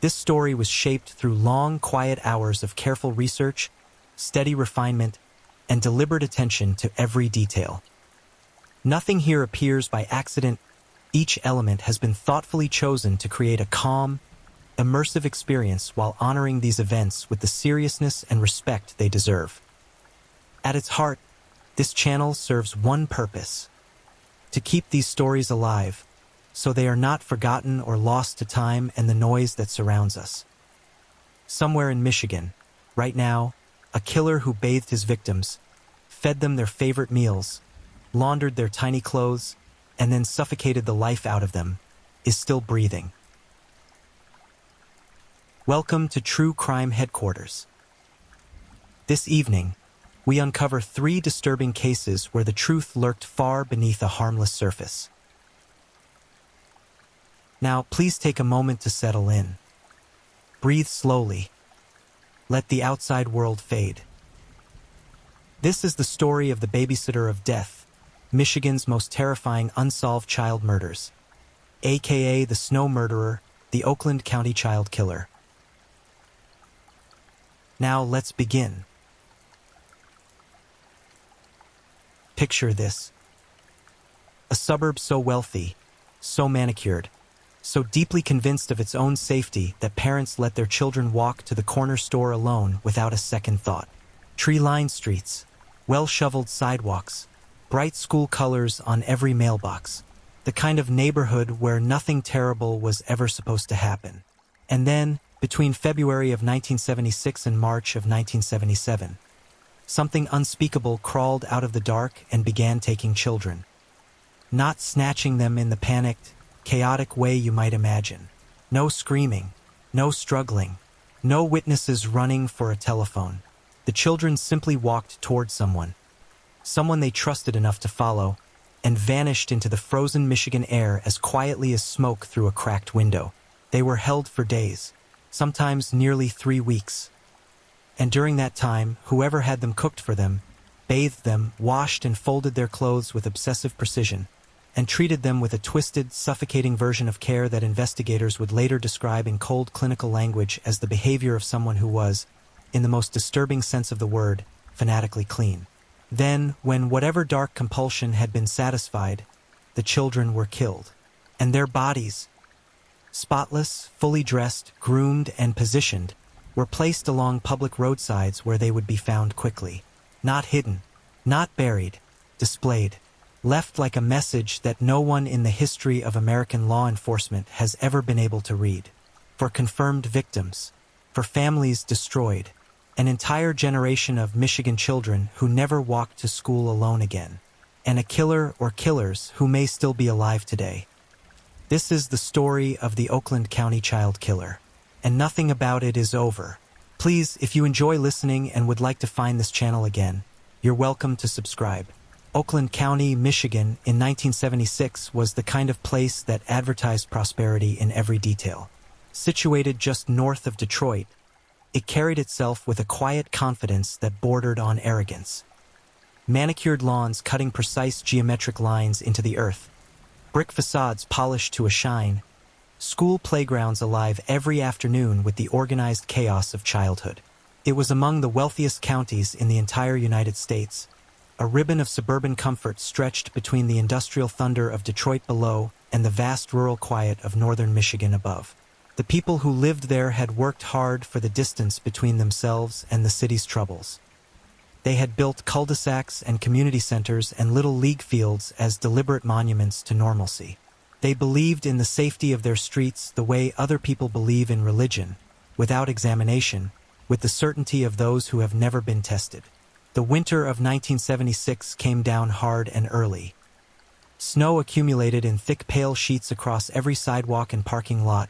This story was shaped through long, quiet hours of careful research, steady refinement, and deliberate attention to every detail. Nothing here appears by accident. Each element has been thoughtfully chosen to create a calm, immersive experience while honoring these events with the seriousness and respect they deserve. At its heart, this channel serves one purpose: to keep these stories alive, so they are not forgotten or lost to time and the noise that surrounds us. Somewhere in Michigan, right now, a killer who bathed his victims, fed them their favorite meals, laundered their tiny clothes, and then suffocated the life out of them, is still breathing. Welcome to True Crime Headquarters. This evening, we uncover 3 disturbing cases where the truth lurked far beneath a harmless surface. Now, please take a moment to settle in. Breathe slowly. Let the outside world fade. This is the story of the babysitter of death, Michigan's most terrifying unsolved child murders, aka the Snow Murderer, the Oakland County child killer. Now let's begin. Picture this: a suburb so wealthy, so manicured, so deeply convinced of its own safety that parents let their children walk to the corner store alone without a second thought. Tree-lined streets, well-shoveled sidewalks, bright school colors on every mailbox. The kind of neighborhood where nothing terrible was ever supposed to happen. And then, between February of 1976 and March of 1977, something unspeakable crawled out of the dark and began taking children. Not snatching them in the panicked, chaotic way you might imagine. No screaming, no struggling, no witnesses running for a telephone. The children simply walked toward someone they trusted enough to follow, and vanished into the frozen Michigan air as quietly as smoke through a cracked window. They were held for days, sometimes nearly 3 weeks. And during that time, whoever had them cooked for them, bathed them, washed and folded their clothes with obsessive precision, and treated them with a twisted, suffocating version of care that investigators would later describe in cold clinical language as the behavior of someone who was, in the most disturbing sense of the word, fanatically clean. Then, when whatever dark compulsion had been satisfied, the children were killed. And their bodies, spotless, fully dressed, groomed, and positioned, were placed along public roadsides where they would be found quickly. Not hidden, not buried, displayed, left like a message that no one in the history of American law enforcement has ever been able to read. For confirmed victims, for families destroyed, an entire generation of Michigan children who never walked to school alone again, and a killer or killers who may still be alive today. This is the story of the Oakland County child killer, and nothing about it is over. Please, if you enjoy listening and would like to find this channel again, you're welcome to subscribe. Oakland County, Michigan, in 1976 was the kind of place that advertised prosperity in every detail. Situated just north of Detroit, it carried itself with a quiet confidence that bordered on arrogance. Manicured lawns cutting precise geometric lines into the earth, brick facades polished to a shine, school playgrounds alive every afternoon with the organized chaos of childhood. It was among the wealthiest counties in the entire United States. A ribbon of suburban comfort stretched between the industrial thunder of Detroit below and the vast rural quiet of northern Michigan above. The people who lived there had worked hard for the distance between themselves and the city's troubles. They had built cul-de-sacs and community centers and little league fields as deliberate monuments to normalcy. They believed in the safety of their streets the way other people believe in religion, without examination, with the certainty of those who have never been tested. The winter of 1976 came down hard and early. Snow accumulated in thick pale sheets across every sidewalk and parking lot,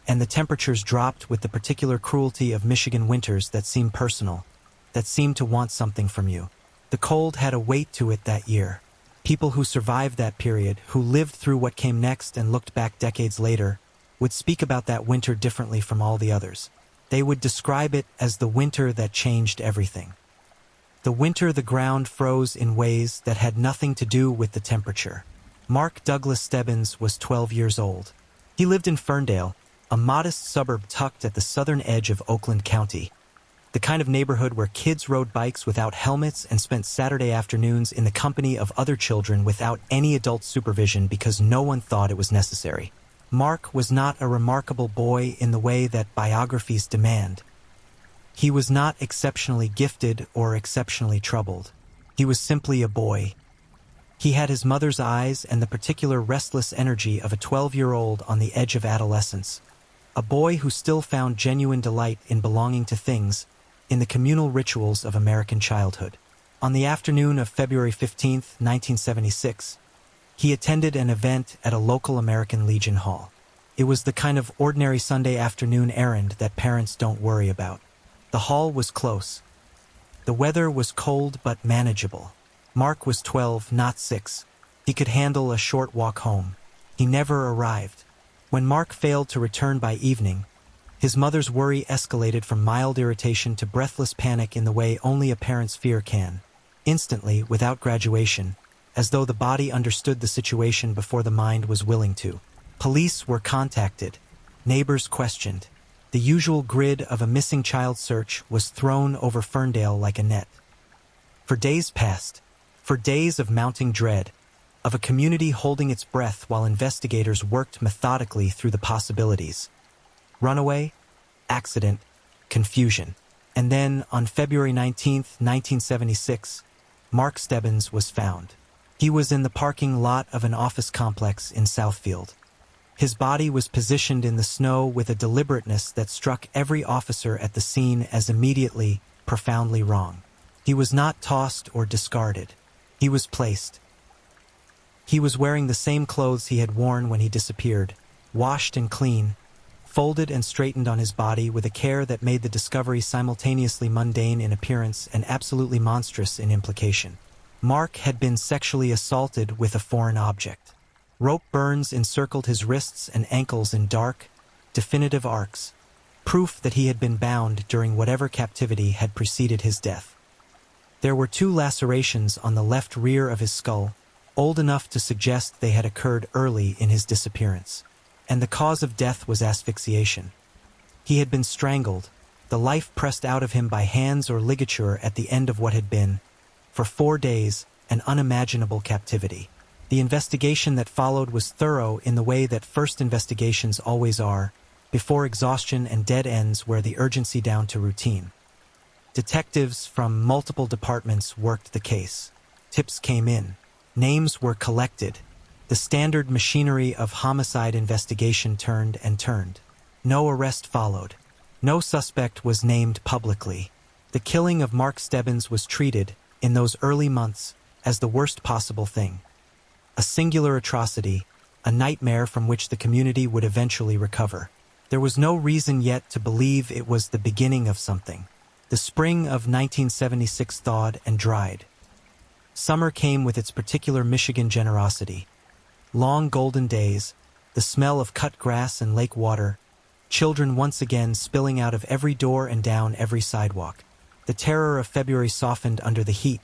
and the temperatures dropped with the particular cruelty of Michigan winters that seem personal, that seem to want something from you. The cold had a weight to it that year. People who survived that period, who lived through what came next and looked back decades later, would speak about that winter differently from all the others. They would describe it as the winter that changed everything. The winter the ground froze in ways that had nothing to do with the temperature. Mark Douglas Stebbins was 12 years old. He lived in Ferndale, a modest suburb tucked at the southern edge of Oakland County. The kind of neighborhood where kids rode bikes without helmets and spent Saturday afternoons in the company of other children without any adult supervision because no one thought it was necessary. Mark was not a remarkable boy in the way that biographies demand. He was not exceptionally gifted or exceptionally troubled. He was simply a boy. He had his mother's eyes and the particular restless energy of a 12-year-old on the edge of adolescence. A boy who still found genuine delight in belonging to things, in the communal rituals of American childhood. On the afternoon of February 15, 1976, he attended an event at a local American Legion Hall. It was the kind of ordinary Sunday afternoon errand that parents don't worry about. The hall was close. The weather was cold but manageable. Mark was 12, not 6. He could handle a short walk home. He never arrived. When Mark failed to return by evening, his mother's worry escalated from mild irritation to breathless panic in the way only a parent's fear can. Instantly, without graduation, as though the body understood the situation before the mind was willing to. Police were contacted. Neighbors questioned. The usual grid of a missing child search was thrown over Ferndale like a net. For days passed. For days of mounting dread, of a community holding its breath while investigators worked methodically through the possibilities. Runaway, accident, confusion. And then, on February 19, 1976, Mark Stebbins was found. He was in the parking lot of an office complex in Southfield. His body was positioned in the snow with a deliberateness that struck every officer at the scene as immediately, profoundly wrong. He was not tossed or discarded. He was placed. He was wearing the same clothes he had worn when he disappeared, washed and clean, folded and straightened on his body with a care that made the discovery simultaneously mundane in appearance and absolutely monstrous in implication. Mark had been sexually assaulted with a foreign object. Rope burns encircled his wrists and ankles in dark, definitive arcs, proof that he had been bound during whatever captivity had preceded his death. There were 2 lacerations on the left rear of his skull, old enough to suggest they had occurred early in his disappearance. And the cause of death was asphyxiation. He had been strangled, the life pressed out of him by hands or ligature at the end of what had been, for 4 days, an unimaginable captivity. The investigation that followed was thorough in the way that first investigations always are, before exhaustion and dead ends wear the urgency down to routine. Detectives from multiple departments worked the case. Tips came in. Names were collected. The standard machinery of homicide investigation turned and turned. No arrest followed. No suspect was named publicly. The killing of Mark Stebbins was treated, in those early months, as the worst possible thing. A singular atrocity, a nightmare from which the community would eventually recover. There was no reason yet to believe it was the beginning of something. The spring of 1976 thawed and dried. Summer came with its particular Michigan generosity. Long golden days, the smell of cut grass and lake water, children once again spilling out of every door and down every sidewalk. The terror of February softened under the heat,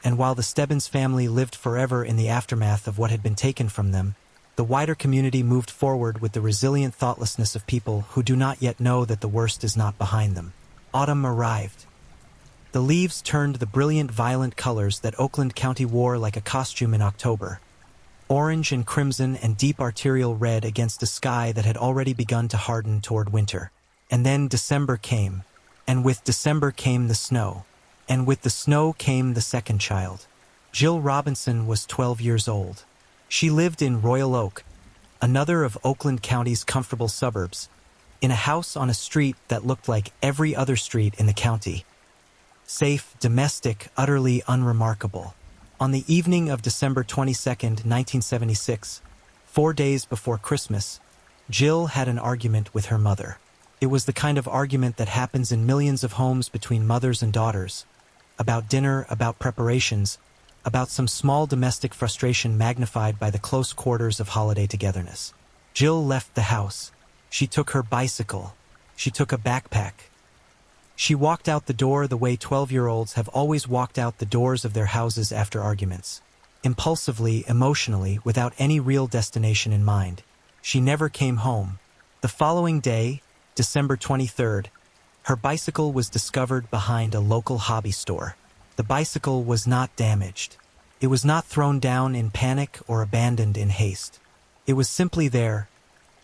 and while the Stebbins family lived forever in the aftermath of what had been taken from them, the wider community moved forward with the resilient thoughtlessness of people who do not yet know that the worst is not behind them. Autumn arrived. The leaves turned the brilliant violent colors that Oakland County wore like a costume in October. Orange and crimson and deep arterial red against a sky that had already begun to harden toward winter. And then December came. And with December came the snow. And with the snow came the second child. Jill Robinson was 12 years old. She lived in Royal Oak, another of Oakland County's comfortable suburbs, in a house on a street that looked like every other street in the county. Safe, domestic, utterly unremarkable. On the evening of December 22, 1976, 4 days before Christmas, Jill had an argument with her mother. It was the kind of argument that happens in millions of homes between mothers and daughters. About dinner, about preparations, about some small domestic frustration magnified by the close quarters of holiday togetherness. Jill left the house. She took her bicycle. She took a backpack. She walked out the door the way 12-year-olds have always walked out the doors of their houses after arguments. Impulsively, emotionally, without any real destination in mind. She never came home. The following day, December 23rd, her bicycle was discovered behind a local hobby store. The bicycle was not damaged. It was not thrown down in panic or abandoned in haste. It was simply there,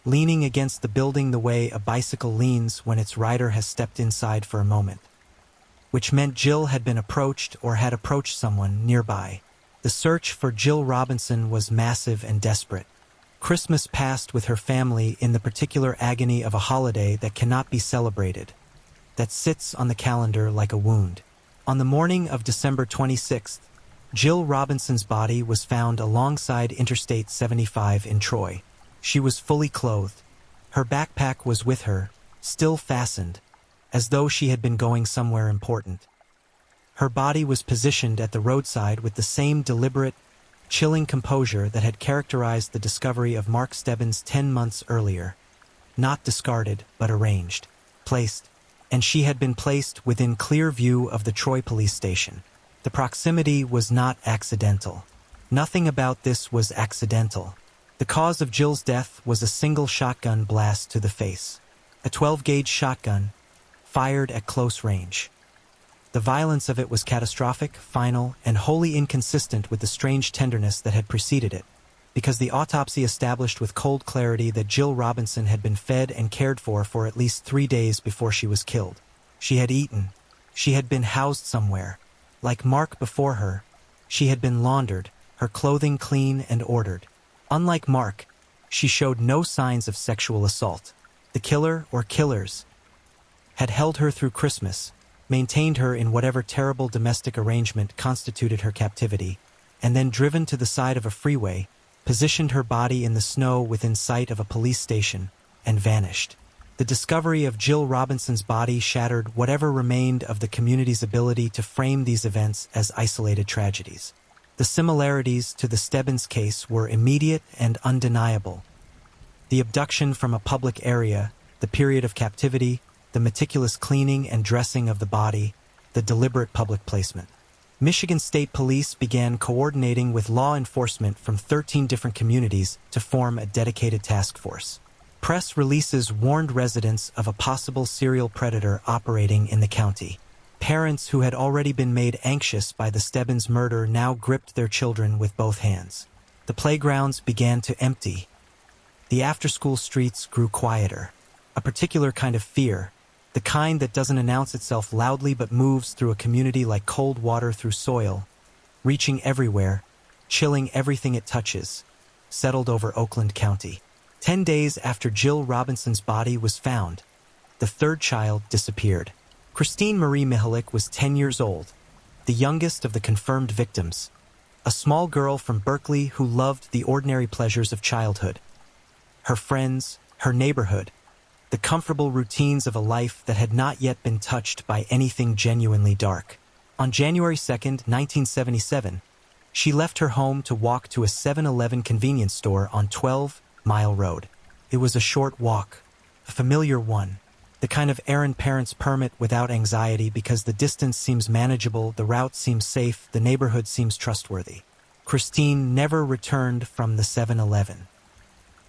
leaning against the building the way a bicycle leans when its rider has stepped inside for a moment, which meant Jill had been approached or had approached someone nearby. The search for Jill Robinson was massive and desperate. Christmas passed with her family in the particular agony of a holiday that cannot be celebrated, that sits on the calendar like a wound. On the morning of December 26th, Jill Robinson's body was found alongside Interstate 75 in Troy. She was fully clothed. Her backpack was with her, still fastened, as though she had been going somewhere important. Her body was positioned at the roadside with the same deliberate, chilling composure that had characterized the discovery of Mark Stebbins 10 months earlier. Not discarded, but arranged, placed, and she had been placed within clear view of the Troy police station. The proximity was not accidental. Nothing about this was accidental. The cause of Jill's death was a single shotgun blast to the face. A 12-gauge shotgun, fired at close range. The violence of it was catastrophic, final, and wholly inconsistent with the strange tenderness that had preceded it, because the autopsy established with cold clarity that Jill Robinson had been fed and cared for at least 3 days before she was killed. She had eaten. She had been housed somewhere. Like Mark before her, she had been laundered, her clothing clean and ordered. Unlike Mark, she showed no signs of sexual assault. The killer, or killers, had held her through Christmas, maintained her in whatever terrible domestic arrangement constituted her captivity, and then driven to the side of a freeway, positioned her body in the snow within sight of a police station, and vanished. The discovery of Jill Robinson's body shattered whatever remained of the community's ability to frame these events as isolated tragedies. The similarities to the Stebbins case were immediate and undeniable. The abduction from a public area, the period of captivity, the meticulous cleaning and dressing of the body, the deliberate public placement. Michigan State Police began coordinating with law enforcement from 13 different communities to form a dedicated task force. Press releases warned residents of a possible serial predator operating in the county. Parents who had already been made anxious by the Stebbins murder now gripped their children with both hands. The playgrounds began to empty. The after-school streets grew quieter. A particular kind of fear, the kind that doesn't announce itself loudly but moves through a community like cold water through soil, reaching everywhere, chilling everything it touches, settled over Oakland County. 10 days after Jill Robinson's body was found, the third child disappeared. Christine Marie Mihalik was 10 years old, the youngest of the confirmed victims, a small girl from Berkeley who loved the ordinary pleasures of childhood. Her friends, her neighborhood, the comfortable routines of a life that had not yet been touched by anything genuinely dark. On January 2nd, 1977, she left her home to walk to a 7-Eleven convenience store on 12 Mile Road. It was a short walk, a familiar one, the kind of errand parents permit without anxiety because the distance seems manageable, the route seems safe, the neighborhood seems trustworthy. Christine never returned from the 7-Eleven.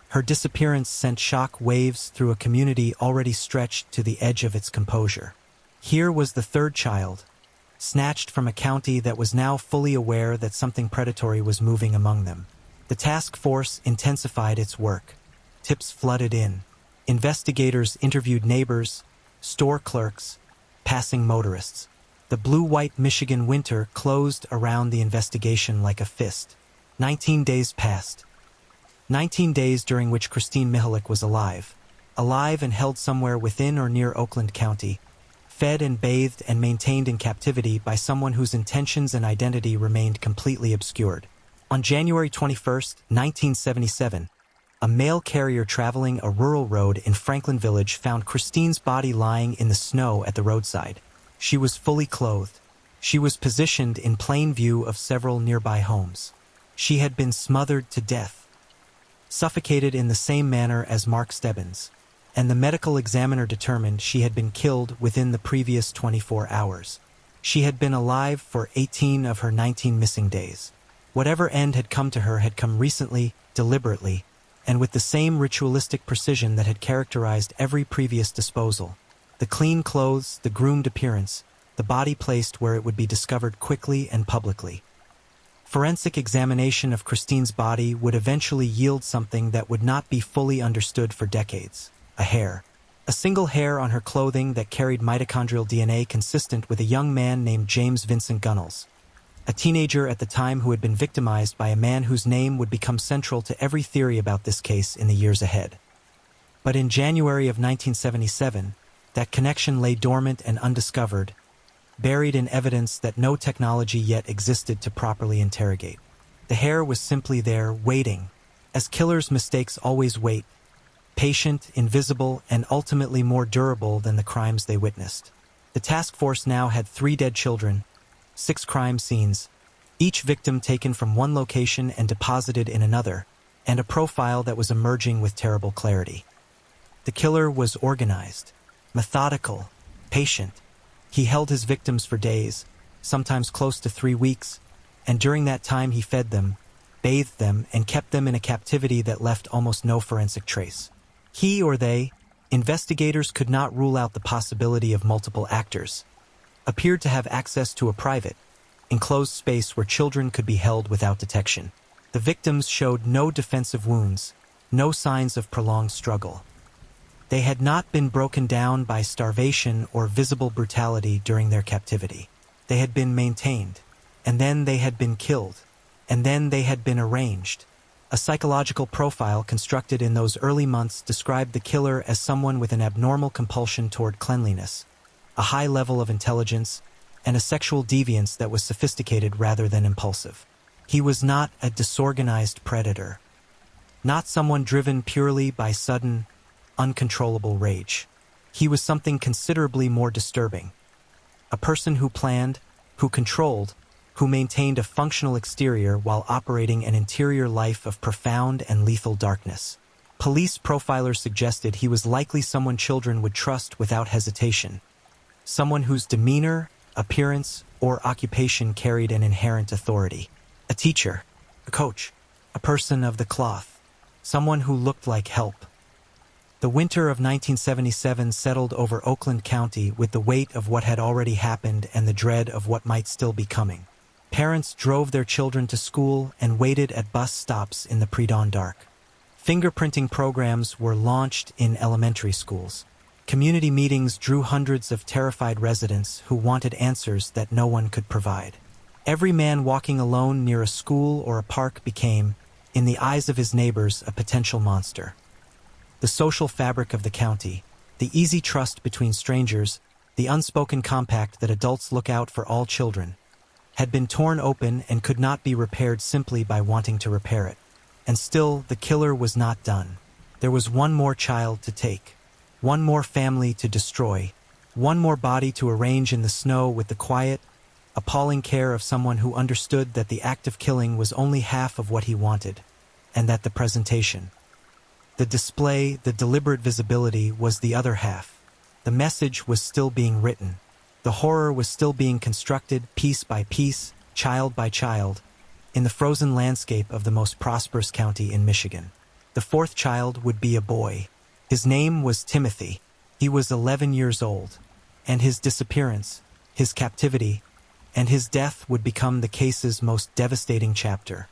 Her disappearance sent shock waves through a community already stretched to the edge of its composure. Here was the third child, snatched from a county that was now fully aware that something predatory was moving among them. The task force intensified its work. Tips flooded in. Investigators interviewed neighbors, store clerks, passing motorists. The blue-white Michigan winter closed around the investigation like a fist. 19 days passed. 19 days during which Christine Mihalik was alive and held somewhere within or near Oakland County, fed and bathed and maintained in captivity by someone whose intentions and identity remained completely obscured. On January 21st, 1977, a mail carrier traveling a rural road in Franklin Village found Christine's body lying in the snow at the roadside. She was fully clothed. She was positioned in plain view of several nearby homes. She had been smothered to death, suffocated in the same manner as Mark Stebbins, and the medical examiner determined she had been killed within the previous 24 hours. She had been alive for 18 of her 19 missing days. Whatever end had come to her had come recently, deliberately, and with the same ritualistic precision that had characterized every previous disposal. The clean clothes, the groomed appearance, the body placed where it would be discovered quickly and publicly. Forensic examination of Christine's body would eventually yield something that would not be fully understood for decades: a hair. A single hair on her clothing that carried mitochondrial DNA consistent with a young man named James Vincent Gunnels, a teenager at the time who had been victimized by a man whose name would become central to every theory about this case in the years ahead. But in January of 1977, that connection lay dormant and undiscovered, buried in evidence that no technology yet existed to properly interrogate. The hair was simply there, waiting, as killers' mistakes always wait, patient, invisible, and ultimately more durable than the crimes they witnessed. The task force now had 3 dead children, 6 crime scenes, each victim taken from one location and deposited in another, and a profile that was emerging with terrible clarity. The killer was organized, methodical, patient. He held his victims for days, sometimes close to 3 weeks, and during that time he fed them, bathed them, and kept them in a captivity that left almost no forensic trace. He or they, investigators could not rule out the possibility of multiple actors, appeared to have access to a private, enclosed space where children could be held without detection. The victims showed no defensive wounds, no signs of prolonged struggle. They had not been broken down by starvation or visible brutality during their captivity. They had been maintained, and then they had been killed, and then they had been arranged. A psychological profile constructed in those early months described the killer as someone with an abnormal compulsion toward cleanliness, a high level of intelligence, and a sexual deviance that was sophisticated rather than impulsive. He was not a disorganized predator, not someone driven purely by sudden, uncontrollable rage. He was something considerably more disturbing. A person who planned, who controlled, who maintained a functional exterior while operating an interior life of profound and lethal darkness. Police profilers suggested he was likely someone children would trust without hesitation, someone whose demeanor, appearance, or occupation carried an inherent authority. A teacher, a coach, a person of the cloth, someone who looked like help. The winter of 1977 settled over Oakland County with the weight of what had already happened and the dread of what might still be coming. Parents drove their children to school and waited at bus stops in the pre-dawn dark. Fingerprinting programs were launched in elementary schools. Community meetings drew hundreds of terrified residents who wanted answers that no one could provide. Every man walking alone near a school or a park became, in the eyes of his neighbors, a potential monster. The social fabric of the county, the easy trust between strangers, the unspoken compact that adults look out for all children, had been torn open and could not be repaired simply by wanting to repair it. And still, the killer was not done. There was one more child to take, one more family to destroy, one more body to arrange in the snow with the quiet, appalling care of someone who understood that the act of killing was only half of what he wanted, and that the presentation, the display, the deliberate visibility was the other half. The message was still being written. The horror was still being constructed piece by piece, child by child, in the frozen landscape of the most prosperous county in Michigan. The 4th child would be a boy. His name was Timothy. He was 11 years old, and his disappearance, his captivity, and his death would become the case's most devastating chapter.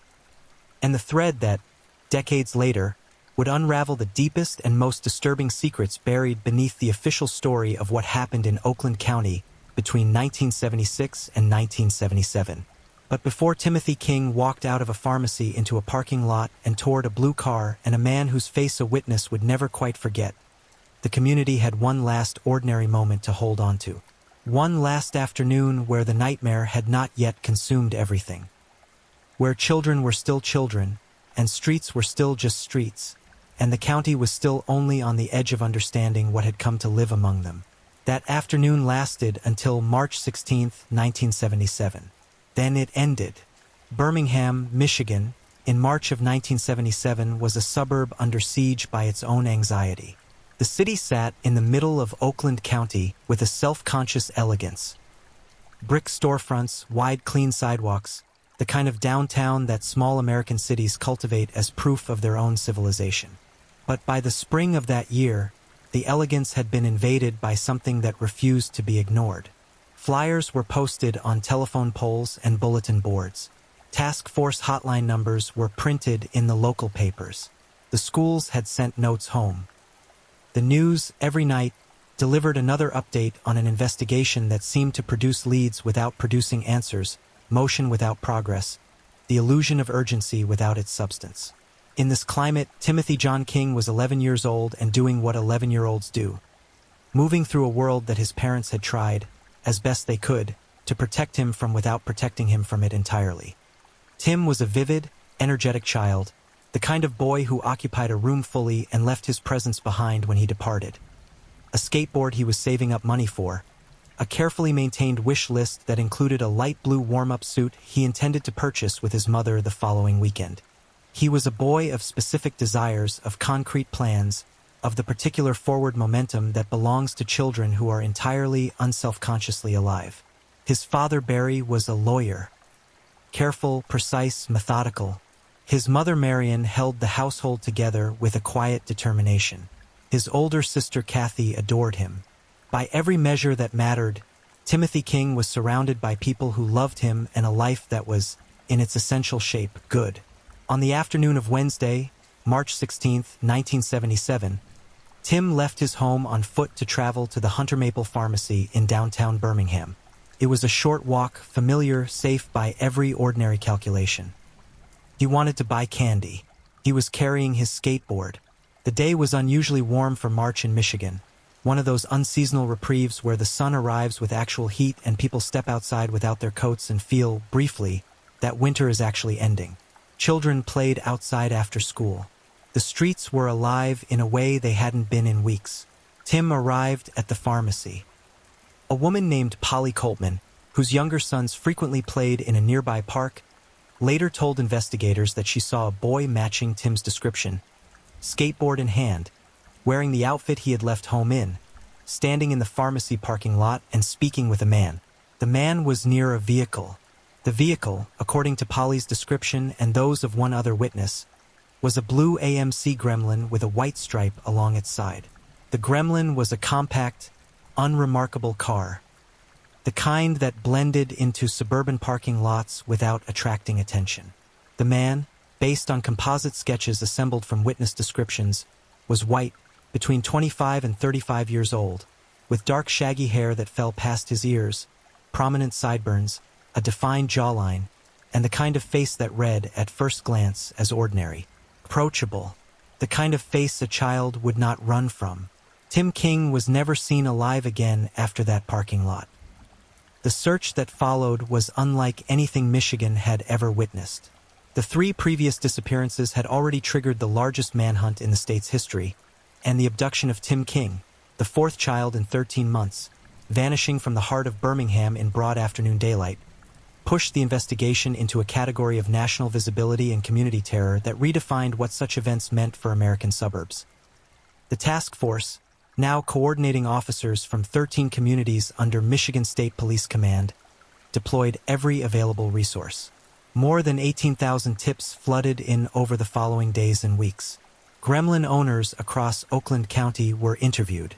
And the thread that, decades later, would unravel the deepest and most disturbing secrets buried beneath the official story of what happened in Oakland County between 1976 and 1977. But before Timothy King walked out of a pharmacy into a parking lot and toward a blue car and a man whose face a witness would never quite forget, the community had one last ordinary moment to hold on to. One last afternoon where the nightmare had not yet consumed everything. Where children were still children, and streets were still just streets, and the county was still only on the edge of understanding what had come to live among them. That afternoon lasted until March 16, 1977. Then it ended. Birmingham, Michigan, in March of 1977 was a suburb under siege by its own anxiety. The city sat in the middle of Oakland County with a self-conscious elegance. Brick storefronts, wide clean sidewalks, the kind of downtown that small American cities cultivate as proof of their own civilization. But by the spring of that year, the elegance had been invaded by something that refused to be ignored. Flyers were posted on telephone poles and bulletin boards. Task force hotline numbers were printed in the local papers. The schools had sent notes home. The news, every night, delivered another update on an investigation that seemed to produce leads without producing answers, motion without progress, the illusion of urgency without its substance. In this climate, Timothy John King was 11 years old and doing what 11-year-olds do. Moving through a world that his parents had tried, as best they could, to protect him from without protecting him from it entirely. Tim was a vivid, energetic child, the kind of boy who occupied a room fully and left his presence behind when he departed. A skateboard he was saving up money for, a carefully maintained wish list that included a light blue warm-up suit he intended to purchase with his mother the following weekend. He was a boy of specific desires, of concrete plans, of the particular forward momentum that belongs to children who are entirely unselfconsciously alive. His father, Barry, was a lawyer. Careful, precise, methodical. His mother, Marion, held the household together with a quiet determination. His older sister, Kathy, adored him. By every measure that mattered, Timothy King was surrounded by people who loved him and a life that was, in its essential shape, good. On the afternoon of Wednesday, March 16, 1977, Tim left his home on foot to travel to the Hunter Maple Pharmacy in downtown Birmingham. It was a short walk, familiar, safe by every ordinary calculation. He wanted to buy candy. He was carrying his skateboard. The day was unusually warm for March in Michigan, one of those unseasonal reprieves where the sun arrives with actual heat and people step outside without their coats and feel, briefly, that winter is actually ending. Children played outside after school. The streets were alive in a way they hadn't been in weeks. Tim arrived at the pharmacy. A woman named Polly Coltman, whose younger sons frequently played in a nearby park, later told investigators that she saw a boy matching Tim's description, skateboard in hand, wearing the outfit he had left home in, standing in the pharmacy parking lot and speaking with a man. The man was near a vehicle. The vehicle, according to Polly's description and those of one other witness, was a blue AMC Gremlin with a white stripe along its side. The Gremlin was a compact, unremarkable car, the kind that blended into suburban parking lots without attracting attention. The man, based on composite sketches assembled from witness descriptions, was white, between 25 and 35 years old, with dark shaggy hair that fell past his ears, prominent sideburns, a defined jawline, and the kind of face that read, at first glance, as ordinary. Approachable, the kind of face a child would not run from. Tim King was never seen alive again after that parking lot. The search that followed was unlike anything Michigan had ever witnessed. The 3 previous disappearances had already triggered the largest manhunt in the state's history, and the abduction of Tim King, the 4th child in 13 months, vanishing from the heart of Birmingham in broad afternoon daylight, pushed the investigation into a category of national visibility and community terror that redefined what such events meant for American suburbs. The task force, now coordinating officers from 13 communities under Michigan State Police Command, deployed every available resource. More than 18,000 tips flooded in over the following days and weeks. Gremlin owners across Oakland County were interviewed.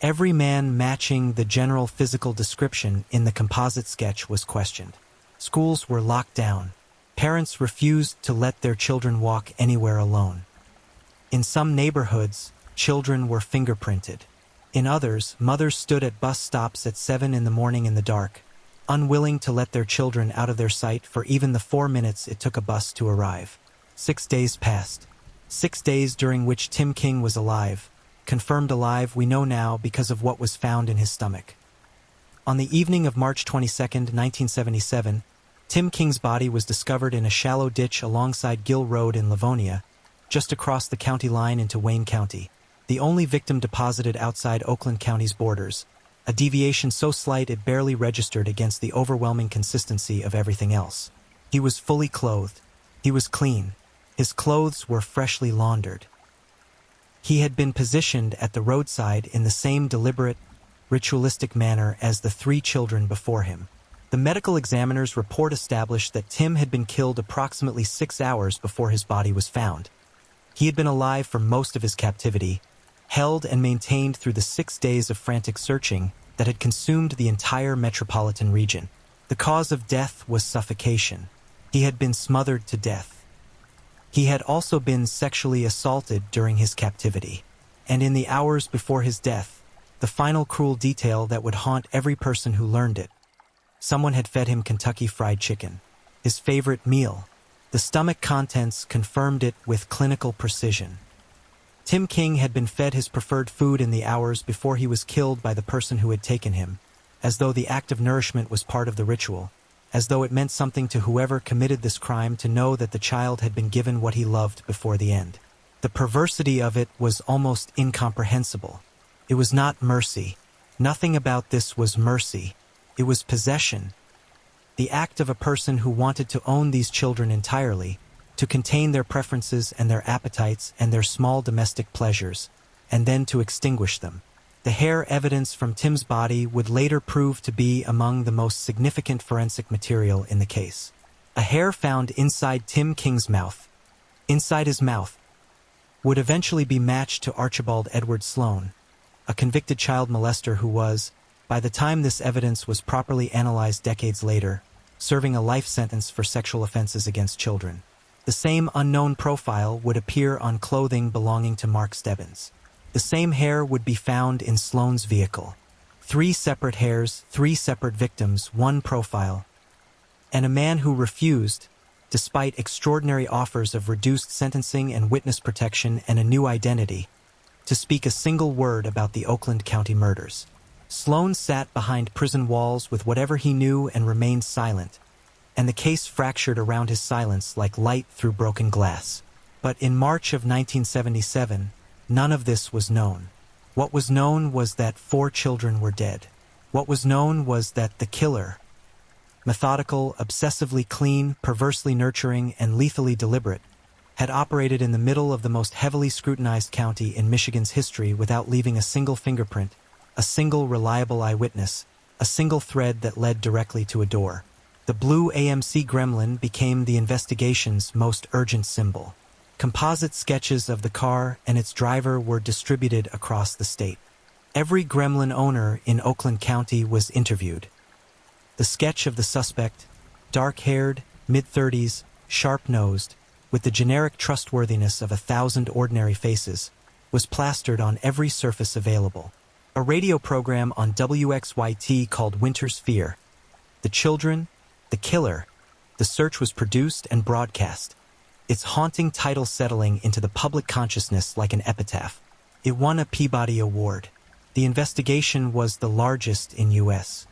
Every man matching the general physical description in the composite sketch was questioned. Schools were locked down. Parents refused to let their children walk anywhere alone. In some neighborhoods, children were fingerprinted. In others, mothers stood at bus stops at 7 in the morning in the dark, unwilling to let their children out of their sight for even the 4 minutes it took a bus to arrive. 6 days passed. 6 days during which Tim King was alive. Confirmed alive, we know now, because of what was found in his stomach. On the evening of March 22, 1977, Tim King's body was discovered in a shallow ditch alongside Gill Road in Livonia, just across the county line into Wayne County. The only victim deposited outside Oakland County's borders, a deviation so slight it barely registered against the overwhelming consistency of everything else. He was fully clothed. He was clean. His clothes were freshly laundered. He had been positioned at the roadside in the same deliberate, ritualistic manner as the 3 children before him. The medical examiner's report established that Tim had been killed approximately 6 hours before his body was found. He had been alive for most of his captivity, held and maintained through the 6 days of frantic searching that had consumed the entire metropolitan region. The cause of death was suffocation. He had been smothered to death. He had also been sexually assaulted during his captivity. And in the hours before his death, the final cruel detail that would haunt every person who learned it: someone had fed him Kentucky Fried Chicken, his favorite meal. The stomach contents confirmed it with clinical precision. Tim King had been fed his preferred food in the hours before he was killed by the person who had taken him, as though the act of nourishment was part of the ritual, as though it meant something to whoever committed this crime to know that the child had been given what he loved before the end. The perversity of it was almost incomprehensible. It was not mercy. Nothing about this was mercy. It was possession. The act of a person who wanted to own these children entirely, to contain their preferences and their appetites and their small domestic pleasures, and then to extinguish them. The hair evidence from Tim's body would later prove to be among the most significant forensic material in the case. A hair found inside Tim King's mouth, inside his mouth, would eventually be matched to Archibald Edward Sloan, a convicted child molester who was, by the time this evidence was properly analyzed decades later, serving a life sentence for sexual offenses against children. The same unknown profile would appear on clothing belonging to Mark Stebbins. The same hair would be found in Sloan's vehicle. 3 separate hairs, 3 separate victims, 1 profile. And a man who refused, despite extraordinary offers of reduced sentencing and witness protection and a new identity, to speak a single word about the Oakland County murders. Sloan sat behind prison walls with whatever he knew and remained silent, and the case fractured around his silence like light through broken glass. But in March of 1977, none of this was known. What was known was that 4 children were dead. What was known was that the killer, methodical, obsessively clean, perversely nurturing, and lethally deliberate, had operated in the middle of the most heavily scrutinized county in Michigan's history without leaving a single fingerprint, a single reliable eyewitness, a single thread that led directly to a door. The blue AMC Gremlin became the investigation's most urgent symbol. Composite sketches of the car and its driver were distributed across the state. Every Gremlin owner in Oakland County was interviewed. The sketch of the suspect, dark-haired, mid-30s, sharp-nosed, with the generic trustworthiness of 1,000 ordinary faces, was plastered on every surface available. A radio program on WXYT called Winter's Fear. The children, the killer, the search was produced and broadcast, its haunting title settling into the public consciousness like an epitaph. It won a Peabody Award. The investigation was the largest in U.S.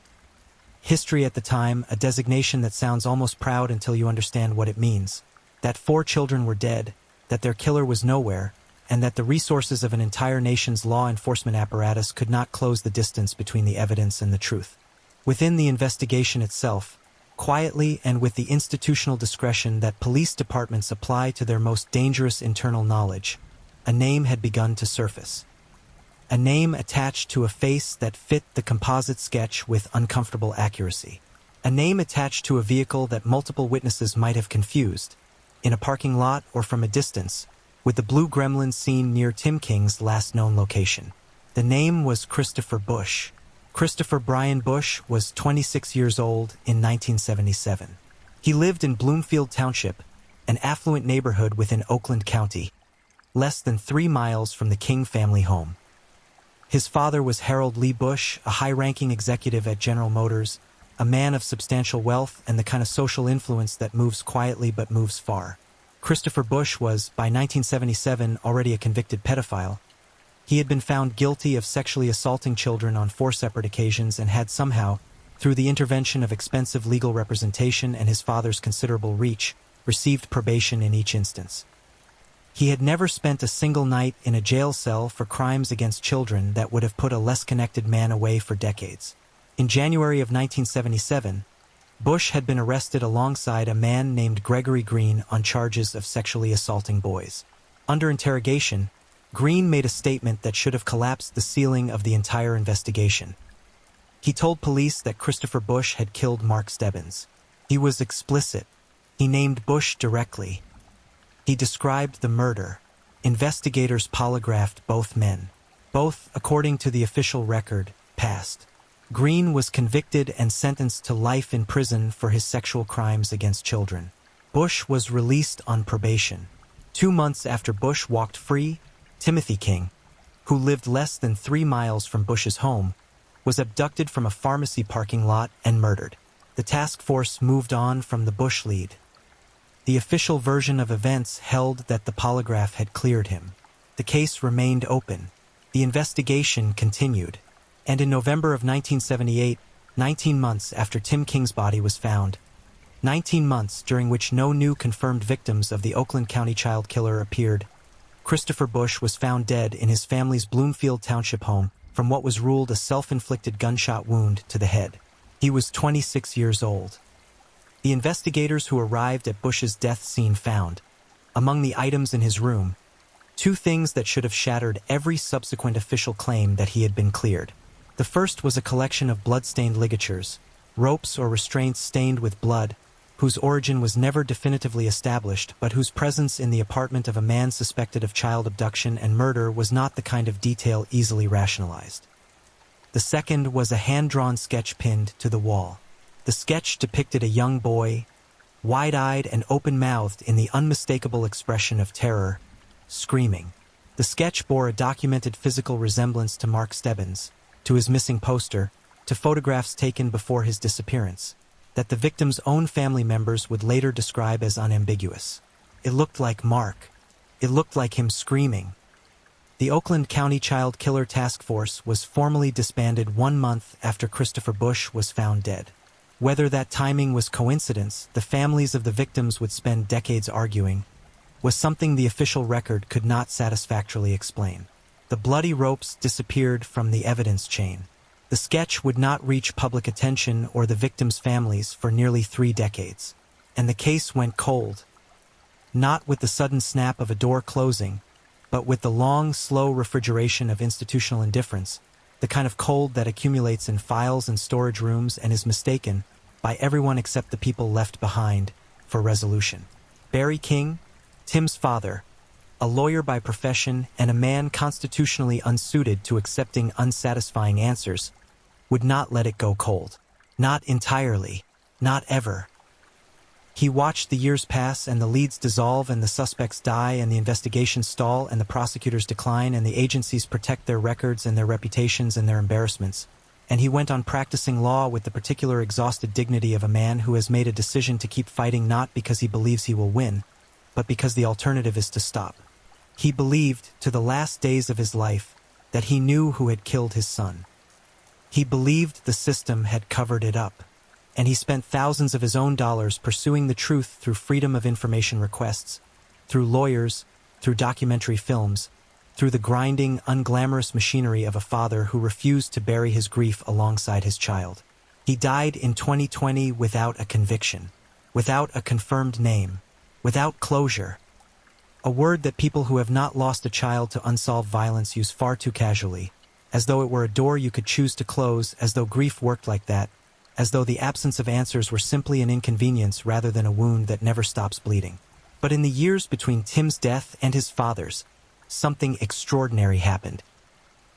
history at the time, a designation that sounds almost proud until you understand what it means. That 4 children were dead, that their killer was nowhere, and that the resources of an entire nation's law enforcement apparatus could not close the distance between the evidence and the truth. Within the investigation itself, quietly and with the institutional discretion that police departments apply to their most dangerous internal knowledge, a name had begun to surface. A name attached to a face that fit the composite sketch with uncomfortable accuracy. A name attached to a vehicle that multiple witnesses might have confused, in a parking lot or from a distance, with the blue gremlin seen near Tim King's last known location. The name was Christopher Bush. Christopher Brian Bush was 26 years old in 1977. He lived in Bloomfield Township, an affluent neighborhood within Oakland County, less than 3 miles from the King family home. His father was Harold Lee Bush, a high-ranking executive at General Motors, a man of substantial wealth and the kind of social influence that moves quietly but moves far. Christopher Bush was, by 1977, already a convicted pedophile. He had been found guilty of sexually assaulting children on 4 separate occasions and had somehow, through the intervention of expensive legal representation and his father's considerable reach, received probation in each instance. He had never spent a single night in a jail cell for crimes against children that would have put a less connected man away for decades. In January of 1977, Bush had been arrested alongside a man named Gregory Green on charges of sexually assaulting boys. Under interrogation, Green made a statement that should have collapsed the ceiling of the entire investigation. He told police that Christopher Bush had killed Mark Stebbins. He was explicit. He named Bush directly. He described the murder. Investigators polygraphed both men. Both, according to the official record, passed. Green was convicted and sentenced to life in prison for his sexual crimes against children. Bush was released on probation. 2 months after Bush walked free, Timothy King, who lived less than 3 miles from Bush's home, was abducted from a pharmacy parking lot and murdered. The task force moved on from the Bush lead. The official version of events held that the polygraph had cleared him. The case remained open. The investigation continued. And in November of 1978, 19 months after Tim King's body was found, 19 months during which no new confirmed victims of the Oakland County child killer appeared, Christopher Bush was found dead in his family's Bloomfield Township home from what was ruled a self-inflicted gunshot wound to the head. He was 26 years old. The investigators who arrived at Bush's death scene found, among the items in his room, 2 things that should have shattered every subsequent official claim that he had been cleared. The first was a collection of blood-stained ligatures, ropes or restraints stained with blood, whose origin was never definitively established but whose presence in the apartment of a man suspected of child abduction and murder was not the kind of detail easily rationalized. The second was a hand-drawn sketch pinned to the wall. The sketch depicted a young boy, wide-eyed and open-mouthed in the unmistakable expression of terror, screaming. The sketch bore a documented physical resemblance to Mark Stebbins, to his missing poster, to photographs taken before his disappearance, that the victim's own family members would later describe as unambiguous. It looked like Mark. It looked like him screaming. The Oakland County Child Killer Task Force was formally disbanded 1 month after Christopher Bush was found dead. Whether that timing was coincidence, the families of the victims would spend decades arguing, was something the official record could not satisfactorily explain. The bloody ropes disappeared from the evidence chain. The sketch would not reach public attention or the victims' families for nearly 3 decades. And the case went cold. Not with the sudden snap of a door closing, but with the long, slow refrigeration of institutional indifference, the kind of cold that accumulates in files and storage rooms and is mistaken, by everyone except the people left behind, for resolution. Barry King, Tim's father, a lawyer by profession and a man constitutionally unsuited to accepting unsatisfying answers, would not let it go cold. Not entirely. Not ever. He watched the years pass and the leads dissolve and the suspects die and the investigations stall and the prosecutors decline and the agencies protect their records and their reputations and their embarrassments. And he went on practicing law with the particular exhausted dignity of a man who has made a decision to keep fighting not because he believes he will win, but because the alternative is to stop. He believed, to the last days of his life, that he knew who had killed his son. He believed the system had covered it up, and he spent thousands of his own dollars pursuing the truth through freedom of information requests, through lawyers, through documentary films, through the grinding, unglamorous machinery of a father who refused to bury his grief alongside his child. He died in 2020 without a conviction, without a confirmed name, without closure. A word that people who have not lost a child to unsolved violence use far too casually, as though it were a door you could choose to close, as though grief worked like that, as though the absence of answers were simply an inconvenience rather than a wound that never stops bleeding. But in the years between Tim's death and his father's, something extraordinary happened.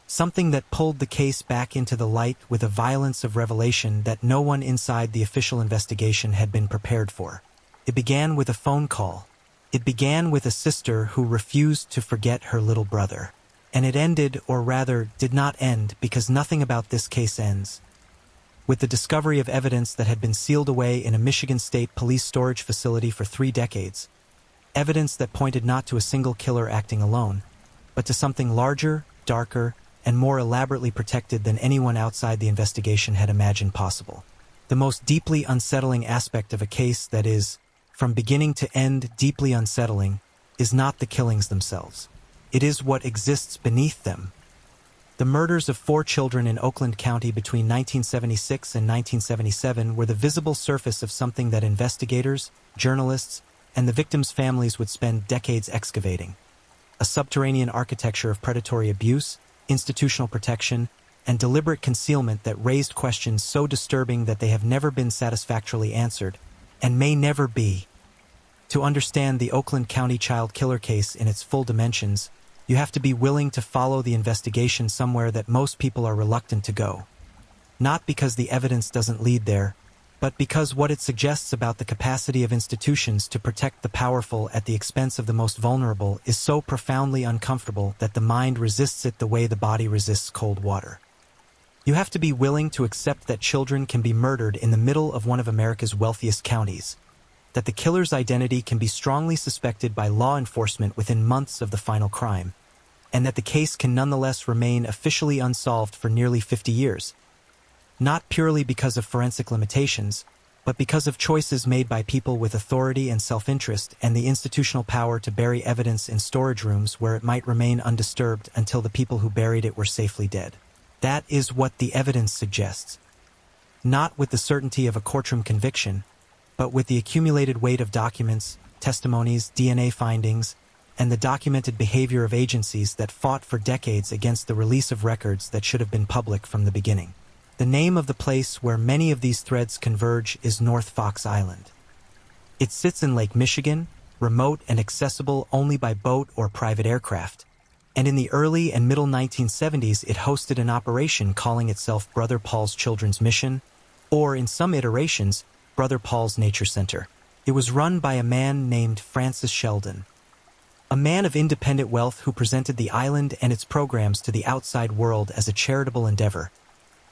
Something that pulled the case back into the light with a violence of revelation that no one inside the official investigation had been prepared for. It began with a phone call. It began with a sister who refused to forget her little brother. And it ended, or rather, did not end, because nothing about this case ends, with the discovery of evidence that had been sealed away in a Michigan State police storage facility for 3 decades. Evidence that pointed not to a single killer acting alone, but to something larger, darker, and more elaborately protected than anyone outside the investigation had imagined possible. The most deeply unsettling aspect of a case that is, from beginning to end, deeply unsettling, is not the killings themselves. It is what exists beneath them. The murders of 4 children in Oakland County between 1976 and 1977 were the visible surface of something that investigators, journalists, and the victims' families would spend decades excavating. A subterranean architecture of predatory abuse, institutional protection, and deliberate concealment that raised questions so disturbing that they have never been satisfactorily answered, and may never be. To understand the Oakland County child killer case in its full dimensions, you have to be willing to follow the investigation somewhere that most people are reluctant to go. Not because the evidence doesn't lead there, but because what it suggests about the capacity of institutions to protect the powerful at the expense of the most vulnerable is so profoundly uncomfortable that the mind resists it the way the body resists cold water. You have to be willing to accept that children can be murdered in the middle of one of America's wealthiest counties, that the killer's identity can be strongly suspected by law enforcement within months of the final crime, and that the case can nonetheless remain officially unsolved for nearly 50 years. Not purely because of forensic limitations, but because of choices made by people with authority and self-interest and the institutional power to bury evidence in storage rooms where it might remain undisturbed until the people who buried it were safely dead. That is what the evidence suggests. Not with the certainty of a courtroom conviction, but with the accumulated weight of documents, testimonies, DNA findings, and the documented behavior of agencies that fought for decades against the release of records that should have been public from the beginning. The name of the place where many of these threads converge is North Fox Island. It sits in Lake Michigan, remote and accessible only by boat or private aircraft, and in the early and middle 1970s it hosted an operation calling itself Brother Paul's Children's Mission, or in some iterations, Brother Paul's Nature Center. It was run by a man named Francis Sheldon, a man of independent wealth who presented the island and its programs to the outside world as a charitable endeavor,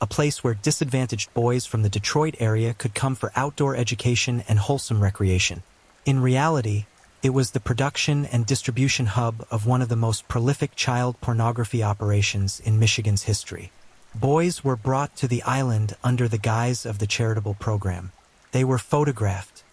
a place where disadvantaged boys from the Detroit area could come for outdoor education and wholesome recreation. In reality, it was the production and distribution hub of one of the most prolific child pornography operations in Michigan's history. Boys were brought to the island under the guise of the charitable program. They were photographed.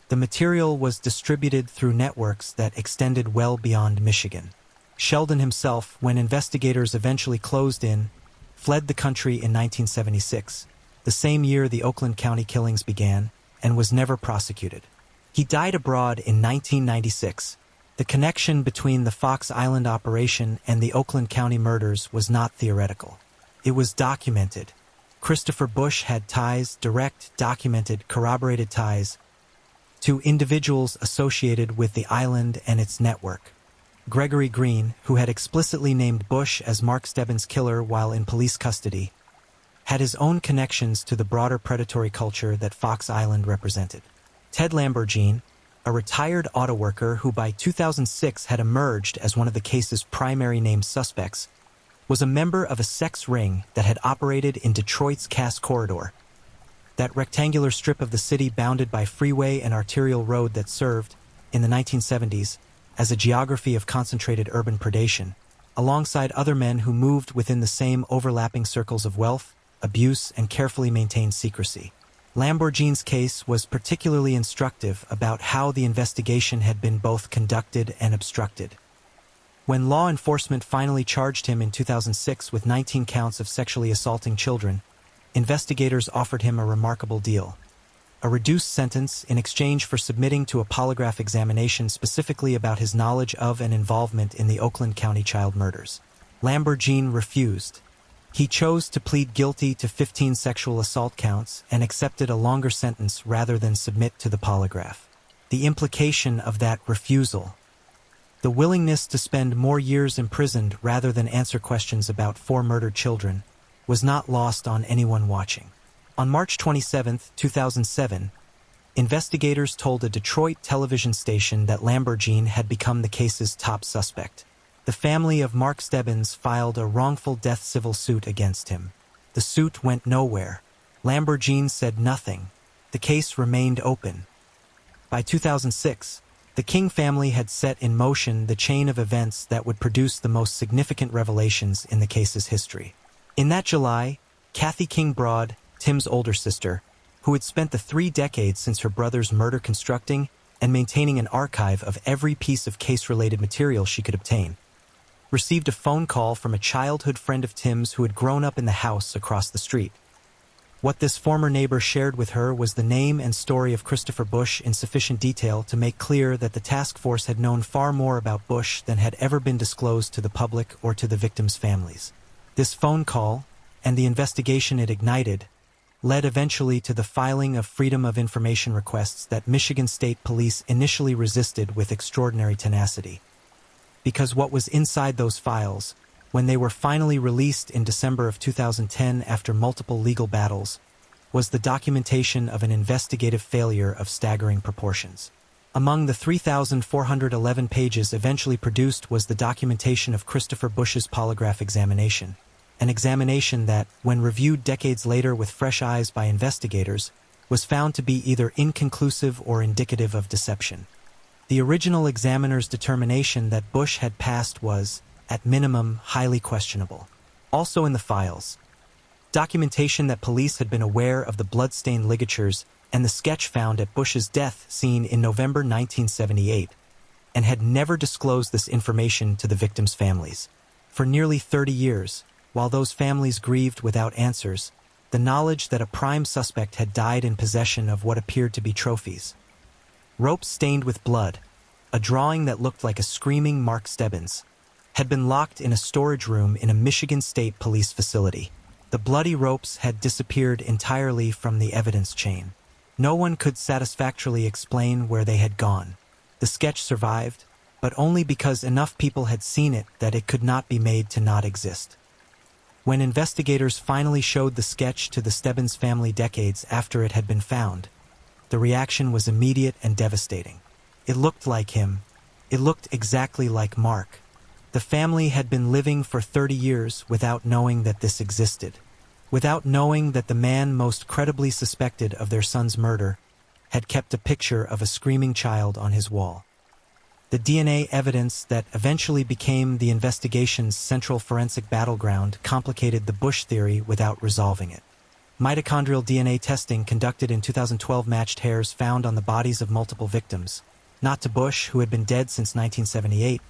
The material was distributed through networks that extended well beyond Michigan. Sheldon himself, when investigators eventually closed in, fled the country in 1976, the same year the Oakland County killings began, and was never prosecuted. He died abroad in 1996. The connection between the Fox Island operation and the Oakland County murders was not theoretical. It was documented. Christopher Bush had ties, direct, documented, corroborated ties, to individuals associated with the island and its network. Gregory Green, who had explicitly named Bush as Mark Stebbins' killer while in police custody, had his own connections to the broader predatory culture that Fox Island represented. Ted Lamborghini, a retired auto worker who by 2006 had emerged as one of the case's primary named suspects, was a member of a sex ring that had operated in Detroit's Cass Corridor, that rectangular strip of the city bounded by freeway and arterial road that served, in the 1970s, as a geography of concentrated urban predation, alongside other men who moved within the same overlapping circles of wealth, abuse, and carefully maintained secrecy. Lamborghini's case was particularly instructive about how the investigation had been both conducted and obstructed. When law enforcement finally charged him in 2006 with 19 counts of sexually assaulting children, investigators offered him a remarkable deal: a reduced sentence in exchange for submitting to a polygraph examination specifically about his knowledge of and involvement in the Oakland County child murders. Lamborghini refused. He chose to plead guilty to 15 sexual assault counts and accepted a longer sentence rather than submit to the polygraph. The implication of that refusal, the willingness to spend more years imprisoned rather than answer questions about 4 murdered children, was not lost on anyone watching. On March 27, 2007, investigators told a Detroit television station that Lamborghini had become the case's top suspect. The family of Mark Stebbins filed a wrongful death civil suit against him. The suit went nowhere. Lamborghini said nothing. The case remained open. By 2006, the King family had set in motion the chain of events that would produce the most significant revelations in the case's history. In that July, Kathy King Broad, Tim's older sister, who had spent the 3 decades since her brother's murder constructing and maintaining an archive of every piece of case-related material she could obtain, received a phone call from a childhood friend of Tim's who had grown up in the house across the street. What this former neighbor shared with her was the name and story of Christopher Bush in sufficient detail to make clear that the task force had known far more about Bush than had ever been disclosed to the public or to the victims' families. This phone call, and the investigation it ignited led eventually to the filing of Freedom of Information requests that Michigan State Police initially resisted with extraordinary tenacity. Because what was inside those files, when they were finally released in December of 2010 after multiple legal battles, was the documentation of an investigative failure of staggering proportions. Among the 3,411 pages eventually produced was the documentation of Christopher Bush's polygraph examination, an examination that, when reviewed decades later with fresh eyes by investigators, was found to be either inconclusive or indicative of deception. The original examiner's determination that Bush had passed was, at minimum, highly questionable. Also in the files, documentation that police had been aware of the blood-stained ligatures and the sketch found at Bush's death scene in November 1978, and had never disclosed this information to the victims' families. For nearly 30 years, while those families grieved without answers, the knowledge that a prime suspect had died in possession of what appeared to be trophies. Ropes stained with blood, a drawing that looked like a screaming Mark Stebbins, had been locked in a storage room in a Michigan State Police facility. The bloody ropes had disappeared entirely from the evidence chain. No one could satisfactorily explain where they had gone. The sketch survived, but only because enough people had seen it that it could not be made to not exist. When investigators finally showed the sketch to the Stebbins family decades after it had been found, the reaction was immediate and devastating. It looked like him. It looked exactly like Mark. The family had been living for 30 years without knowing that this existed, without knowing that the man most credibly suspected of their son's murder had kept a picture of a screaming child on his wall. The DNA evidence that eventually became the investigation's central forensic battleground complicated the Bush theory without resolving it. Mitochondrial DNA testing conducted in 2012 matched hairs found on the bodies of multiple victims, not to Bush, who had been dead since 1978,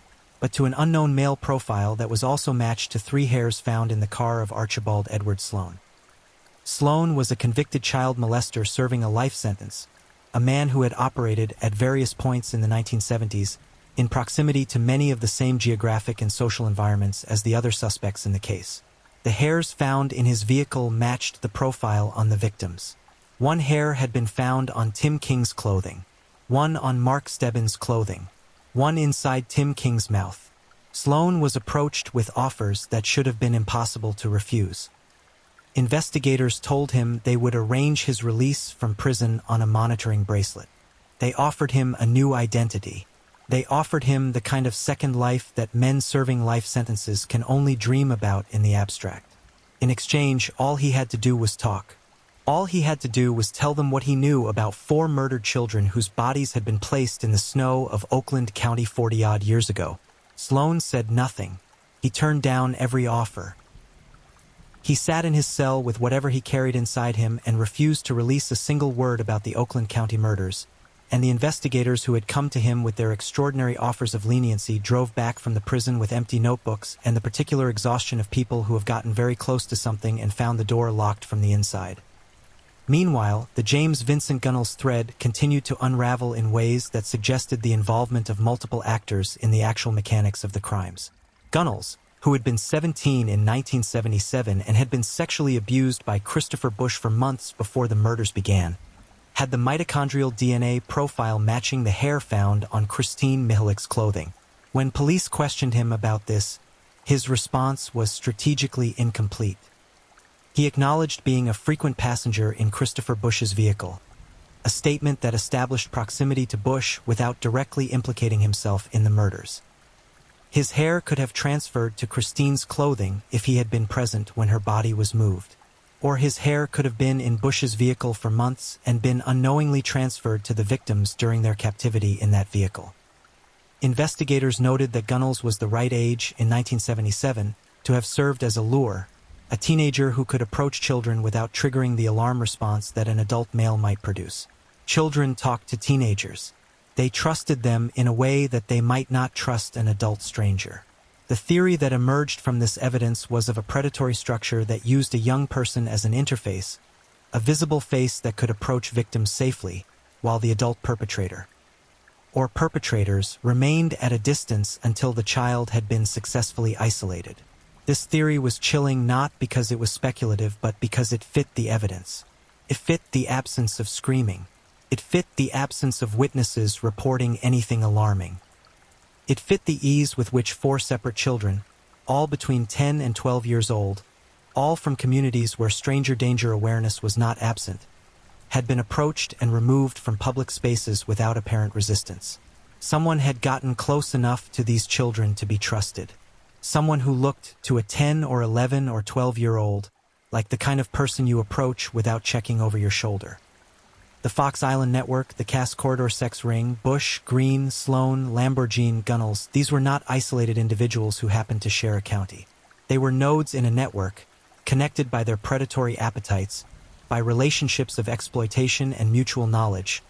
but to an unknown male profile that was also matched to 3 hairs found in the car of Archibald Edward Sloan. Sloan was a convicted child molester serving a life sentence, a man who had operated at various points in the 1970s in proximity to many of the same geographic and social environments as the other suspects in the case. The hairs found in his vehicle matched the profile on the victims. 1 hair had been found on Tim King's clothing, 1 on Mark Stebbins' clothing, 1 inside Tim King's mouth. Sloan was approached with offers that should have been impossible to refuse. Investigators told him they would arrange his release from prison on a monitoring bracelet. They offered him a new identity. They offered him the kind of second life that men serving life sentences can only dream about in the abstract. In exchange, all he had to do was talk. All he had to do was tell them what he knew about 4 murdered children whose bodies had been placed in the snow of Oakland County 40-odd years ago. Sloan said nothing. He turned down every offer. He sat in his cell with whatever he carried inside him and refused to release a single word about the Oakland County murders, and the investigators who had come to him with their extraordinary offers of leniency drove back from the prison with empty notebooks and the particular exhaustion of people who have gotten very close to something and found the door locked from the inside. Meanwhile, the James Vincent Gunnels thread continued to unravel in ways that suggested the involvement of multiple actors in the actual mechanics of the crimes. Gunnels, who had been 17 in 1977 and had been sexually abused by Christopher Bush for months before the murders began, had the mitochondrial DNA profile matching the hair found on Christine Mihalik's clothing. When police questioned him about this, his response was strategically incomplete. He acknowledged being a frequent passenger in Christopher Bush's vehicle, a statement that established proximity to Bush without directly implicating himself in the murders. His hair could have transferred to Christine's clothing if he had been present when her body was moved, or his hair could have been in Bush's vehicle for months and been unknowingly transferred to the victims during their captivity in that vehicle. Investigators noted that Gunnels was the right age in 1977 to have served as a lure, a teenager who could approach children without triggering the alarm response that an adult male might produce. Children talk to teenagers. They trusted them in a way that they might not trust an adult stranger. The theory that emerged from this evidence was of a predatory structure that used a young person as an interface, a visible face that could approach victims safely, while the adult perpetrator, or perpetrators, remained at a distance until the child had been successfully isolated. This theory was chilling not because it was speculative, but because it fit the evidence. It fit the absence of screaming. It fit the absence of witnesses reporting anything alarming. It fit the ease with which 4 separate children, all between 10 and 12 years old, all from communities where stranger danger awareness was not absent, had been approached and removed from public spaces without apparent resistance. Someone had gotten close enough to these children to be trusted. Someone who looked to a 10 or 11 or 12-year-old like the kind of person you approach without checking over your shoulder. The Fox Island Network, the Cass Corridor Sex Ring, Bush, Green, Sloan, Lamborghini, Gunnels, these were not isolated individuals who happened to share a county. They were nodes in a network, connected by their predatory appetites, by relationships of exploitation and mutual knowledge,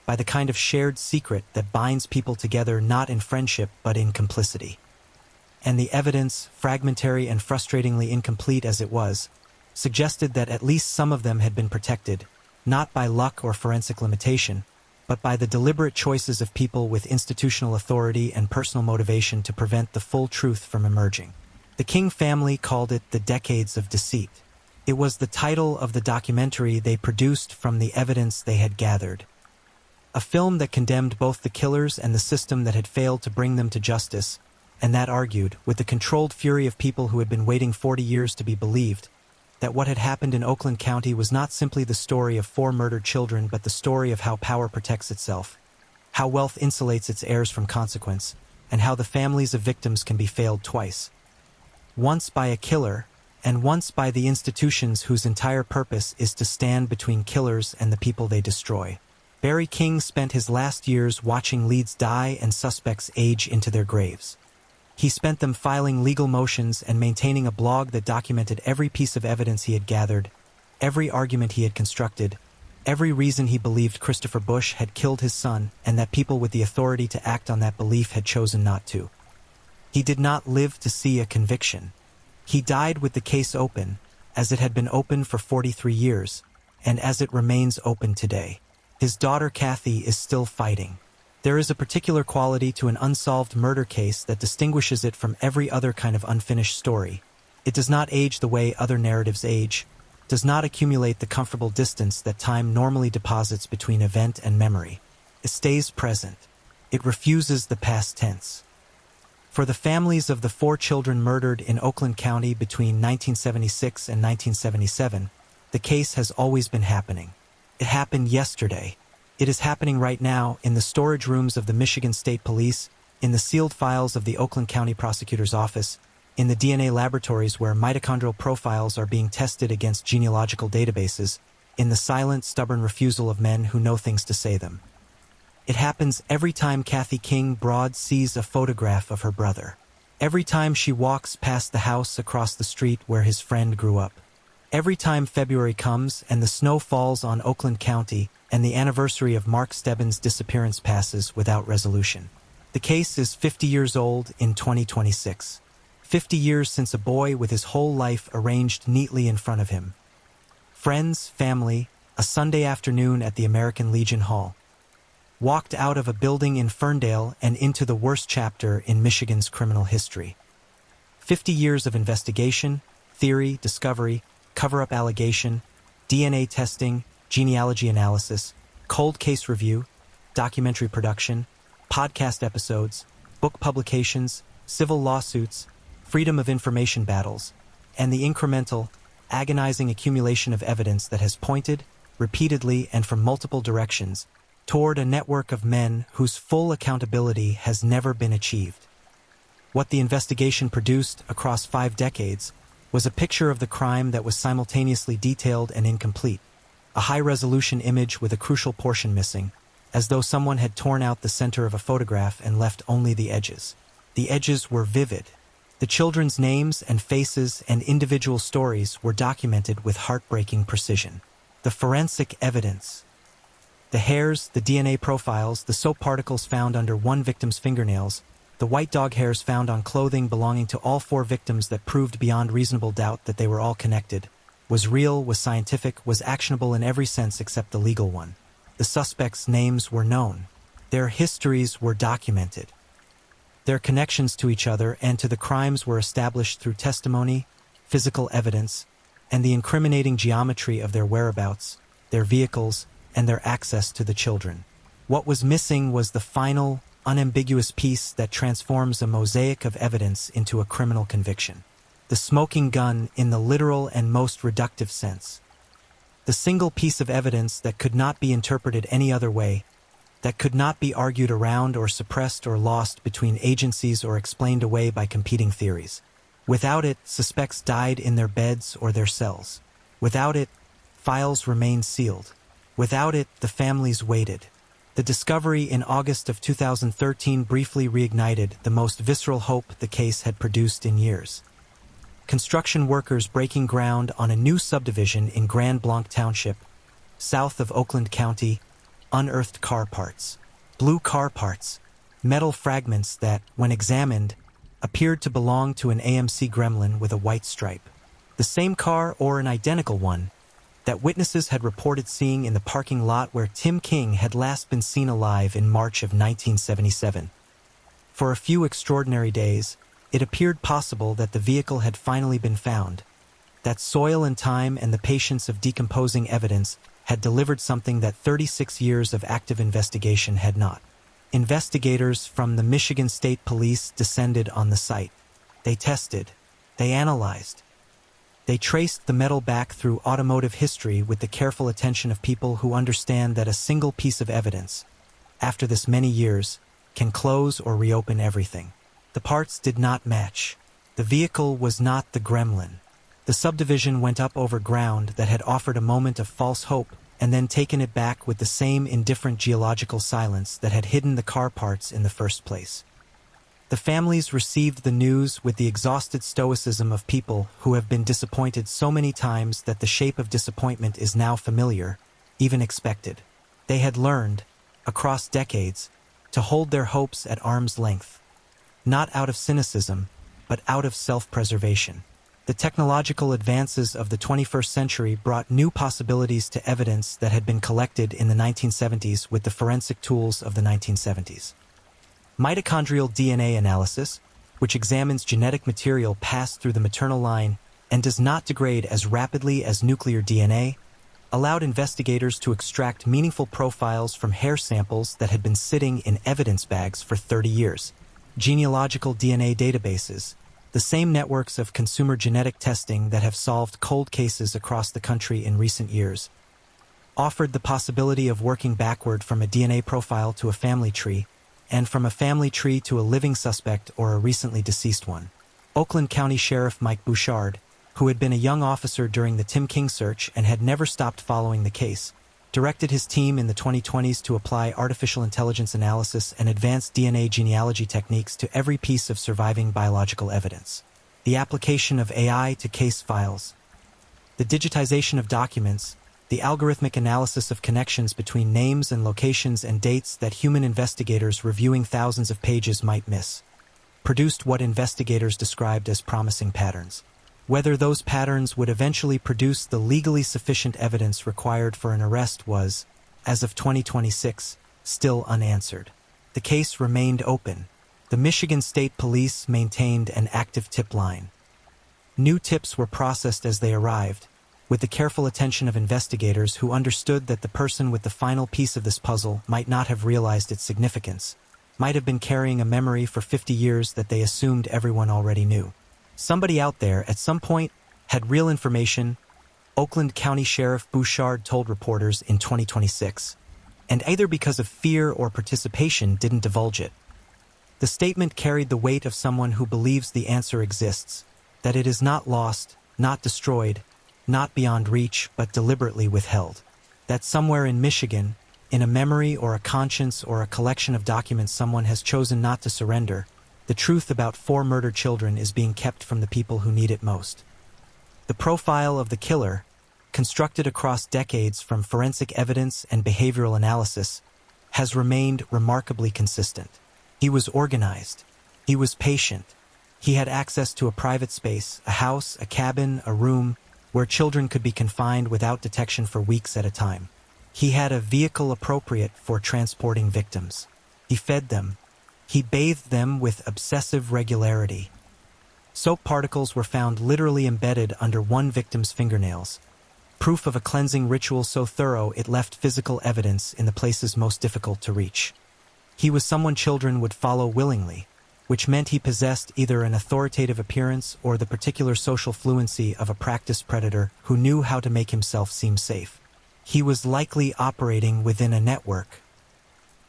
by the kind of shared secret that binds people together not in friendship but in complicity. And the evidence, fragmentary and frustratingly incomplete as it was, suggested that at least some of them had been protected, not by luck or forensic limitation, but by the deliberate choices of people with institutional authority and personal motivation to prevent the full truth from emerging. The King family called it the Decades of Deceit. It was the title of the documentary they produced from the evidence they had gathered. A film that condemned both the killers and the system that had failed to bring them to justice, and that argued, with the controlled fury of people who had been waiting 40 years to be believed, that what had happened in Oakland County was not simply the story of 4 murdered children, but the story of how power protects itself, how wealth insulates its heirs from consequence, and how the families of victims can be failed twice. Once by a killer, and once by the institutions whose entire purpose is to stand between killers and the people they destroy. Barry King spent his last years watching leads die and suspects age into their graves. He spent them filing legal motions and maintaining a blog that documented every piece of evidence he had gathered, every argument he had constructed, every reason he believed Christopher Bush had killed his son and that people with the authority to act on that belief had chosen not to. He did not live to see a conviction. He died with the case open, as it had been open for 43 years, and as it remains open today. His daughter Kathy is still fighting. There is a particular quality to an unsolved murder case that distinguishes it from every other kind of unfinished story. It does not age the way other narratives age, does not accumulate the comfortable distance that time normally deposits between event and memory. It stays present. It refuses the past tense. For the families of the 4 children murdered in Oakland County between 1976 and 1977, the case has always been happening. It happened yesterday. It is happening right now in the storage rooms of the Michigan State Police, in the sealed files of the Oakland County Prosecutor's Office, in the DNA laboratories where mitochondrial profiles are being tested against genealogical databases, in the silent, stubborn refusal of men who know things to say them. It happens every time Kathy King Broad sees a photograph of her brother. Every time she walks past the house across the street where his friend grew up. Every time February comes and the snow falls on Oakland County and the anniversary of Mark Stebbins' disappearance passes without resolution. The case is 50 years old in 2026. 50 years since a boy with his whole life arranged neatly in front of him. Friends, family, a Sunday afternoon at the American Legion Hall. Walked out of a building in Ferndale and into the worst chapter in Michigan's criminal history. 50 years of investigation, theory, discovery, cover-up allegation, DNA testing, genealogy analysis, cold case review, documentary production, podcast episodes, book publications, civil lawsuits, freedom of information battles, and the incremental, agonizing accumulation of evidence that has pointed, repeatedly and from multiple directions, toward a network of men whose full accountability has never been achieved. What the investigation produced across 5 decades was a picture of the crime that was simultaneously detailed and incomplete, a high-resolution image with a crucial portion missing, as though someone had torn out the center of a photograph and left only the edges. The edges were vivid. The children's names and faces and individual stories were documented with heartbreaking precision. The forensic evidence. The hairs, the DNA profiles, the soap particles found under one victim's fingernails, the white dog hairs found on clothing belonging to all 4 victims that proved beyond reasonable doubt that they were all connected, was real, was scientific, was actionable in every sense except the legal one. The suspects' names were known. Their histories were documented. Their connections to each other and to the crimes were established through testimony, physical evidence, and the incriminating geometry of their whereabouts, their vehicles, and their access to the children. What was missing was the final, unambiguous piece that transforms a mosaic of evidence into a criminal conviction. The smoking gun in the literal and most reductive sense. The single piece of evidence that could not be interpreted any other way, that could not be argued around or suppressed or lost between agencies or explained away by competing theories. Without it, suspects died in their beds or their cells. Without it, files remained sealed. Without it, the families waited. The discovery in August of 2013 briefly reignited the most visceral hope the case had produced in years. Construction workers breaking ground on a new subdivision in Grand Blanc Township, south of Oakland County, unearthed car parts. Blue car parts, metal fragments that, when examined, appeared to belong to an AMC Gremlin with a white stripe. The same car, or an identical one, that witnesses had reported seeing in the parking lot where Tim King had last been seen alive in March of 1977. For a few extraordinary days, it appeared possible that the vehicle had finally been found, that soil and time and the patience of decomposing evidence had delivered something that 36 years of active investigation had not. Investigators from the Michigan State Police descended on the site. They tested. They analyzed. They traced the metal back through automotive history with the careful attention of people who understand that a single piece of evidence, after this many years, can close or reopen everything. The parts did not match. The vehicle was not the Gremlin. The subdivision went up over ground that had offered a moment of false hope and then taken it back with the same indifferent geological silence that had hidden the car parts in the first place. The families received the news with the exhausted stoicism of people who have been disappointed so many times that the shape of disappointment is now familiar, even expected. They had learned, across decades, to hold their hopes at arm's length. Not out of cynicism, but out of self-preservation. The technological advances of the 21st century brought new possibilities to evidence that had been collected in the 1970s with the forensic tools of the 1970s. Mitochondrial DNA analysis, which examines genetic material passed through the maternal line and does not degrade as rapidly as nuclear DNA, allowed investigators to extract meaningful profiles from hair samples that had been sitting in evidence bags for 30 years. Genealogical DNA databases, the same networks of consumer genetic testing that have solved cold cases across the country in recent years, offered the possibility of working backward from a DNA profile to a family tree, and from a family tree to a living suspect or a recently deceased one. Oakland County Sheriff Mike Bouchard, who had been a young officer during the Tim King search and had never stopped following the case, directed his team in the 2020s to apply artificial intelligence analysis and advanced DNA genealogy techniques to every piece of surviving biological evidence. The application of AI to case files, the digitization of documents, the algorithmic analysis of connections between names and locations and dates that human investigators reviewing thousands of pages might miss, produced what investigators described as promising patterns. Whether those patterns would eventually produce the legally sufficient evidence required for an arrest was, as of 2026, still unanswered. The case remained open. The Michigan State Police maintained an active tip line. New tips were processed as they arrived, with the careful attention of investigators who understood that the person with the final piece of this puzzle might not have realized its significance, might have been carrying a memory for 50 years that they assumed everyone already knew. Somebody out there, at some point, had real information, Oakland County Sheriff Bouchard told reporters in 2026, and either because of fear or participation didn't divulge it. The statement carried the weight of someone who believes the answer exists, that it is not lost, not destroyed, not beyond reach, but deliberately withheld. That somewhere in Michigan, in a memory or a conscience or a collection of documents someone has chosen not to surrender, the truth about 4 murdered children is being kept from the people who need it most. The profile of the killer, constructed across decades from forensic evidence and behavioral analysis, has remained remarkably consistent. He was organized. He was patient. He had access to a private space, a house, a cabin, a room, where children could be confined without detection for weeks at a time. He had a vehicle appropriate for transporting victims. He fed them. He bathed them with obsessive regularity. Soap particles were found literally embedded under one victim's fingernails, proof of a cleansing ritual so thorough it left physical evidence in the places most difficult to reach. He was someone children would follow willingly, which meant he possessed either an authoritative appearance or the particular social fluency of a practiced predator who knew how to make himself seem safe. He was likely operating within a network.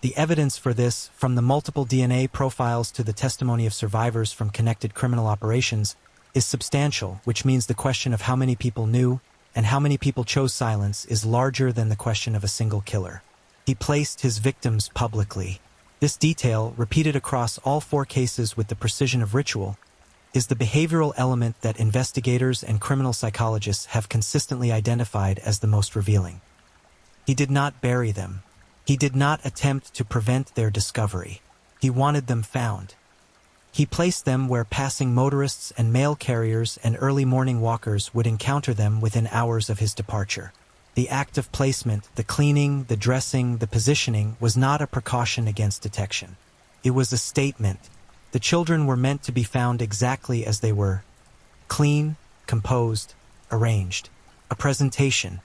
The evidence for this, from the multiple DNA profiles to the testimony of survivors from connected criminal operations, is substantial, which means the question of how many people knew and how many people chose silence is larger than the question of a single killer. He placed his victims publicly. This detail, repeated across all 4 cases with the precision of ritual, is the behavioral element that investigators and criminal psychologists have consistently identified as the most revealing. He did not bury them. He did not attempt to prevent their discovery. He wanted them found. He placed them where passing motorists and mail carriers and early morning walkers would encounter them within hours of his departure. The act of placement, the cleaning, the dressing, the positioning, was not a precaution against detection. It was a statement. The children were meant to be found exactly as they were. Clean, composed, arranged. A presentation.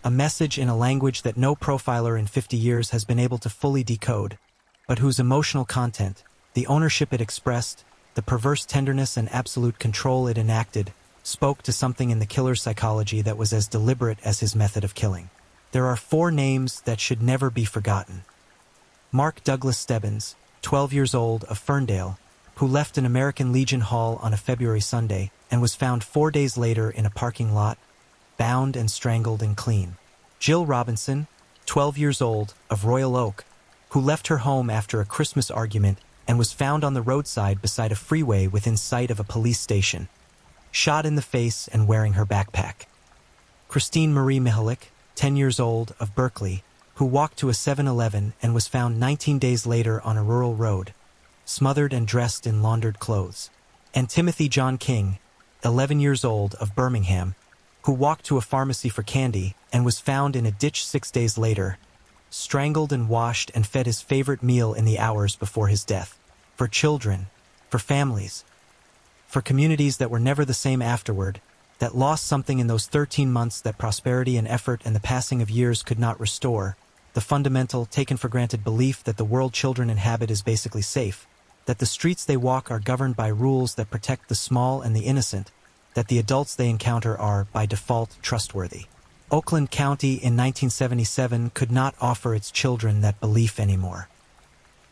A message in a language that no profiler in 50 years has been able to fully decode, but whose emotional content, the ownership it expressed, the perverse tenderness and absolute control it enacted, spoke to something in the killer's psychology that was as deliberate as his method of killing. There are 4 names that should never be forgotten. Mark Douglas Stebbins, 12 years old, of Ferndale, who left an American Legion Hall on a February Sunday and was found 4 days later in a parking lot, bound and strangled and clean. Jill Robinson, 12 years old, of Royal Oak, who left her home after a Christmas argument and was found on the roadside beside a freeway within sight of a police station, shot in the face and wearing her backpack. Christine Marie Mihalik, 10 years old, of Berkeley, who walked to a 7-Eleven and was found 19 days later on a rural road, smothered and dressed in laundered clothes. And Timothy John King, 11 years old, of Birmingham, who walked to a pharmacy for candy and was found in a ditch 6 days later, strangled and washed and fed his favorite meal in the hours before his death. For children, for families, for communities that were never the same afterward, that lost something in those 13 months that prosperity and effort and the passing of years could not restore, the fundamental, taken-for-granted belief that the world children inhabit is basically safe, that the streets they walk are governed by rules that protect the small and the innocent, that the adults they encounter are, by default, trustworthy. Oakland County in 1977 could not offer its children that belief anymore.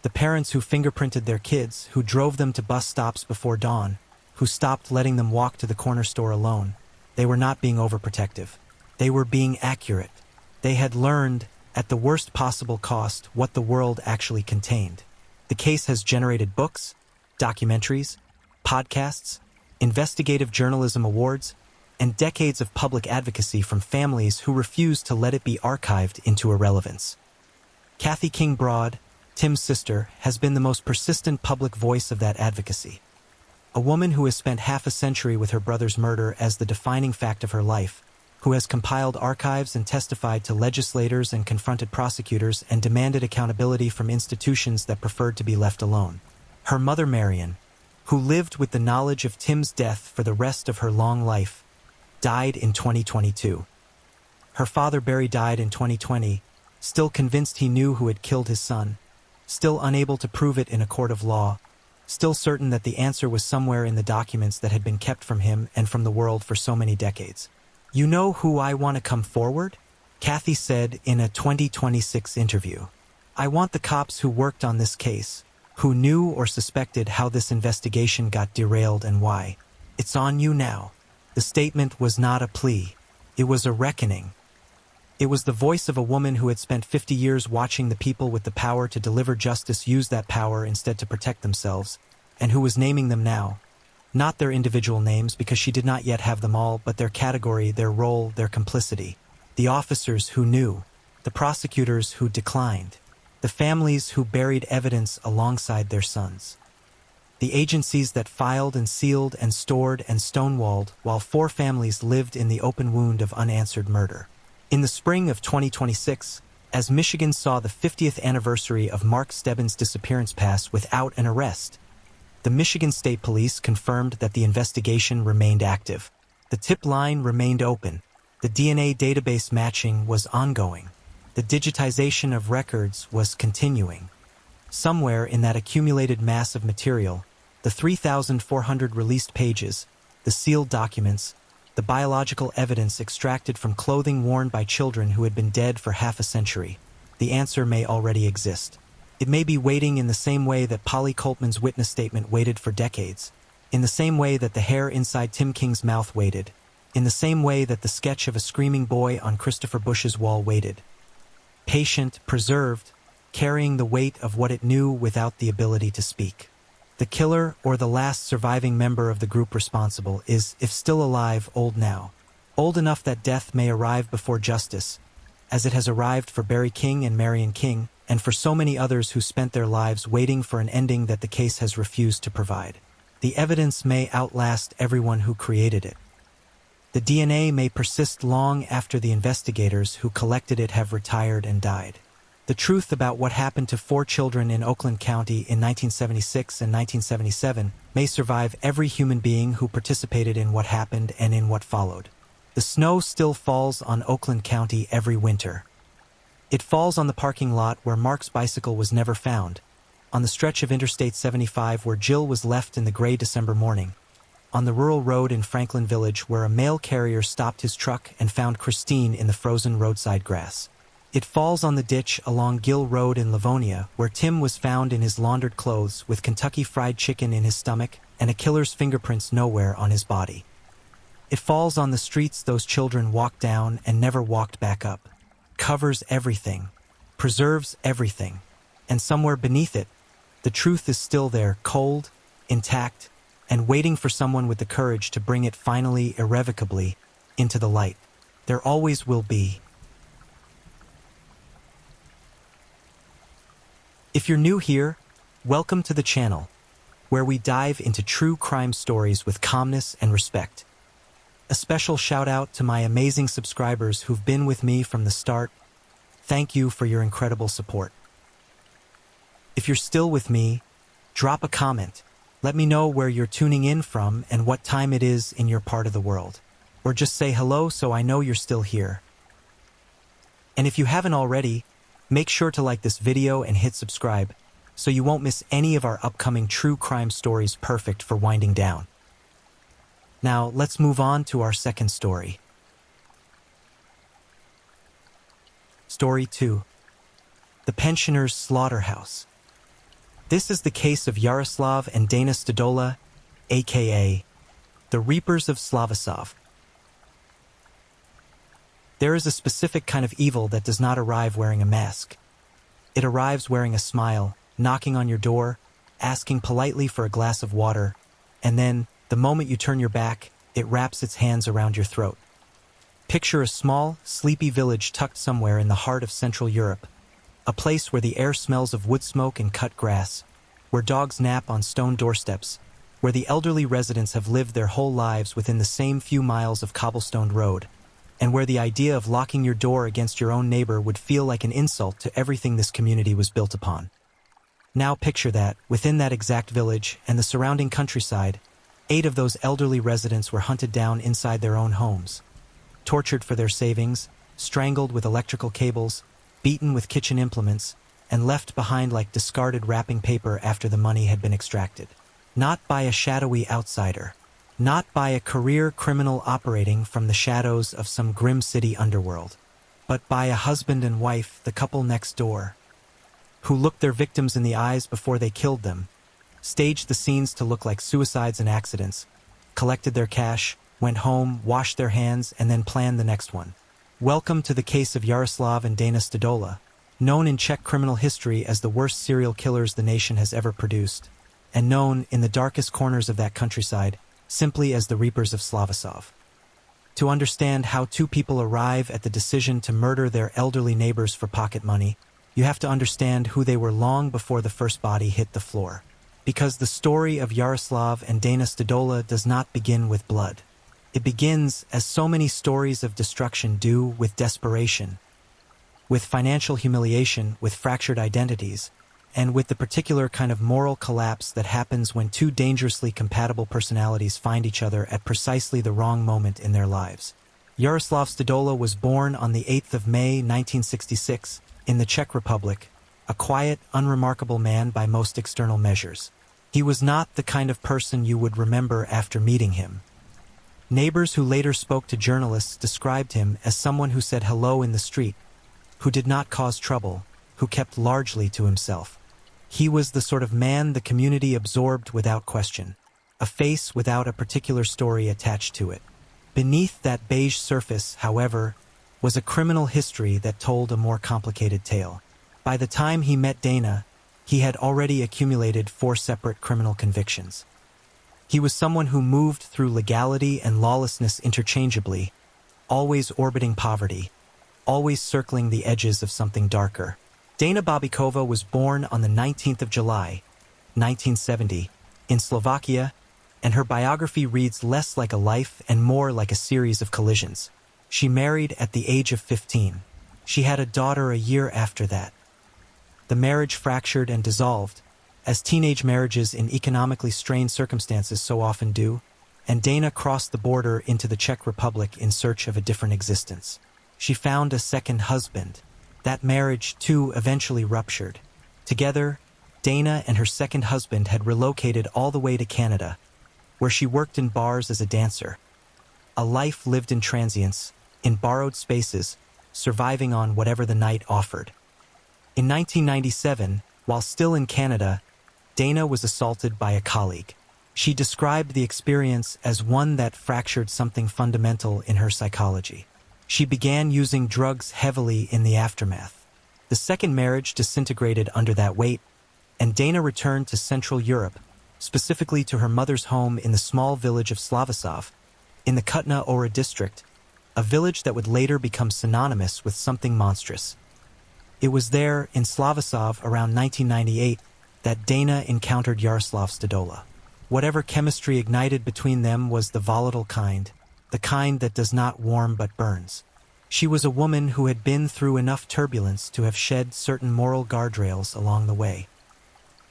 The parents who fingerprinted their kids, who drove them to bus stops before dawn, who stopped letting them walk to the corner store alone, they were not being overprotective. They were being accurate. They had learned, at the worst possible cost, what the world actually contained. The case has generated books, documentaries, podcasts, investigative journalism awards, and decades of public advocacy from families who refuse to let it be archived into irrelevance. Kathy King Broad, Tim's sister, has been the most persistent public voice of that advocacy. A woman who has spent half a century with her brother's murder as the defining fact of her life, who has compiled archives and testified to legislators and confronted prosecutors and demanded accountability from institutions that preferred to be left alone. Her mother Marion, who lived with the knowledge of Tim's death for the rest of her long life, died in 2022. Her father Barry died in 2020, still convinced he knew who had killed his son, still unable to prove it in a court of law, still certain that the answer was somewhere in the documents that had been kept from him and from the world for so many decades. "You know who I want to come forward?" Kathy said in a 2026 interview. "I want the cops who worked on this case, who knew or suspected how this investigation got derailed and why. It's on you now." The statement was not a plea. It was a reckoning. It was the voice of a woman who had spent 50 years watching the people with the power to deliver justice use that power instead to protect themselves, and who was naming them now. Not their individual names, because she did not yet have them all, but their category, their role, their complicity. The officers who knew, the prosecutors who declined, the families who buried evidence alongside their sons. The agencies that filed and sealed and stored and stonewalled while 4 families lived in the open wound of unanswered murder. In the spring of 2026, as Michigan saw the 50th anniversary of Mark Stebbins' disappearance pass without an arrest. The Michigan State Police confirmed that the investigation remained active. The tip line remained open. The DNA database matching was ongoing. The digitization of records was continuing. Somewhere in that accumulated mass of material, the 3,400 released pages, the sealed documents, the biological evidence extracted from clothing worn by children who had been dead for half a century, the answer may already exist. It may be waiting in the same way that Polly Coltman's witness statement waited for decades, in the same way that the hair inside Tim King's mouth waited, in the same way that the sketch of a screaming boy on Christopher Bush's wall waited. Patient, preserved, carrying the weight of what it knew without the ability to speak. The killer, or the last surviving member of the group responsible, is, if still alive, old now. Old enough that death may arrive before justice, as it has arrived for Barry King and Marion King, and for so many others who spent their lives waiting for an ending that the case has refused to provide. The evidence may outlast everyone who created it. The DNA may persist long after the investigators who collected it have retired and died. The truth about what happened to 4 children in Oakland County in 1976 and 1977 may survive every human being who participated in what happened and in what followed. The snow still falls on Oakland County every winter. It falls on the parking lot where Mark's bicycle was never found, on the stretch of Interstate 75 where Jill was left in the gray December morning, on the rural road in Franklin Village where a mail carrier stopped his truck and found Christine in the frozen roadside grass. It falls on the ditch along Gill Road in Livonia where Tim was found in his laundered clothes with Kentucky Fried Chicken in his stomach and a killer's fingerprints nowhere on his body. It falls on the streets those children walked down and never walked back up. Covers everything, preserves everything, and somewhere beneath it, the truth is still there, cold, intact, and waiting for someone with the courage to bring it finally, irrevocably, into the light. There always will be. If you're new here, welcome to the channel, where we dive into true crime stories with calmness and respect. A special shout out to my amazing subscribers who've been with me from the start. Thank you for your incredible support. If you're still with me, drop a comment. Let me know where you're tuning in from and what time it is in your part of the world. Or just say hello so I know you're still here. And if you haven't already, make sure to like this video and hit subscribe so you won't miss any of our upcoming true crime stories perfect for winding down. Now, let's move on to our second story. Story 2. The Pensioners' Slaughterhouse. This is the case of Yaroslav and Dana Stodola, a.k.a. the Reapers of Slavosov. There is a specific kind of evil that does not arrive wearing a mask. It arrives wearing a smile, knocking on your door, asking politely for a glass of water, and then, the moment you turn your back, it wraps its hands around your throat. Picture a small, sleepy village tucked somewhere in the heart of Central Europe, a place where the air smells of wood smoke and cut grass, where dogs nap on stone doorsteps, where the elderly residents have lived their whole lives within the same few miles of cobblestoned road, and where the idea of locking your door against your own neighbor would feel like an insult to everything this community was built upon. Now picture that, within that exact village and the surrounding countryside, 8 of those elderly residents were hunted down inside their own homes, tortured for their savings, strangled with electrical cables, beaten with kitchen implements, and left behind like discarded wrapping paper after the money had been extracted. Not by a shadowy outsider, not by a career criminal operating from the shadows of some grim city underworld, but by a husband and wife, the couple next door, who looked their victims in the eyes before they killed them, staged the scenes to look like suicides and accidents, collected their cash, went home, washed their hands, and then planned the next one. Welcome to the case of Yaroslav and Dana Stodola, known in Czech criminal history as the worst serial killers the nation has ever produced, and known in the darkest corners of that countryside simply as the Reapers of Slavosov. To understand how 2 people arrive at the decision to murder their elderly neighbors for pocket money, you have to understand who they were long before the first body hit the floor. Because the story of Yaroslav and Dana Stodola does not begin with blood. It begins, as so many stories of destruction do, with desperation. with financial humiliation, with fractured identities, and with the particular kind of moral collapse that happens when two dangerously compatible personalities find each other at precisely the wrong moment in their lives. Jaroslav Stodola was born on the 8th of May 1966 in the Czech Republic, a quiet, unremarkable man by most external measures. He was not the kind of person you would remember after meeting him. Neighbors who later spoke to journalists described him as someone who said hello in the street, who did not cause trouble, who kept largely to himself. He was the sort of man the community absorbed without question, a face without a particular story attached to it. Beneath that beige surface, however, was a criminal history that told a more complicated tale. By the time he met Dana, he had already accumulated 4 separate criminal convictions. He was someone who moved through legality and lawlessness interchangeably, always orbiting poverty, always circling the edges of something darker. Dana Babikova was born on the 19th of July, 1970, in Slovakia, and her biography reads less like a life and more like a series of collisions. She married at the age of 15. She had a daughter a year after that. The marriage fractured and dissolved, as teenage marriages in economically strained circumstances so often do, and Dana crossed the border into the Czech Republic in search of a different existence. She found a second husband. That marriage, too, eventually ruptured. Together, Dana and her second husband had relocated all the way to Canada, where she worked in bars as a dancer. A life lived in transience, in borrowed spaces, surviving on whatever the night offered. In 1997, while still in Canada, Dana was assaulted by a colleague. She described the experience as one that fractured something fundamental in her psychology. She began using drugs heavily in the aftermath. The second marriage disintegrated under that weight, and Dana returned to Central Europe, specifically to her mother's home in the small village of Slavosov, in the Kutna Ora district, a village that would later become synonymous with something monstrous. It was there, in Slavosov, around 1998, that Dana encountered Jaroslav Stodola. Whatever chemistry ignited between them was the volatile kind, the kind that does not warm but burns. She was a woman who had been through enough turbulence to have shed certain moral guardrails along the way.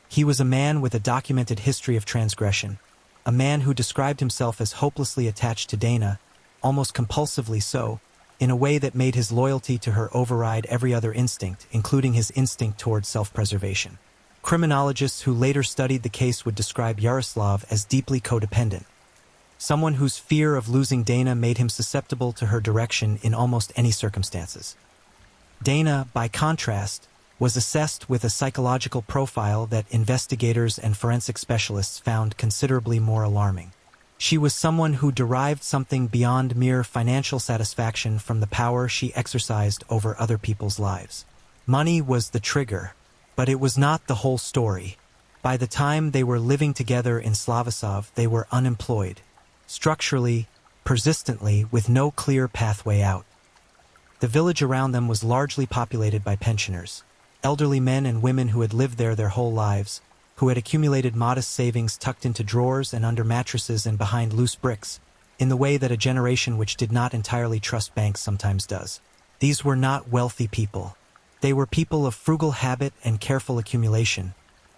He was a man with a documented history of transgression, a man who described himself as hopelessly attached to Dana, almost compulsively so, in a way that made his loyalty to her override every other instinct, including his instinct toward self-preservation. Criminologists who later studied the case would describe Yaroslav as deeply codependent, someone whose fear of losing Dana made him susceptible to her direction in almost any circumstances. Dana, by contrast, was assessed with a psychological profile that investigators and forensic specialists found considerably more alarming. She was someone who derived something beyond mere financial satisfaction from the power she exercised over other people's lives. Money was the trigger, but it was not the whole story. By the time they were living together in Slavosov, they were unemployed, structurally, persistently, with no clear pathway out. The village around them was largely populated by pensioners, elderly men and women who had lived there their whole lives, who had accumulated modest savings tucked into drawers and under mattresses and behind loose bricks, in the way that a generation which did not entirely trust banks sometimes does. These were not wealthy people. They were people of frugal habit and careful accumulation,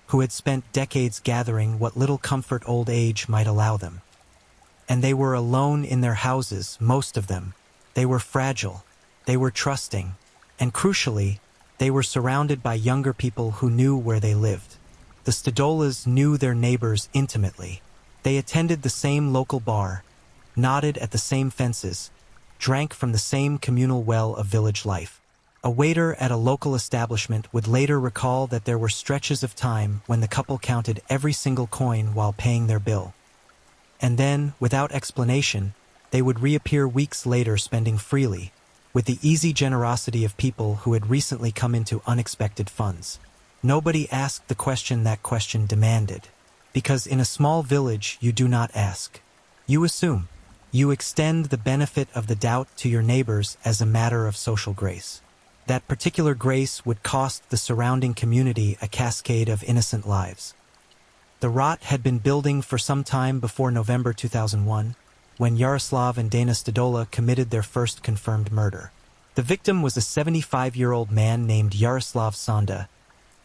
who had spent decades gathering what little comfort old age might allow them. And they were alone in their houses, most of them. They were fragile. They were trusting. And crucially, they were surrounded by younger people who knew where they lived. The Stodolas knew their neighbors intimately. They attended the same local bar, nodded at the same fences, drank from the same communal well of village life. A waiter at a local establishment would later recall that there were stretches of time when the couple counted every single coin while paying their bill. And then, without explanation, they would reappear weeks later spending freely, with the easy generosity of people who had recently come into unexpected funds. Nobody asked the question that question demanded, because in a small village you do not ask. You assume. You extend the benefit of the doubt to your neighbors as a matter of social grace. That particular grace would cost the surrounding community a cascade of innocent lives. The rot had been building for some time before November 2001, when Yaroslav and Dana Stodola committed their first confirmed murder. The victim was a 75-year-old man named Yaroslav Sanda,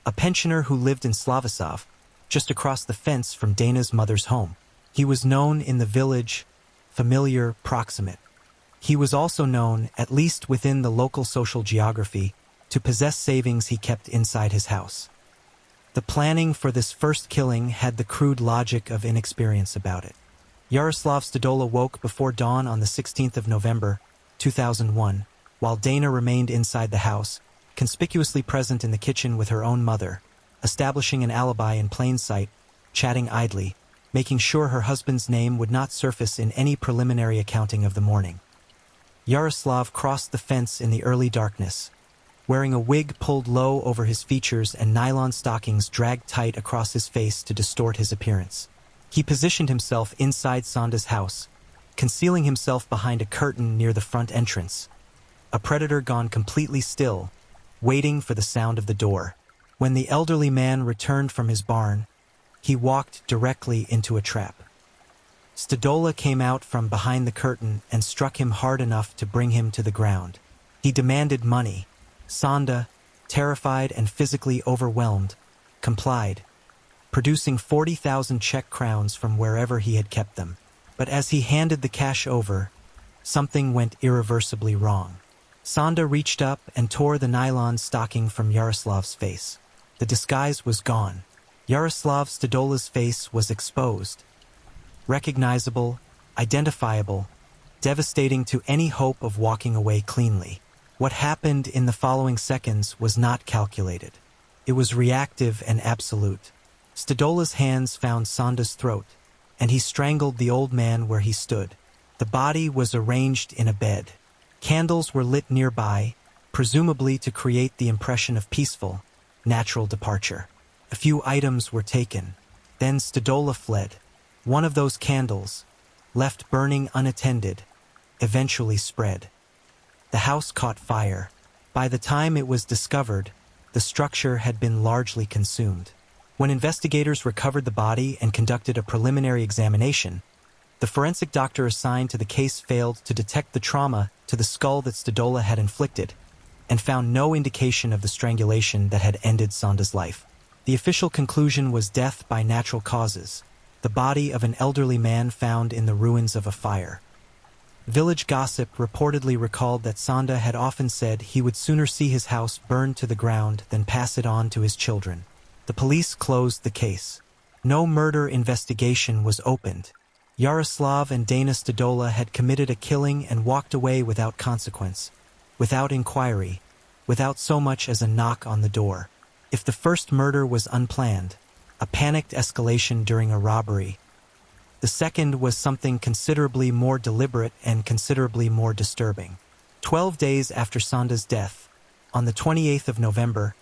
a pensioner who lived in Slavosov, just across the fence from Dana's mother's home. He was known in the village, familiar, proximate. He was also known, at least within the local social geography, to possess savings he kept inside his house. The planning for this first killing had the crude logic of inexperience about it. Yaroslav Stodola woke before dawn on the 16th of November, 2001, while Dana remained inside the house, conspicuously present in the kitchen with her own mother, establishing an alibi in plain sight, chatting idly, making sure her husband's name would not surface in any preliminary accounting of the morning. Yaroslav crossed the fence in the early darkness, wearing a wig pulled low over his features and nylon stockings dragged tight across his face to distort his appearance. He positioned himself inside Sanda's house, concealing himself behind a curtain near the front entrance. A predator gone completely still, waiting for the sound of the door. When the elderly man returned from his barn, he walked directly into a trap. Stodola came out from behind the curtain and struck him hard enough to bring him to the ground. He demanded money. Sanda, terrified and physically overwhelmed, complied, producing 40,000 Czech crowns from wherever he had kept them. But as he handed the cash over, something went irreversibly wrong. Sanda reached up and tore the nylon stocking from Yaroslav's face. The disguise was gone. Yaroslav Stodola's face was exposed. Recognizable, identifiable, devastating to any hope of walking away cleanly. What happened in the following seconds was not calculated. It was reactive and absolute. Stodola's hands found Sanda's throat, and he strangled the old man where he stood. The body was arranged in a bed. Candles were lit nearby, presumably to create the impression of peaceful, natural departure. A few items were taken. Then Stodola fled. One of those candles, left burning unattended, eventually spread. The house caught fire. By the time it was discovered, the structure had been largely consumed. When investigators recovered the body and conducted a preliminary examination, the forensic doctor assigned to the case failed to detect the trauma to the skull that Stodola had inflicted, and found no indication of the strangulation that had ended Sanda's life. The official conclusion was death by natural causes, the body of an elderly man found in the ruins of a fire. Village gossip reportedly recalled that Sanda had often said he would sooner see his house burned to the ground than pass it on to his children. The police closed the case. No murder investigation was opened. Yaroslav and Dana Stodola had committed a killing and walked away without consequence, without inquiry, without so much as a knock on the door. If the first murder was unplanned, a panicked escalation during a robbery, the second was something considerably more deliberate and considerably more disturbing. 12 days after Sanda's death, on the 28th of November,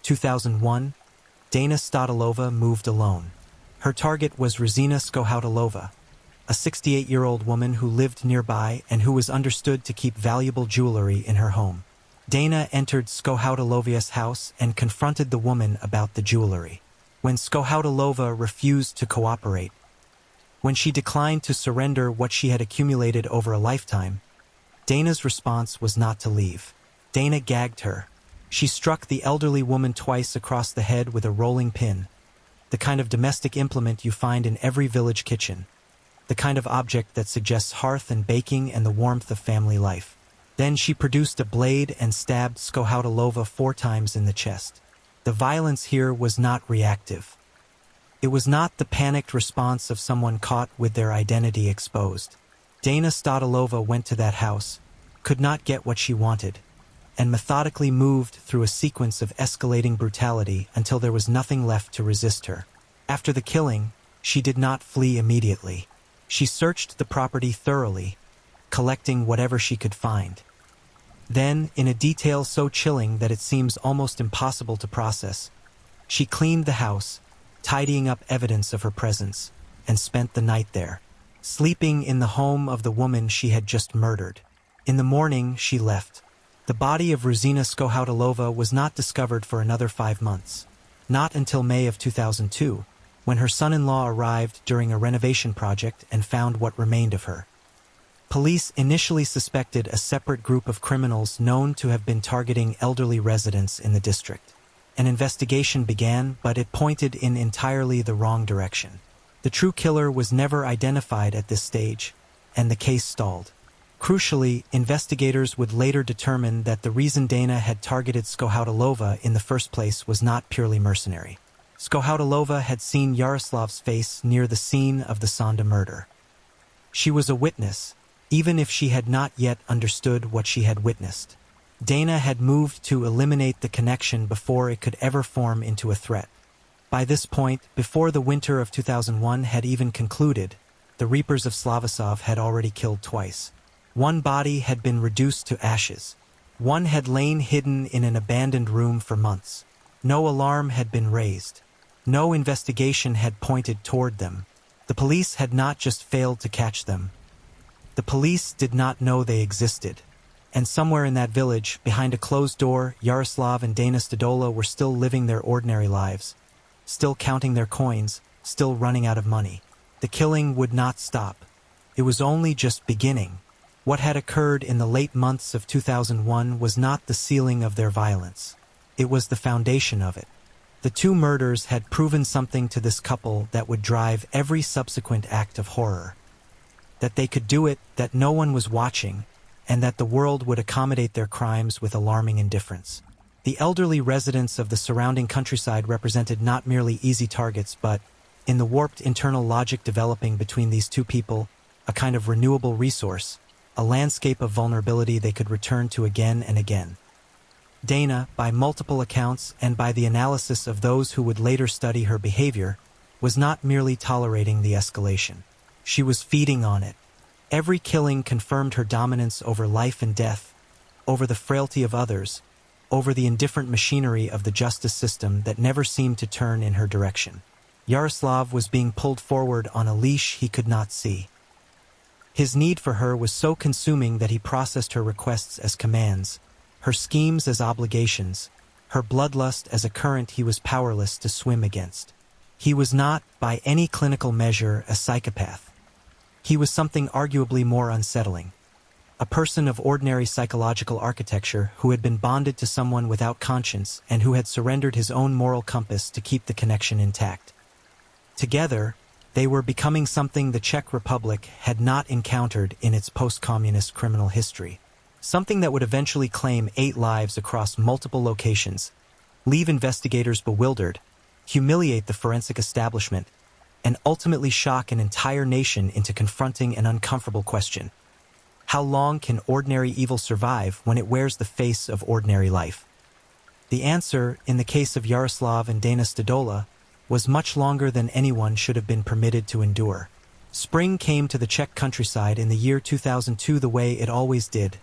2001, Dana Stodolova moved alone. Her target was Rozina Skohautilova, a 68-year-old woman who lived nearby and who was understood to keep valuable jewelry in her home. Dana entered Skohautilova's house and confronted the woman about the jewelry. When Skohautilova refused to cooperate, when she declined to surrender what she had accumulated over a lifetime, Dana's response was not to leave. Dana gagged her. She struck the elderly woman twice across the head with a rolling pin, the kind of domestic implement you find in every village kitchen, the kind of object that suggests hearth and baking and the warmth of family life. Then she produced a blade and stabbed Skohautilova 4 times in the chest. The violence here was not reactive. It was not the panicked response of someone caught with their identity exposed. Dana Stodolova went to that house, could not get what she wanted, and methodically moved through a sequence of escalating brutality until there was nothing left to resist her. After the killing, she did not flee immediately. She searched the property thoroughly, collecting whatever she could find. Then, in a detail so chilling that it seems almost impossible to process, she cleaned the house, tidying up evidence of her presence, and spent the night there, sleeping in the home of the woman she had just murdered. In the morning, she left. The body of Rozina Skohautilova was not discovered for another 5 months, not until May of 2002, when her son-in-law arrived during a renovation project and found what remained of her. Police initially suspected a separate group of criminals known to have been targeting elderly residents in the district. An investigation began, but it pointed in entirely the wrong direction. The true killer was never identified at this stage, and the case stalled. Crucially, investigators would later determine that the reason Dana had targeted Skohautilova in the first place was not purely mercenary. Skohautilova had seen Yaroslav's face near the scene of the Sonda murder. She was a witness, even if she had not yet understood what she had witnessed. Dana had moved to eliminate the connection before it could ever form into a threat. By this point, before the winter of 2001 had even concluded, the Reapers of Slavosov had already killed twice. One body had been reduced to ashes. One had lain hidden in an abandoned room for months. No alarm had been raised. No investigation had pointed toward them. The police had not just failed to catch them. The police did not know they existed. And somewhere in that village, behind a closed door, Yaroslav and Dana Stodola were still living their ordinary lives, still counting their coins, still running out of money. The killing would not stop. It was only just beginning. What had occurred in the late months of 2001 was not the ceiling of their violence. It was the foundation of it. The two murders had proven something to this couple that would drive every subsequent act of horror. That they could do it, that no one was watching, and that the world would accommodate their crimes with alarming indifference. The elderly residents of the surrounding countryside represented not merely easy targets, but, in the warped internal logic developing between these two people, a kind of renewable resource, a landscape of vulnerability they could return to again and again. Dana, by multiple accounts and by the analysis of those who would later study her behavior, was not merely tolerating the escalation. She was feeding on it. Every killing confirmed her dominance over life and death, over the frailty of others, over the indifferent machinery of the justice system that never seemed to turn in her direction. Yaroslav was being pulled forward on a leash he could not see. His need for her was so consuming that he processed her requests as commands, her schemes as obligations, her bloodlust as a current he was powerless to swim against. He was not, by any clinical measure, a psychopath. He was something arguably more unsettling. A person of ordinary psychological architecture who had been bonded to someone without conscience and who had surrendered his own moral compass to keep the connection intact. Together, they were becoming something the Czech Republic had not encountered in its post-communist criminal history. Something that would eventually claim 8 lives across multiple locations, leave investigators bewildered, humiliate the forensic establishment, and ultimately shock an entire nation into confronting an uncomfortable question. How long can ordinary evil survive when it wears the face of ordinary life? The answer, in the case of Yaroslav and Dana Stodola, was much longer than anyone should have been permitted to endure. Spring came to the Czech countryside in the year 2002 the way it always did,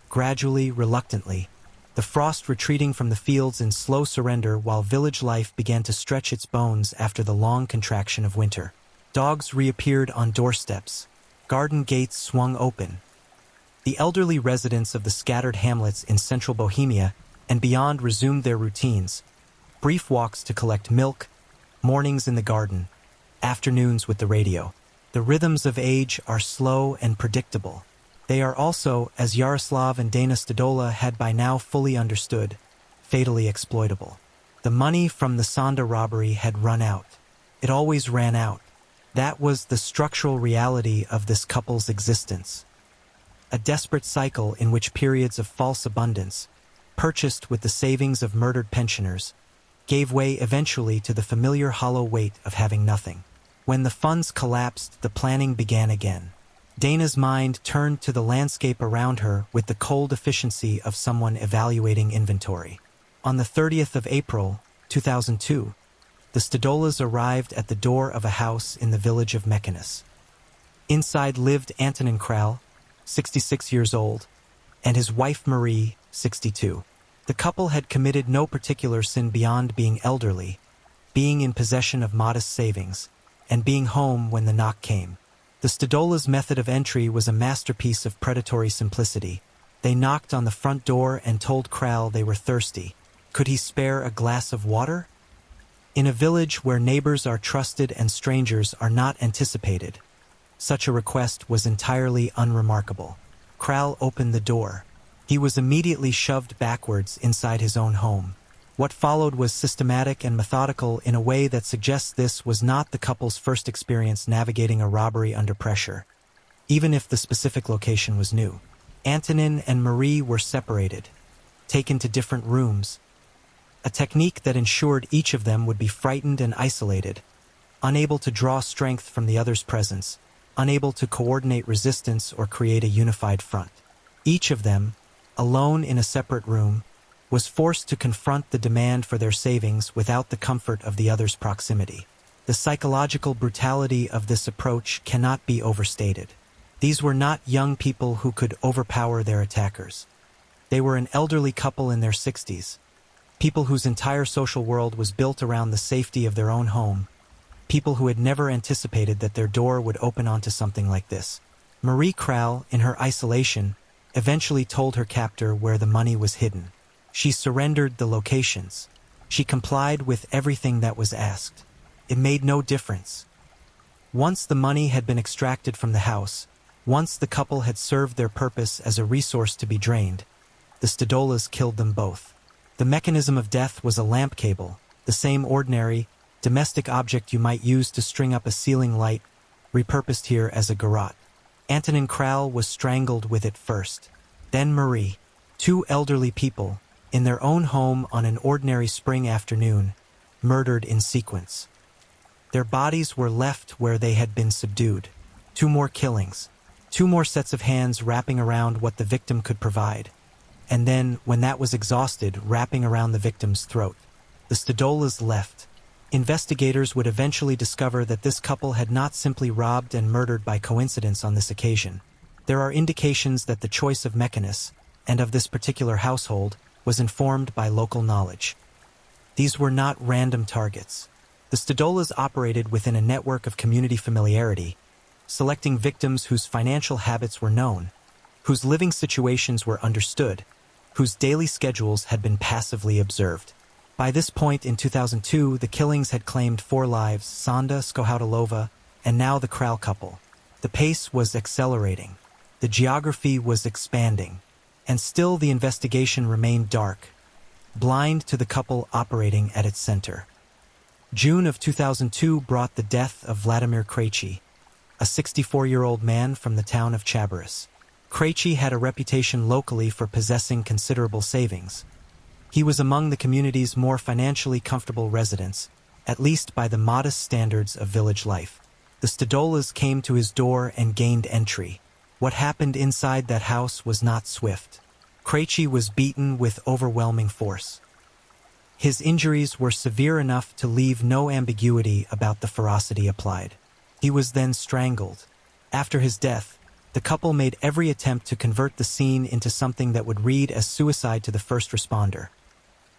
gradually, reluctantly, the frost retreating from the fields in slow surrender while village life began to stretch its bones after the long contraction of winter. Dogs reappeared on doorsteps. Garden gates swung open. The elderly residents of the scattered hamlets in central Bohemia and beyond resumed their routines, brief walks to collect milk, mornings in the garden, afternoons with the radio. The rhythms of age are slow and predictable. They are also, as Yaroslav and Dana Stodola had by now fully understood, fatally exploitable. The money from the Sonda robbery had run out. It always ran out. That was the structural reality of this couple's existence. A desperate cycle in which periods of false abundance, purchased with the savings of murdered pensioners, gave way eventually to the familiar hollow weight of having nothing. When the funds collapsed, the planning began again. Dana's mind turned to the landscape around her with the cold efficiency of someone evaluating inventory. On the 30th of April, 2002, the Stodolas arrived at the door of a house in the village of Mechanis. Inside lived Antonin Kral, 66 years old, and his wife Marie, 62. The couple had committed no particular sin beyond being elderly, being in possession of modest savings, and being home when the knock came. The Stodolas' method of entry was a masterpiece of predatory simplicity. They knocked on the front door and told Kral they were thirsty. Could he spare a glass of water? In a village where neighbors are trusted and strangers are not anticipated, Such a request was entirely unremarkable. Kral opened the door. He was immediately shoved backwards inside his own home. What followed was systematic and methodical in a way that suggests this was not the couple's first experience navigating a robbery under pressure, even if the specific location was new. Antonin and Marie were separated, taken to different rooms, a technique that ensured each of them would be frightened and isolated, unable to draw strength from the other's presence, unable to coordinate resistance or create a unified front. Each of them, alone in a separate room, was forced to confront the demand for their savings without the comfort of the other's proximity. The psychological brutality of this approach cannot be overstated. These were not young people who could overpower their attackers. They were an elderly couple in their 60s, people whose entire social world was built around the safety of their own home, people who had never anticipated that their door would open onto something like this. Marie Kral, in her isolation, eventually told her captor where the money was hidden. She surrendered the locations. She complied with everything that was asked. It made no difference. Once the money had been extracted from the house, once the couple had served their purpose as a resource to be drained, the Stodolas killed them both. The mechanism of death was a lamp cable, the same ordinary, domestic object you might use to string up a ceiling light, repurposed here as a garrote. Antonin Kral was strangled with it first. Then Marie. Two elderly people, in their own home on an ordinary spring afternoon, murdered in sequence. Their bodies were left where they had been subdued. Two more killings. Two more sets of hands wrapping around what the victim could provide. And then, when that was exhausted, wrapping around the victim's throat. The Stodolas left. Investigators would eventually discover that this couple had not simply robbed and murdered by coincidence on this occasion. There are indications that the choice of mechanism, and of this particular household, was informed by local knowledge. These were not random targets. The Stodolas operated within a network of community familiarity, selecting victims whose financial habits were known, whose living situations were understood, whose daily schedules had been passively observed. By this point in 2002, the killings had claimed 4 lives, Sonda, Skohautilova, and now the Kral couple. The pace was accelerating. The geography was expanding. And still the investigation remained dark, blind to the couple operating at its center. June of 2002 brought the death of Vladimir Krejci, a 64-year-old man from the town of Chabaris. Krejci had a reputation locally for possessing considerable savings. He was among the community's more financially comfortable residents, at least by the modest standards of village life. The Stodolas came to his door and gained entry. What happened inside that house was not swift. Krejci was beaten with overwhelming force. His injuries were severe enough to leave no ambiguity about the ferocity applied. He was then strangled. After his death, the couple made every attempt to convert the scene into something that would read as suicide to the first responder,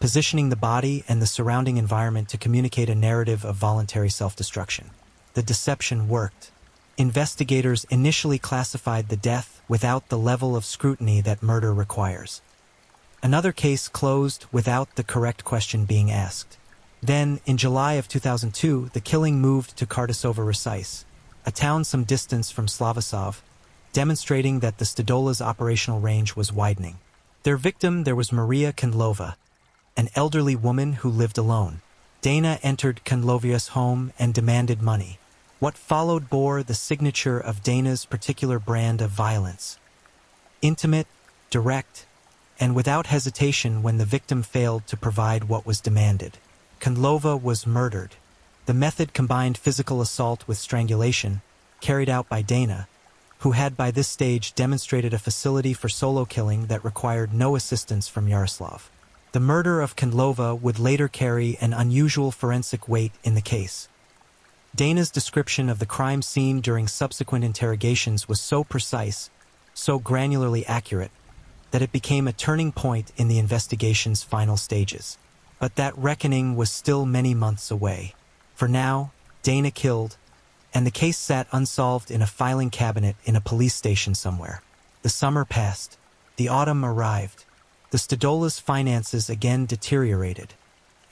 positioning the body and the surrounding environment to communicate a narrative of voluntary self-destruction. The deception worked. Investigators initially classified the death without the level of scrutiny that murder requires. Another case closed without the correct question being asked. Then, in July of 2002, the killing moved to Kardasova Rasice, a town some distance from Slavosov, demonstrating that the Stodolas' operational range was widening. Their victim there was Maria Kandlova, an elderly woman who lived alone. Dana entered Kandlovia's home and demanded money. What followed bore the signature of Dana's particular brand of violence. Intimate, direct, and without hesitation when the victim failed to provide what was demanded. Kandlova was murdered. The method combined physical assault with strangulation, carried out by Dana, who had by this stage demonstrated a facility for solo killing that required no assistance from Yaroslav. The murder of Kandlova would later carry an unusual forensic weight in the case. Dana's description of the crime scene during subsequent interrogations was so precise, so granularly accurate, that it became a turning point in the investigation's final stages. But that reckoning was still many months away. For now, Dana killed, and the case sat unsolved in a filing cabinet in a police station somewhere. The summer passed. The autumn arrived. The Stodolas' finances again deteriorated,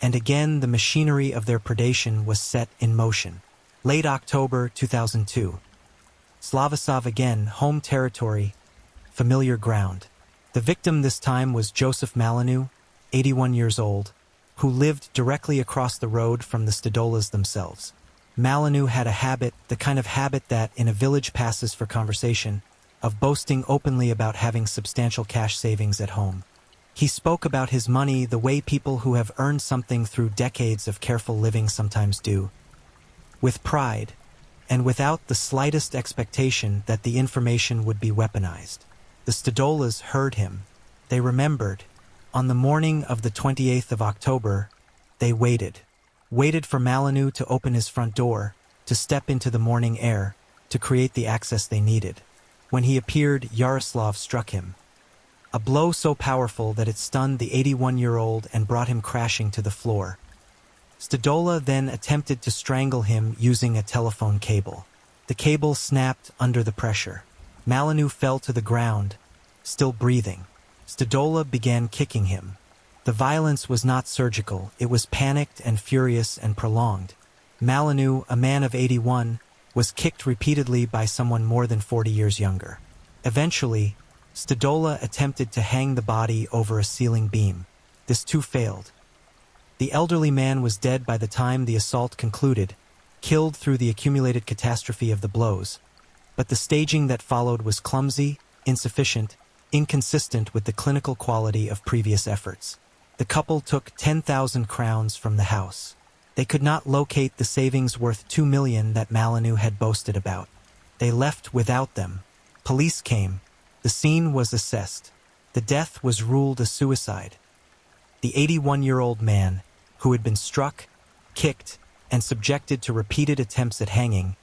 and again the machinery of their predation was set in motion. Late October 2002. Slavosov again, home territory, familiar ground. The victim this time was Joseph Malinu, 81 years old, who lived directly across the road from the Stadolas themselves. Malinu had a habit, the kind of habit that in a village passes for conversation, of boasting openly about having substantial cash savings at home. He spoke about his money the way people who have earned something through decades of careful living sometimes do, with pride, and without the slightest expectation that the information would be weaponized. The Stadolas heard him. They remembered. On the morning of the 28th of October, they waited for Malinu to open his front door, to step into the morning air, to create the access they needed. When he appeared, Yaroslav struck him. A blow so powerful that it stunned the 81-year-old and brought him crashing to the floor. Stadola then attempted to strangle him using a telephone cable. The cable snapped under the pressure. Malinu fell to the ground, still breathing. Stadola began kicking him. The violence was not surgical, it was panicked and furious and prolonged. Malinu, a man of 81, was kicked repeatedly by someone more than 40 years younger. Eventually, Stadola attempted to hang the body over a ceiling beam. This too failed. The elderly man was dead by the time the assault concluded, killed through the accumulated catastrophe of the blows. But the staging that followed was clumsy, insufficient, inconsistent with the clinical quality of previous efforts. The couple took 10,000 crowns from the house. They could not locate the savings worth 2 million that Malinu had boasted about. They left without them. Police came. The scene was assessed. The death was ruled a suicide. The 81-year-old man, who had been struck, kicked, and subjected to repeated attempts at hanging,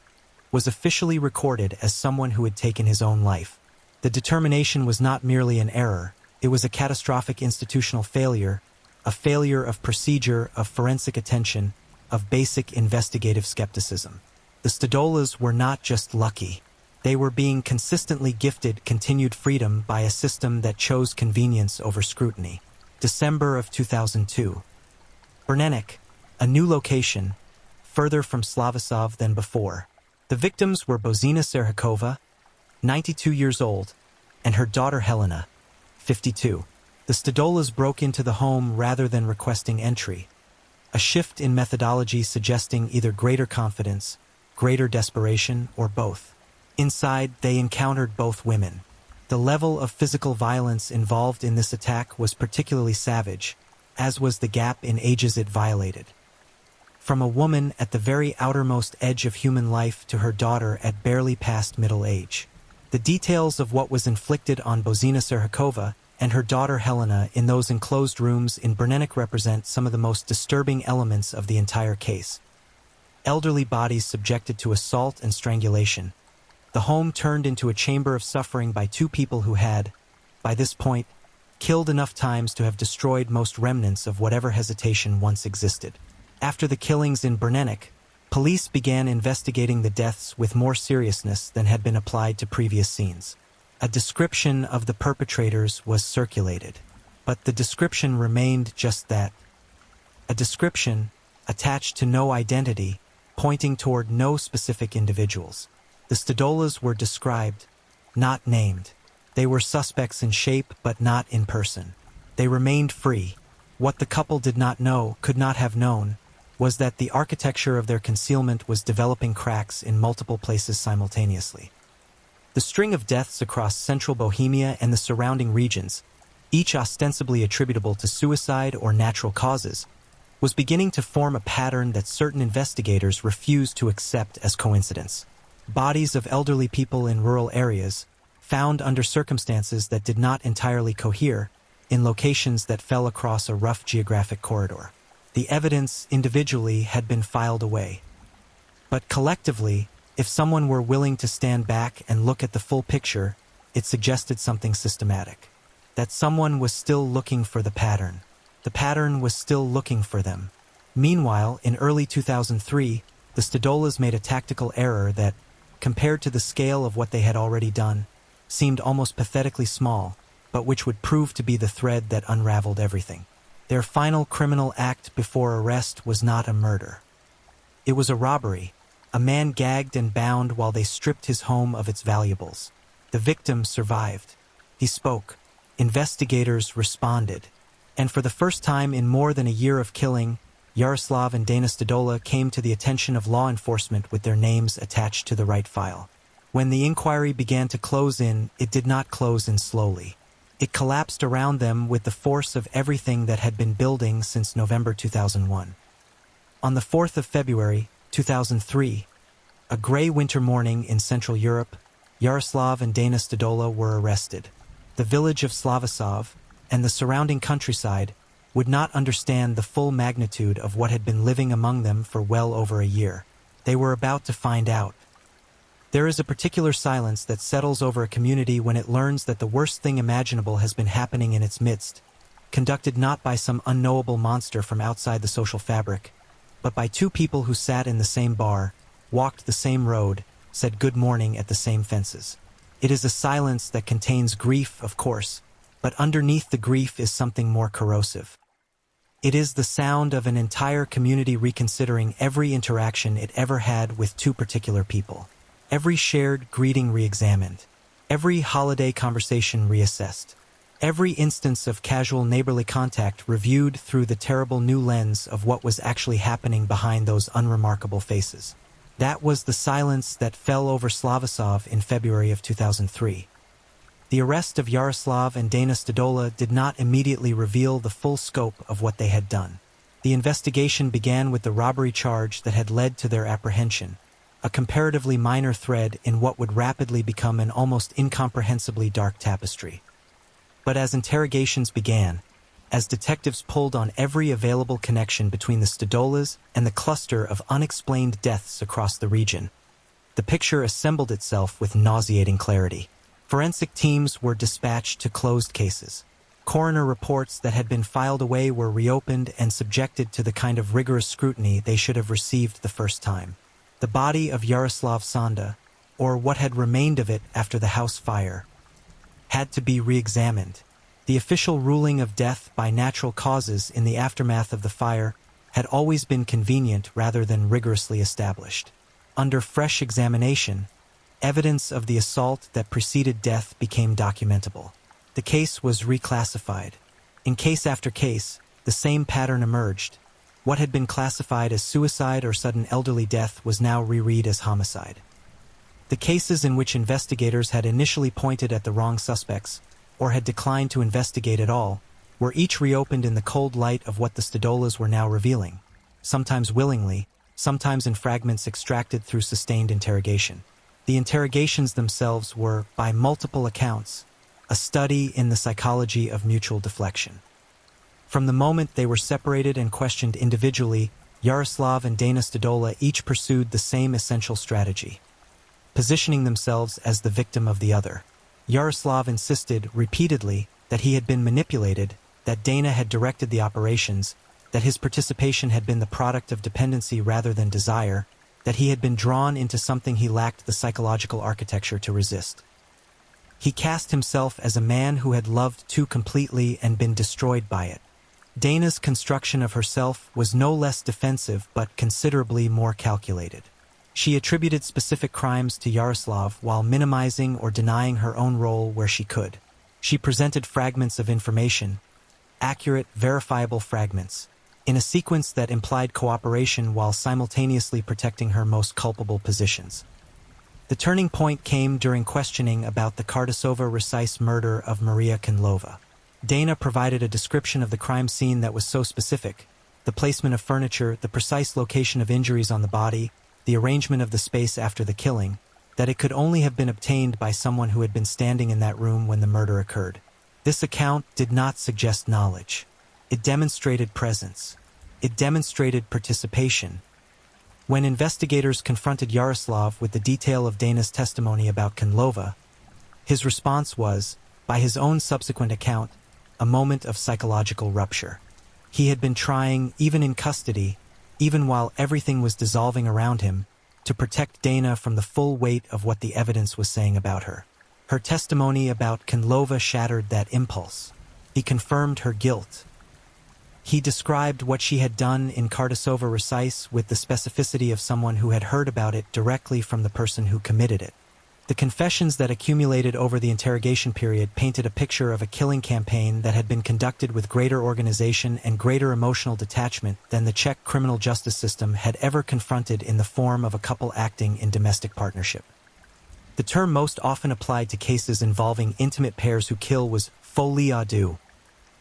was officially recorded as someone who had taken his own life. The determination was not merely an error, it was a catastrophic institutional failure, a failure of procedure, of forensic attention, of basic investigative skepticism. The Stadolas were not just lucky. They were being consistently gifted continued freedom by a system that chose convenience over scrutiny. December of 2002. Brnenek, a new location, further from Slavosov than before. The victims were Bozina Serhakova, 92 years old, and her daughter Helena, 52. The Stadolas broke into the home rather than requesting entry, a shift in methodology suggesting either greater confidence, greater desperation, or both. Inside, they encountered both women. The level of physical violence involved in this attack was particularly savage, as was the gap in ages it violated. From a woman at the very outermost edge of human life to her daughter at barely past middle age. The details of what was inflicted on Bozina Serhakova and her daughter Helena in those enclosed rooms in Brnenek represent some of the most disturbing elements of the entire case. Elderly bodies subjected to assault and strangulation. The home turned into a chamber of suffering by two people who had, by this point, killed enough times to have destroyed most remnants of whatever hesitation once existed. After the killings in Brnenek, police began investigating the deaths with more seriousness than had been applied to previous scenes. A description of the perpetrators was circulated, but the description remained just that. A description attached to no identity, pointing toward no specific individuals. The Stadolas were described, not named. They were suspects in shape but not in person. They remained free. What the couple did not know, could not have known, was that the architecture of their concealment was developing cracks in multiple places simultaneously. The string of deaths across central Bohemia and the surrounding regions, each ostensibly attributable to suicide or natural causes, was beginning to form a pattern that certain investigators refused to accept as coincidence. Bodies of elderly people in rural areas, found under circumstances that did not entirely cohere, in locations that fell across a rough geographic corridor. The evidence individually had been filed away. But collectively, if someone were willing to stand back and look at the full picture, it suggested something systematic. That someone was still looking for the pattern. The pattern was still looking for them. Meanwhile, in early 2003, the Stadolas made a tactical error that, compared to the scale of what they had already done, seemed almost pathetically small, but which would prove to be the thread that unraveled everything. Their final criminal act before arrest was not a murder. It was a robbery, A man gagged and bound while they stripped his home of its valuables. The victim survived. He spoke. Investigators responded. And for the first time in more than a year of killing, Yaroslav and Dana Stodola came to the attention of law enforcement with their names attached to the right file. When the inquiry began to close in, it did not close in slowly. It collapsed around them with the force of everything that had been building since November 2001. On the 4th of February, 2003, a gray winter morning in Central Europe, Yaroslav and Dana Stodola were arrested. The village of Slavosov and the surrounding countryside would not understand the full magnitude of what had been living among them for well over a year. They were about to find out. There is a particular silence that settles over a community when it learns that the worst thing imaginable has been happening in its midst, conducted not by some unknowable monster from outside the social fabric, but by two people who sat in the same bar, walked the same road, said good morning at the same fences. It is a silence that contains grief, of course, but underneath the grief is something more corrosive. It is the sound of an entire community reconsidering every interaction it ever had with two particular people. Every shared greeting re-examined, every holiday conversation reassessed, every instance of casual neighborly contact reviewed through the terrible new lens of what was actually happening behind those unremarkable faces. That was the silence that fell over Slavosov in February of 2003. The arrest of Yaroslav and Dana Stodola did not immediately reveal the full scope of what they had done. The investigation began with the robbery charge that had led to their apprehension, a comparatively minor thread in what would rapidly become an almost incomprehensibly dark tapestry. But as interrogations began, as detectives pulled on every available connection between the Stodolas and the cluster of unexplained deaths across the region, the picture assembled itself with nauseating clarity. Forensic teams were dispatched to closed cases. Coroner reports that had been filed away were reopened and subjected to the kind of rigorous scrutiny they should have received the first time. The body of Yaroslav Sanda, or what had remained of it after the house fire, had to be re-examined. The official ruling of death by natural causes in the aftermath of the fire had always been convenient rather than rigorously established. Under fresh examination, evidence of the assault that preceded death became documentable. The case was reclassified. In case after case, the same pattern emerged. What had been classified as suicide or sudden elderly death was now reread as homicide. The cases in which investigators had initially pointed at the wrong suspects, or had declined to investigate at all, were each reopened in the cold light of what the Stodolas were now revealing, sometimes willingly, sometimes in fragments extracted through sustained interrogation. The interrogations themselves were, by multiple accounts, a study in the psychology of mutual deflection. From the moment they were separated and questioned individually, Yaroslav and Dana Stodola each pursued the same essential strategy, positioning themselves as the victim of the other. Yaroslav insisted repeatedly that he had been manipulated, that Dana had directed the operations, that his participation had been the product of dependency rather than desire, that he had been drawn into something he lacked the psychological architecture to resist. He cast himself as a man who had loved too completely and been destroyed by it. Dana's construction of herself was no less defensive but considerably more calculated. She attributed specific crimes to Yaroslav while minimizing or denying her own role where she could. She presented fragments of information, accurate, verifiable fragments, in a sequence that implied cooperation while simultaneously protecting her most culpable positions. The turning point came during questioning about the Kardasova-Resais murder of Maria Kinlova. Dana provided a description of the crime scene that was so specific, the placement of furniture, the precise location of injuries on the body, the arrangement of the space after the killing, that it could only have been obtained by someone who had been standing in that room when the murder occurred. This account did not suggest knowledge. It demonstrated presence. It demonstrated participation. When investigators confronted Yaroslav with the detail of Dana's testimony about Kinlova, his response was, by his own subsequent account, a moment of psychological rupture. He had been trying, even in custody, even while everything was dissolving around him, to protect Dana from the full weight of what the evidence was saying about her. Her testimony about Kinlova shattered that impulse. He confirmed her guilt. He described what she had done in Kardasova Resise with the specificity of someone who had heard about it directly from the person who committed it. The confessions that accumulated over the interrogation period painted a picture of a killing campaign that had been conducted with greater organization and greater emotional detachment than the Czech criminal justice system had ever confronted in the form of a couple acting in domestic partnership. The term most often applied to cases involving intimate pairs who kill was folie à deux,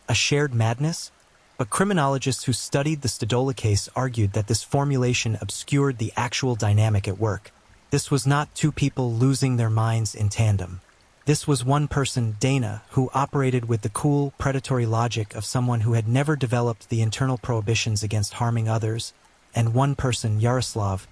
a shared madness? But criminologists who studied the Stodola case argued that this formulation obscured the actual dynamic at work. This was not two people losing their minds in tandem. This was one person, Dana, who operated with the cool, predatory logic of someone who had never developed the internal prohibitions against harming others, and one person, Yaroslav,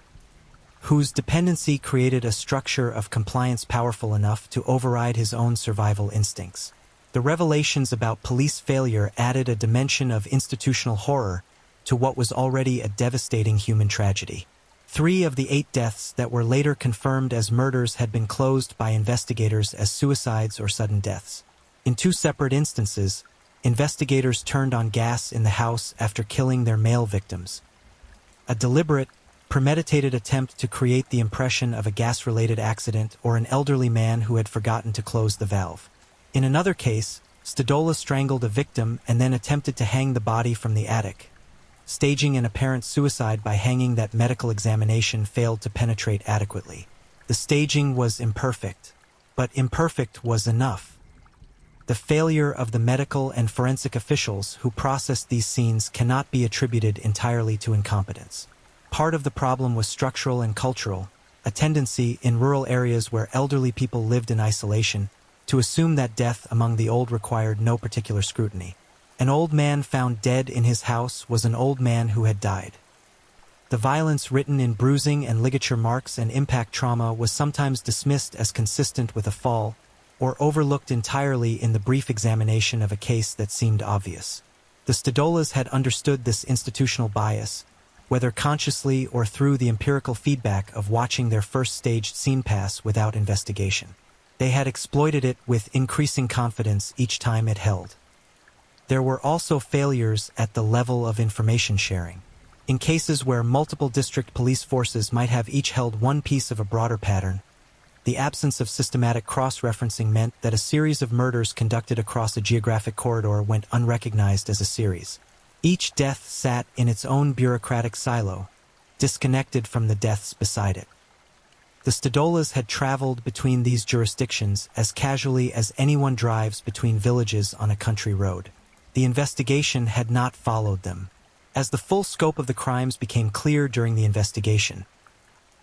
whose dependency created a structure of compliance powerful enough to override his own survival instincts. The revelations about police failure added a dimension of institutional horror to what was already a devastating human tragedy. 3 of the 8 deaths that were later confirmed as murders had been closed by investigators as suicides or sudden deaths. In 2 separate instances, investigators turned on gas in the house after killing their male victims. A deliberate, premeditated attempt to create the impression of a gas-related accident or an elderly man who had forgotten to close the valve. In another case, Stodola strangled a victim and then attempted to hang the body from the attic, staging an apparent suicide by hanging that medical examination failed to penetrate adequately. The staging was imperfect, but imperfect was enough. The failure of the medical and forensic officials who processed these scenes cannot be attributed entirely to incompetence. Part of the problem was structural and cultural, a tendency in rural areas where elderly people lived in isolation to assume that death among the old required no particular scrutiny. An old man found dead in his house was an old man who had died. The violence written in bruising and ligature marks and impact trauma was sometimes dismissed as consistent with a fall, or overlooked entirely in the brief examination of a case that seemed obvious. The Stodolas had understood this institutional bias, whether consciously or through the empirical feedback of watching their first staged scene pass without investigation. They had exploited it with increasing confidence each time it held. There were also failures at the level of information sharing. In cases where multiple district police forces might have each held one piece of a broader pattern, the absence of systematic cross-referencing meant that a series of murders conducted across a geographic corridor went unrecognized as a series. Each death sat in its own bureaucratic silo, disconnected from the deaths beside it. The Stodolas had traveled between these jurisdictions as casually as anyone drives between villages on a country road. The investigation had not followed them. As the full scope of the crimes became clear during the investigation,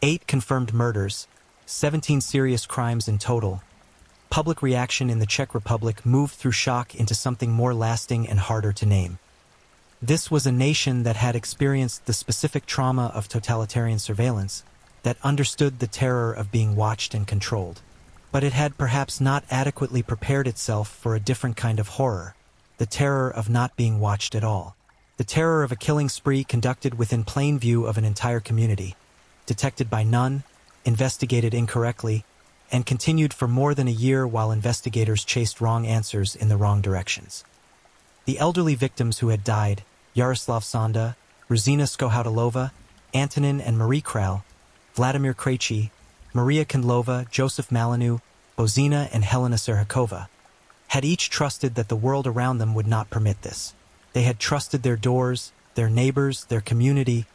8 confirmed murders, 17 serious crimes in total, public reaction in the Czech Republic moved through shock into something more lasting and harder to name. This was a nation that had experienced the specific trauma of totalitarian surveillance, that understood the terror of being watched and controlled. But it had perhaps not adequately prepared itself for a different kind of horror, the terror of not being watched at all. The terror of a killing spree conducted within plain view of an entire community, detected by none, investigated incorrectly, and continued for more than a year while investigators chased wrong answers in the wrong directions. The elderly victims who had died, Yaroslav Sonda, Rosina Skohautilova, Antonin and Marie Kral, Vladimir Krejci, Maria Kindlova, Joseph Malinu, Bozina and Helena Serhakova, had each trusted that the world around them would not permit this. They had trusted their doors, their neighbors, their community,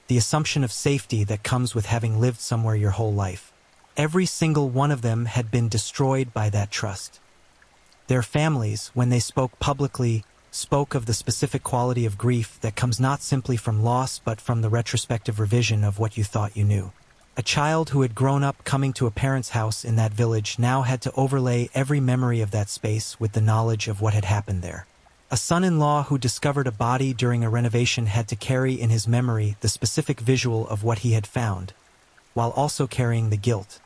the assumption of safety that comes with having lived somewhere your whole life. Every single one of them had been destroyed by that trust. Their families, when they spoke publicly, spoke of the specific quality of grief that comes not simply from loss but from the retrospective revision of what you thought you knew. A child who had grown up coming to a parent's house in that village now had to overlay every memory of that space with the knowledge of what had happened there. A son-in-law who discovered a body during a renovation had to carry in his memory the specific visual of what he had found, while also carrying the guilt,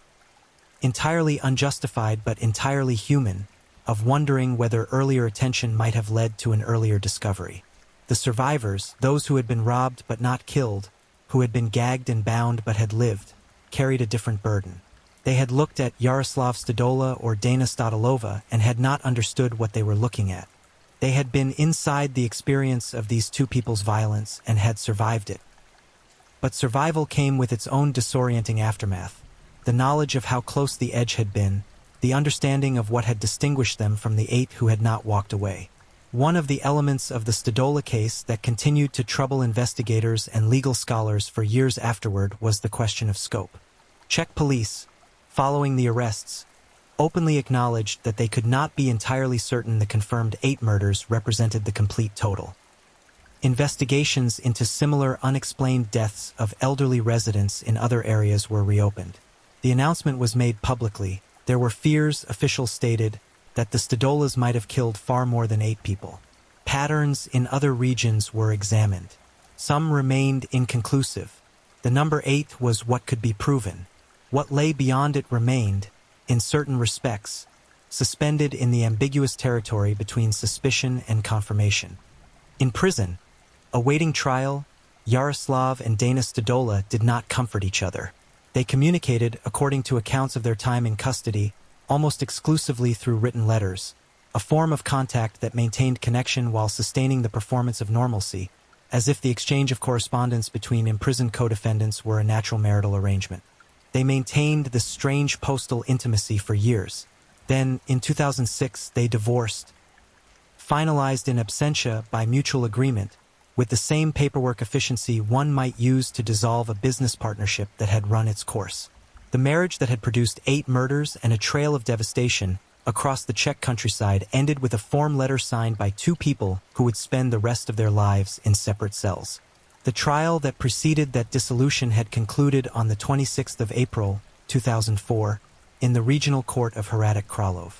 entirely unjustified but entirely human, of wondering whether earlier attention might have led to an earlier discovery. The survivors, those who had been robbed but not killed, who had been gagged and bound but had lived, carried a different burden. They had looked at Yaroslav Stodola or Dana Stodolova and had not understood what they were looking at. They had been inside the experience of these two people's violence and had survived it. But survival came with its own disorienting aftermath. The knowledge of how close the edge had been, the understanding of what had distinguished them from the 8 who had not walked away. One of the elements of the Stodola case that continued to trouble investigators and legal scholars for years afterward was the question of scope. Czech police, following the arrests, openly acknowledged that they could not be entirely certain the confirmed 8 murders represented the complete total. Investigations into similar unexplained deaths of elderly residents in other areas were reopened. The announcement was made publicly. There were fears, officials stated, that the Stodolas might have killed far more than 8 people. Patterns in other regions were examined. Some remained inconclusive. The number 8 was what could be proven. What lay beyond it remained, in certain respects, suspended in the ambiguous territory between suspicion and confirmation. In prison, awaiting trial, Yaroslav and Dana Stodola did not comfort each other. They communicated, according to accounts of their time in custody, almost exclusively through written letters, a form of contact that maintained connection while sustaining the performance of normalcy, as if the exchange of correspondence between imprisoned co-defendants were a natural marital arrangement. They maintained this strange postal intimacy for years. Then, in 2006, they divorced, finalized in absentia by mutual agreement, with the same paperwork efficiency one might use to dissolve a business partnership that had run its course. The marriage that had produced 8 murders and a trail of devastation across the Czech countryside ended with a form letter signed by 2 people who would spend the rest of their lives in separate cells. The trial that preceded that dissolution had concluded on the 26th of April, 2004, in the regional court of Hradec Králové.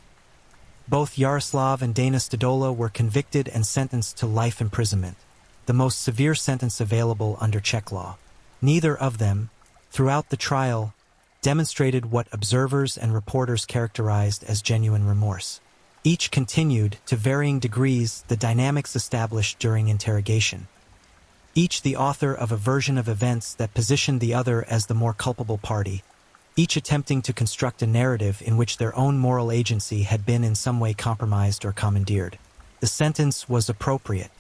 Both Yaroslav and Dana Stodola were convicted and sentenced to life imprisonment, the most severe sentence available under Czech law. Neither of them, throughout the trial, demonstrated what observers and reporters characterized as genuine remorse. Each continued, to varying degrees, the dynamics established during interrogation. Each the author of a version of events that positioned the other as the more culpable party, each attempting to construct a narrative in which their own moral agency had been in some way compromised or commandeered. The sentence was appropriate.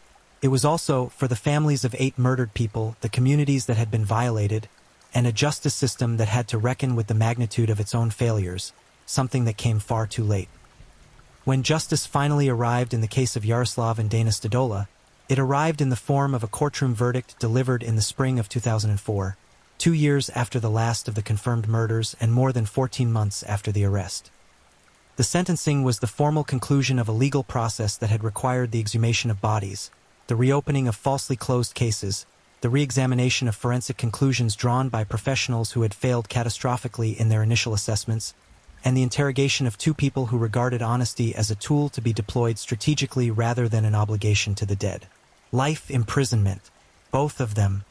It was also, for the families of 8 murdered people, the communities that had been violated, and a justice system that had to reckon with the magnitude of its own failures, something that came far too late. When justice finally arrived in the case of Yaroslav and Dana Stodola, it arrived in the form of a courtroom verdict delivered in the spring of 2004, 2 years after the last of the confirmed murders and more than 14 months after the arrest. The sentencing was the formal conclusion of a legal process that had required the exhumation of bodies, the reopening of falsely closed cases, the re-examination of forensic conclusions drawn by professionals who had failed catastrophically in their initial assessments, and the interrogation of 2 people who regarded honesty as a tool to be deployed strategically rather than an obligation to the dead. Life imprisonment, both of them.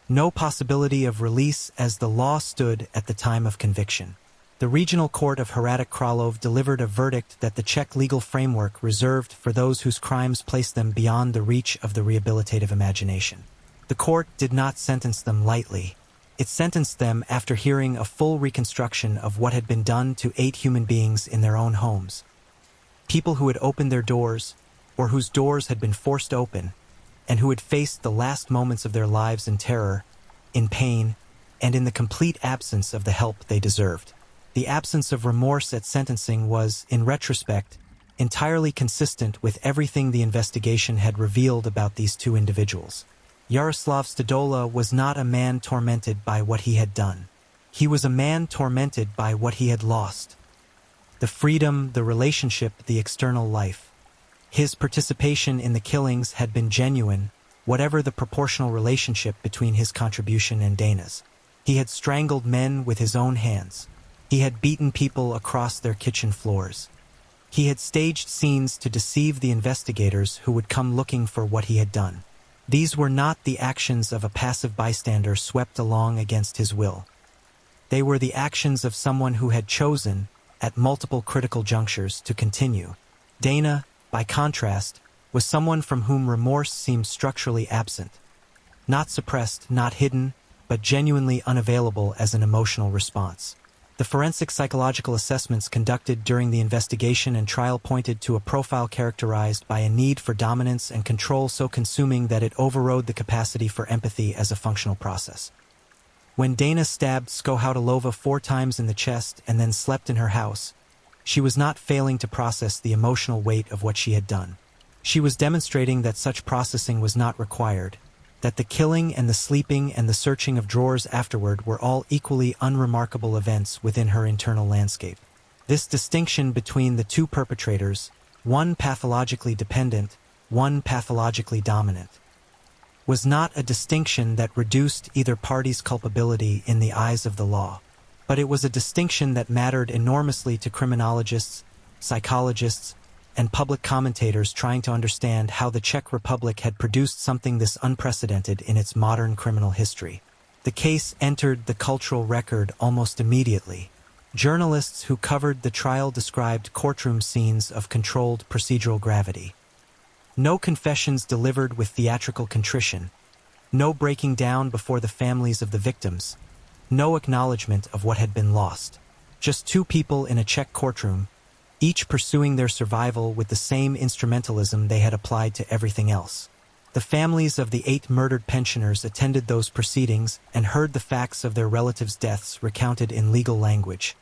No possibility of release as the law stood at the time of conviction. The regional court of Hradec Králové delivered a verdict that the Czech legal framework reserved for those whose crimes placed them beyond the reach of the rehabilitative imagination. The court did not sentence them lightly. It sentenced them after hearing a full reconstruction of what had been done to 8 human beings in their own homes. People who had opened their doors, or whose doors had been forced open, and who had faced the last moments of their lives in terror, in pain, and in the complete absence of the help they deserved. The absence of remorse at sentencing was, in retrospect, entirely consistent with everything the investigation had revealed about these 2 individuals. Yaroslav Stodola was not a man tormented by what he had done. He was a man tormented by what he had lost. The freedom, the relationship, the external life. His participation in the killings had been genuine, whatever the proportional relationship between his contribution and Dana's. He had strangled men with his own hands. He had beaten people across their kitchen floors. He had staged scenes to deceive the investigators who would come looking for what he had done. These were not the actions of a passive bystander swept along against his will. They were the actions of someone who had chosen, at multiple critical junctures, to continue. Dana, by contrast, was someone from whom remorse seemed structurally absent. Not suppressed, not hidden, but genuinely unavailable as an emotional response. The forensic psychological assessments conducted during the investigation and trial pointed to a profile characterized by a need for dominance and control so consuming that it overrode the capacity for empathy as a functional process. When Dana stabbed Skohautilova 4 times in the chest and then slept in her house, she was not failing to process the emotional weight of what she had done. She was demonstrating that such processing was not required, that the killing and the sleeping and the searching of drawers afterward were all equally unremarkable events within her internal landscape. This distinction between the two perpetrators, one pathologically dependent, one pathologically dominant, was not a distinction that reduced either party's culpability in the eyes of the law, but it was a distinction that mattered enormously to criminologists, psychologists, and public commentators trying to understand how the Czech Republic had produced something this unprecedented in its modern criminal history. The case entered the cultural record almost immediately. Journalists who covered the trial described courtroom scenes of controlled procedural gravity. No confessions delivered with theatrical contrition, no breaking down before the families of the victims, no acknowledgement of what had been lost. Just 2 people in a Czech courtroom, each pursuing their survival with the same instrumentalism they had applied to everything else. The families of the 8 murdered pensioners attended those proceedings and heard the facts of their relatives' deaths recounted in legal language.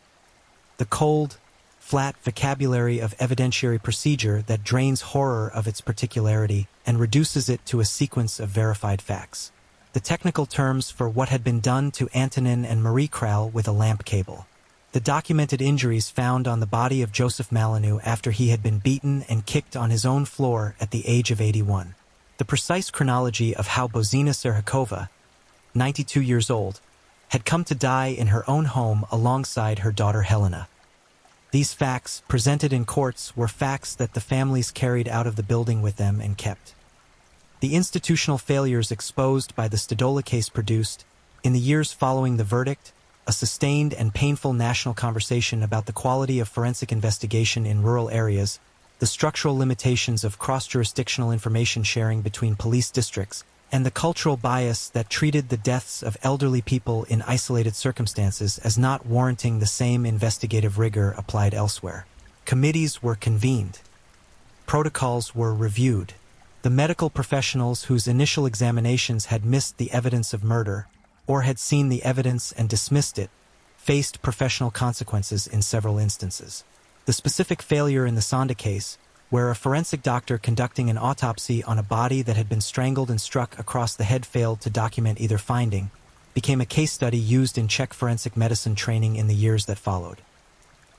The cold, flat vocabulary of evidentiary procedure that drains horror of its particularity and reduces it to a sequence of verified facts. The technical terms for what had been done to Antonin and Marie Kral with a lamp cable. The documented injuries found on the body of Joseph Malinu after he had been beaten and kicked on his own floor at the age of 81. The precise chronology of how Bozina Serhakova, 92 years old, had come to die in her own home alongside her daughter Helena. These facts, presented in courts, were facts that the families carried out of the building with them and kept. The institutional failures exposed by the Stadola case produced, in the years following the verdict, a sustained and painful national conversation about the quality of forensic investigation in rural areas, the structural limitations of cross-jurisdictional information sharing between police districts, and the cultural bias that treated the deaths of elderly people in isolated circumstances as not warranting the same investigative rigor applied elsewhere. Committees were convened. Protocols were reviewed. The medical professionals whose initial examinations had missed the evidence of murder, or had seen the evidence and dismissed it, faced professional consequences in several instances. The specific failure in the Sonda case, where a forensic doctor conducting an autopsy on a body that had been strangled and struck across the head failed to document either finding, became a case study used in Czech forensic medicine training in the years that followed.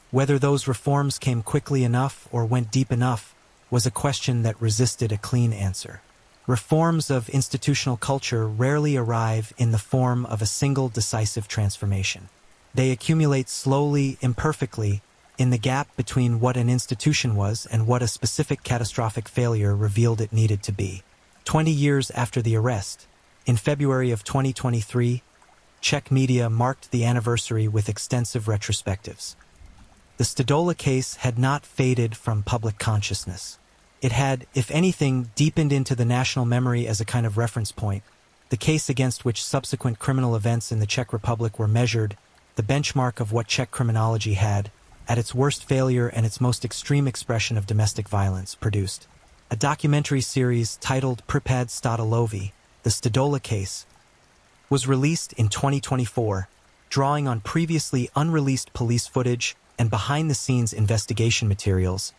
Whether those reforms came quickly enough or went deep enough was a question that resisted a clean answer. Reforms of institutional culture rarely arrive in the form of a single decisive transformation. They accumulate slowly, imperfectly, in the gap between what an institution was and what a specific catastrophic failure revealed it needed to be. 20 years after the arrest, in February of 2023, Czech media marked the anniversary with extensive retrospectives. The Stadola case had not faded from public consciousness. It had, if anything, deepened into the national memory as a kind of reference point, the case against which subsequent criminal events in the Czech Republic were measured, the benchmark of what Czech criminology had, at its worst failure and its most extreme expression of domestic violence, produced. A documentary series titled Pripad Stadilovi, The Stadola Case, was released in 2024, drawing on previously unreleased police footage and behind-the-scenes investigation materials,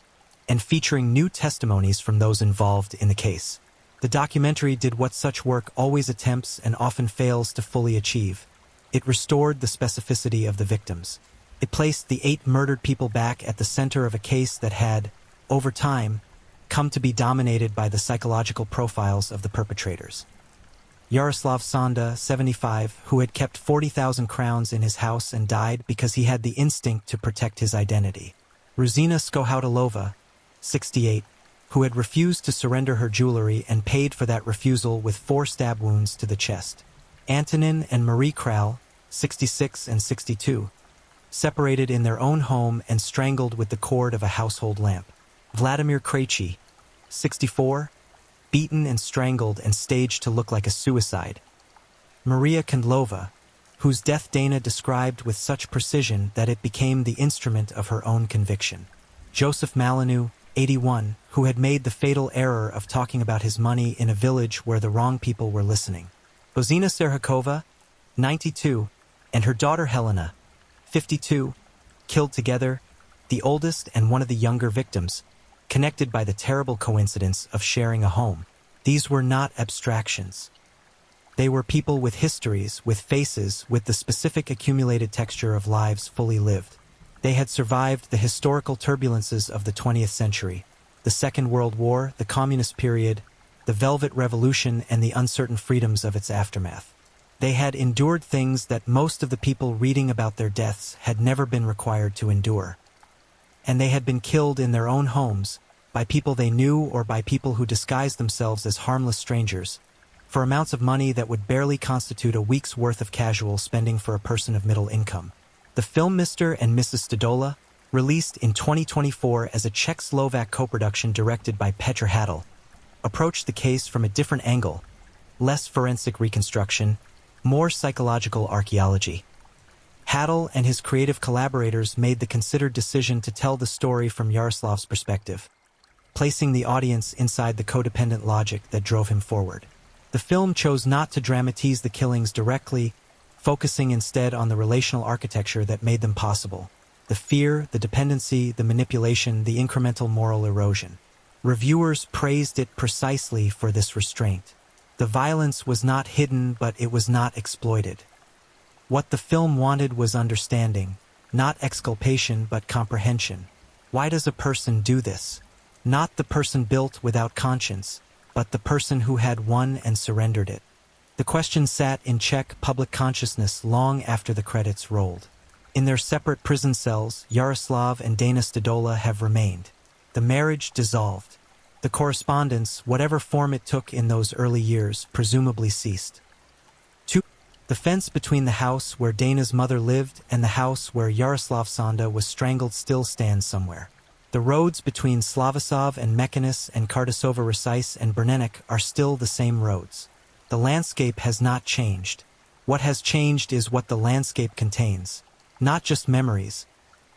and featuring new testimonies from those involved in the case. The documentary did what such work always attempts and often fails to fully achieve. It restored the specificity of the victims. It placed the 8 murdered people back at the center of a case that had, over time, come to be dominated by the psychological profiles of the perpetrators. Yaroslav Sonda, 75, who had kept 40,000 crowns in his house and died because he had the instinct to protect his identity. Ruzina Skohautilova, 68, who had refused to surrender her jewelry and paid for that refusal with 4 stab wounds to the chest. Antonin and Marie Kral, 66 and 62, separated in their own home and strangled with the cord of a household lamp. Vladimir Krejci, 64, beaten and strangled and staged to look like a suicide. Maria Kandlova, whose death Dana described with such precision that it became the instrument of her own conviction. Joseph Malinu, 81, who had made the fatal error of talking about his money in a village where the wrong people were listening. Bozina Serhakova, 92, and her daughter Helena, 52, killed together, the oldest and one of the younger victims, connected by the terrible coincidence of sharing a home. These were not abstractions. They were people with histories, with faces, with the specific accumulated texture of lives fully lived. They had survived the historical turbulences of the 20th century, the Second World War, the Communist period, the Velvet Revolution, and the uncertain freedoms of its aftermath. They had endured things that most of the people reading about their deaths had never been required to endure. And they had been killed in their own homes, by people they knew or by people who disguised themselves as harmless strangers, for amounts of money that would barely constitute a week's worth of casual spending for a person of middle income. The film Mr. and Mrs. Stodola, released in 2024 as a Czech-Slovak co-production directed by Petr Hadl, approached the case from a different angle, less forensic reconstruction, more psychological archaeology. Hadl and his creative collaborators made the considered decision to tell the story from Yaroslav's perspective, placing the audience inside the codependent logic that drove him forward. The film chose not to dramatize the killings directly, focusing instead on the relational architecture that made them possible. The fear, the dependency, the manipulation, the incremental moral erosion. Reviewers praised it precisely for this restraint. The violence was not hidden, but it was not exploited. What the film wanted was understanding, not exculpation, but comprehension. Why does a person do this? Not the person built without conscience, but the person who had won and surrendered it. The question sat in Czech public consciousness long after the credits rolled. In their separate prison cells, Yaroslav and Dana Stodola have remained. The marriage dissolved. The correspondence, whatever form it took in those early years, presumably ceased. 2. The fence between the house where Dana's mother lived and the house where Yaroslav Sonda was strangled still stands somewhere. The roads between Slavosov and Mechanis and Kardasova Rasice and Bernenik are still the same roads. The landscape has not changed. What has changed is what the landscape contains. Not just memories,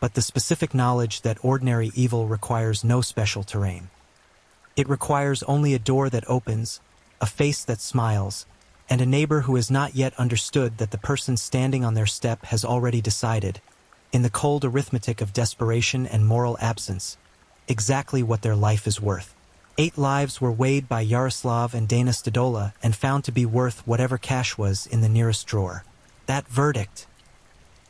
but the specific knowledge that ordinary evil requires no special terrain. It requires only a door that opens, a face that smiles, and a neighbor who has not yet understood that the person standing on their step has already decided, in the cold arithmetic of desperation and moral absence, exactly what their life is worth. 8 lives were weighed by Yaroslav and Dana Stodola and found to be worth whatever cash was in the nearest drawer. That verdict,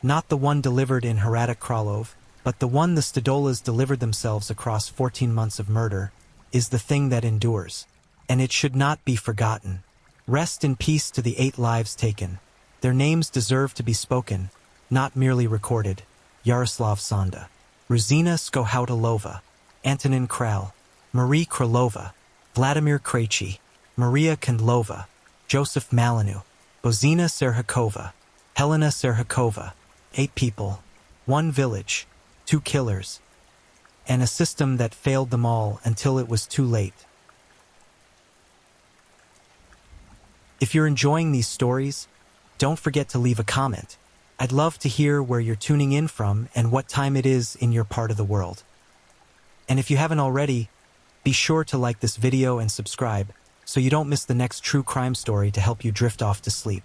not the one delivered in Hrada Králové, but the one the Stodolas delivered themselves across 14 months of murder, is the thing that endures. And it should not be forgotten. Rest in peace to the 8 lives taken. Their names deserve to be spoken, not merely recorded. Yaroslav Sonda, Ruzina Skohautilova, Antonin Kral, Marie Krylova, Vladimir Krejci, Maria Kandlova, Joseph Malinu, Bozina Serhakova, Helena Serhakova. 8 people, 1 village, 2 killers, and a system that failed them all until it was too late. If you're enjoying these stories, don't forget to leave a comment. I'd love to hear where you're tuning in from and what time it is in your part of the world. And if you haven't already, be sure to like this video and subscribe so you don't miss the next true crime story to help you drift off to sleep.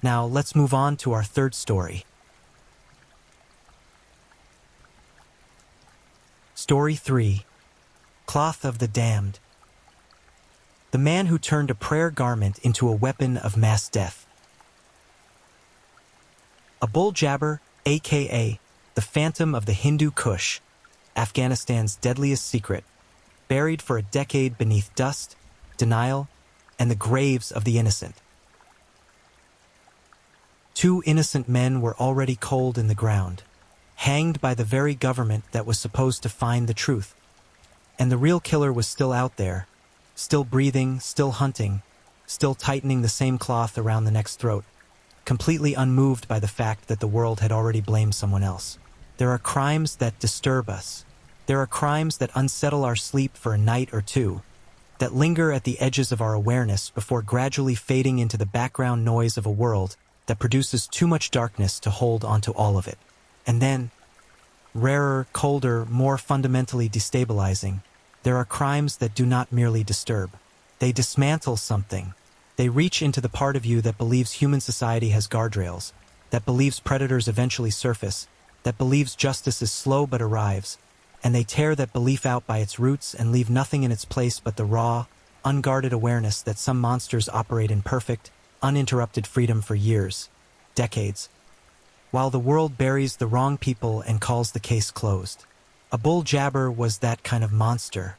Now, let's move on to our third story. Story 3. Cloth of the Damned. The man who turned a prayer garment into a weapon of mass death. Abul Jabbar, a.k.a. the Phantom of the Hindu Kush, Afghanistan's deadliest secret, buried for a decade beneath dust, denial, and the graves of the innocent. 2 innocent men were already cold in the ground, hanged by the very government that was supposed to find the truth. And the real killer was still out there, still breathing, still hunting, still tightening the same cloth around the neck's throat, completely unmoved by the fact that the world had already blamed someone else. There are crimes that disturb us. There are crimes that unsettle our sleep for a night or two, that linger at the edges of our awareness before gradually fading into the background noise of a world that produces too much darkness to hold onto all of it. And then, rarer, colder, more fundamentally destabilizing, there are crimes that do not merely disturb. They dismantle something. They reach into the part of you that believes human society has guardrails, that believes predators eventually surface, that believes justice is slow but arrives, and they tear that belief out by its roots and leave nothing in its place but the raw, unguarded awareness that some monsters operate in perfect, uninterrupted freedom for years, decades, while the world buries the wrong people and calls the case closed. A bull jabber was that kind of monster.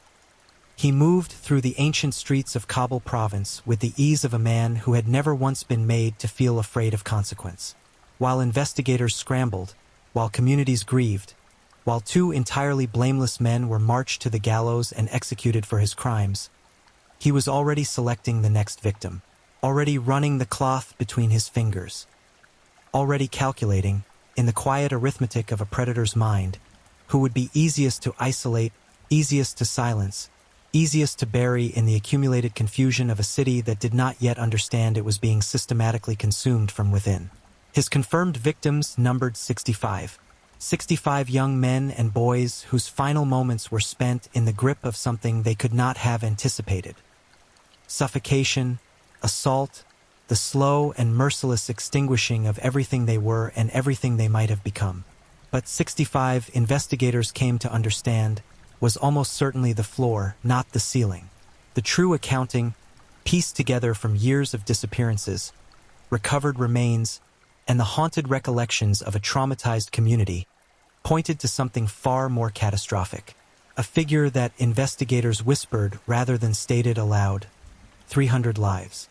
He moved through the ancient streets of Kabul province with the ease of a man who had never once been made to feel afraid of consequence. While investigators scrambled, while communities grieved, while two entirely blameless men were marched to the gallows and executed for his crimes, he was already selecting the next victim, already running the cloth between his fingers, already calculating, in the quiet arithmetic of a predator's mind, who would be easiest to isolate, easiest to silence, easiest to bury in the accumulated confusion of a city that did not yet understand it was being systematically consumed from within. His confirmed victims numbered 65. 65 young men and boys whose final moments were spent in the grip of something they could not have anticipated. Suffocation, assault, the slow and merciless extinguishing of everything they were and everything they might have become. But 65, investigators came to understand, was almost certainly the floor, not the ceiling. The true accounting, pieced together from years of disappearances, recovered remains, and the haunted recollections of a traumatized community, pointed to something far more catastrophic. A figure that investigators whispered rather than stated aloud. 300 lives.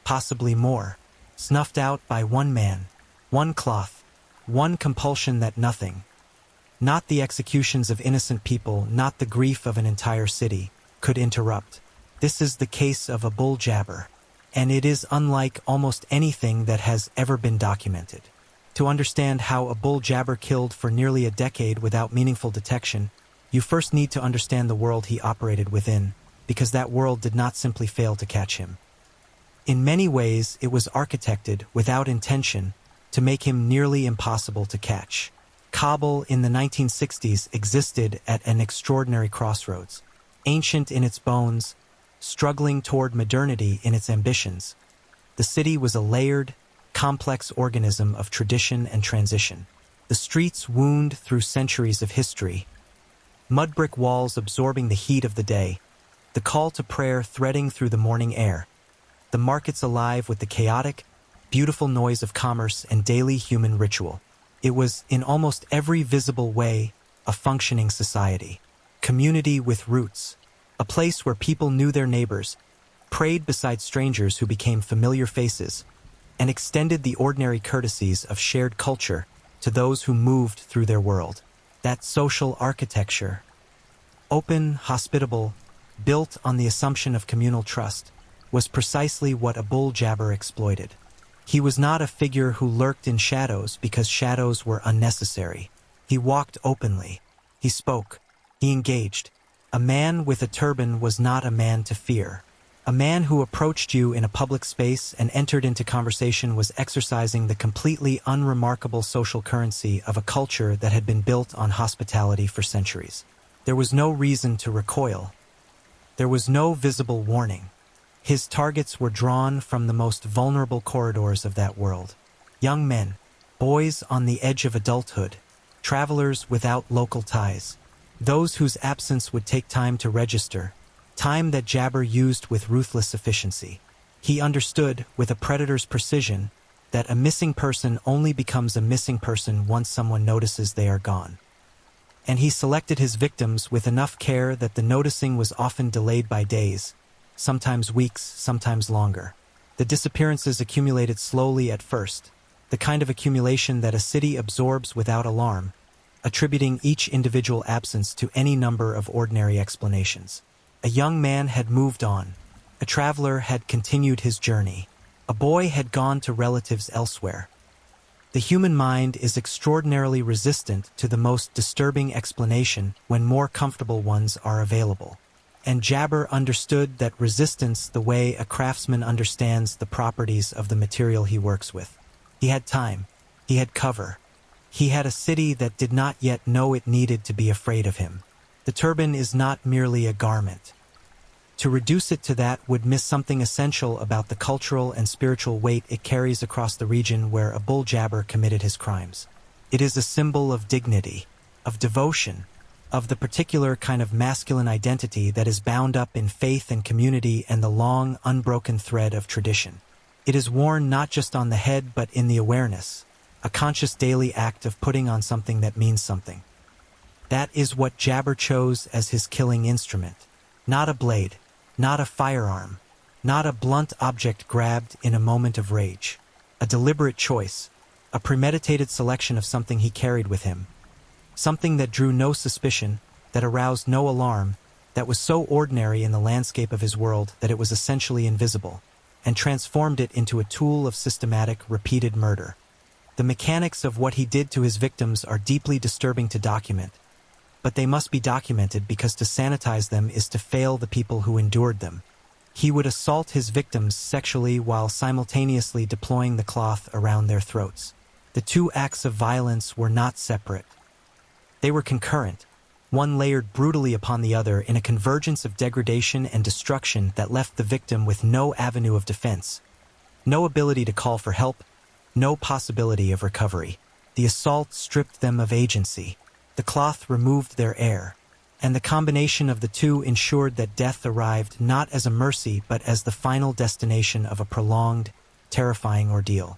Possibly more. Snuffed out by one man, one cloth, one compulsion that nothing, not the executions of innocent people, not the grief of an entire city, could interrupt. This is the case of a bull jabber, and it is unlike almost anything that has ever been documented. To understand how a bull jabber killed for nearly a decade without meaningful detection, you first need to understand the world he operated within, because that world did not simply fail to catch him. In many ways, it was architected, without intention, to make him nearly impossible to catch. Kabul in the 1960s existed at an extraordinary crossroads, ancient in its bones, struggling toward modernity in its ambitions. The city was a layered, complex organism of tradition and transition. The streets wound through centuries of history, mud brick walls absorbing the heat of the day, the call to prayer threading through the morning air, the markets alive with the chaotic, beautiful noise of commerce and daily human ritual. It was, in almost every visible way, a functioning society. Community with roots. A place where people knew their neighbors, prayed beside strangers who became familiar faces, and extended the ordinary courtesies of shared culture to those who moved through their world. That social architecture, open, hospitable, built on the assumption of communal trust, was precisely what a bull jabber exploited. He was not a figure who lurked in shadows because shadows were unnecessary. He walked openly. He spoke. He engaged. A man with a turban was not a man to fear. A man who approached you in a public space and entered into conversation was exercising the completely unremarkable social currency of a culture that had been built on hospitality for centuries. There was no reason to recoil. There was no visible warning. His targets were drawn from the most vulnerable corridors of that world. Young men, boys on the edge of adulthood, travelers without local ties, those whose absence would take time to register, time that Jabber used with ruthless efficiency. He understood, with a predator's precision, that a missing person only becomes a missing person once someone notices they are gone. And he selected his victims with enough care that the noticing was often delayed by days, sometimes weeks, sometimes longer. The disappearances accumulated slowly at first, the kind of accumulation that a city absorbs without alarm, attributing each individual absence to any number of ordinary explanations. A young man had moved on. A traveler had continued his journey. A boy had gone to relatives elsewhere. The human mind is extraordinarily resistant to the most disturbing explanation when more comfortable ones are available. And Jabber understood that resistance the way a craftsman understands the properties of the material he works with. He had time. He had cover. He had a city that did not yet know it needed to be afraid of him. The turban is not merely a garment. To reduce it to that would miss something essential about the cultural and spiritual weight it carries across the region where a bull jabber committed his crimes. It is a symbol of dignity, of devotion, of the particular kind of masculine identity that is bound up in faith and community and the long, unbroken thread of tradition. It is worn not just on the head but in the awareness, a conscious daily act of putting on something that means something. That is what Jabber chose as his killing instrument. Not a blade, not a firearm, not a blunt object grabbed in a moment of rage. A deliberate choice, a premeditated selection of something he carried with him. Something that drew no suspicion, that aroused no alarm, that was so ordinary in the landscape of his world that it was essentially invisible, and transformed it into a tool of systematic, repeated murder. The mechanics of what he did to his victims are deeply disturbing to document, but they must be documented because to sanitize them is to fail the people who endured them. He would assault his victims sexually while simultaneously deploying the cloth around their throats. The two acts of violence were not separate. They were concurrent, one layered brutally upon the other in a convergence of degradation and destruction that left the victim with no avenue of defense, no ability to call for help, no possibility of recovery. The assault stripped them of agency. The cloth removed their air, and the combination of the two ensured that death arrived not as a mercy but as the final destination of a prolonged, terrifying ordeal.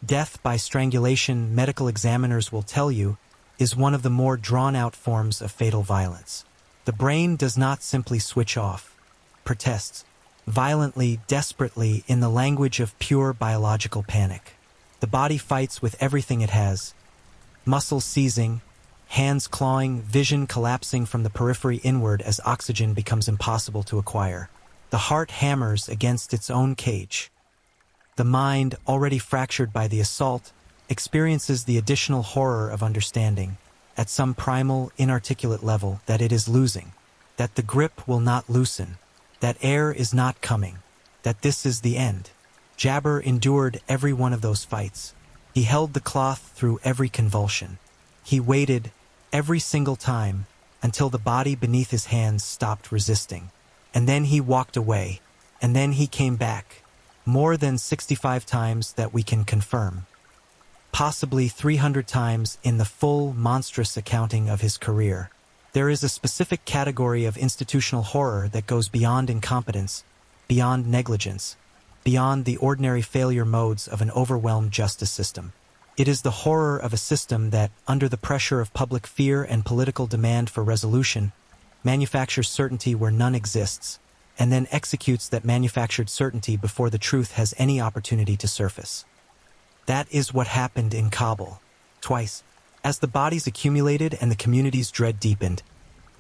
Death by strangulation, medical examiners will tell you, is one of the more drawn-out forms of fatal violence. The brain does not simply switch off, protests, violently, desperately, in the language of pure biological panic. The body fights with everything it has, muscles seizing, hands clawing, vision collapsing from the periphery inward as oxygen becomes impossible to acquire. The heart hammers against its own cage. The mind, already fractured by the assault, experiences the additional horror of understanding, at some primal, inarticulate level, that it is losing, that the grip will not loosen, that air is not coming, that this is the end. Jabber endured every one of those fights. He held the cloth through every convulsion. He waited, every single time, until the body beneath his hands stopped resisting. And then he walked away, and then he came back, more than 65 times that we can confirm. Possibly 300 times in the full, monstrous accounting of his career. There is a specific category of institutional horror that goes beyond incompetence, beyond negligence, beyond the ordinary failure modes of an overwhelmed justice system. It is the horror of a system that, under the pressure of public fear and political demand for resolution, manufactures certainty where none exists, and then executes that manufactured certainty before the truth has any opportunity to surface. That is what happened in Kabul, twice. As the bodies accumulated and the community's dread deepened,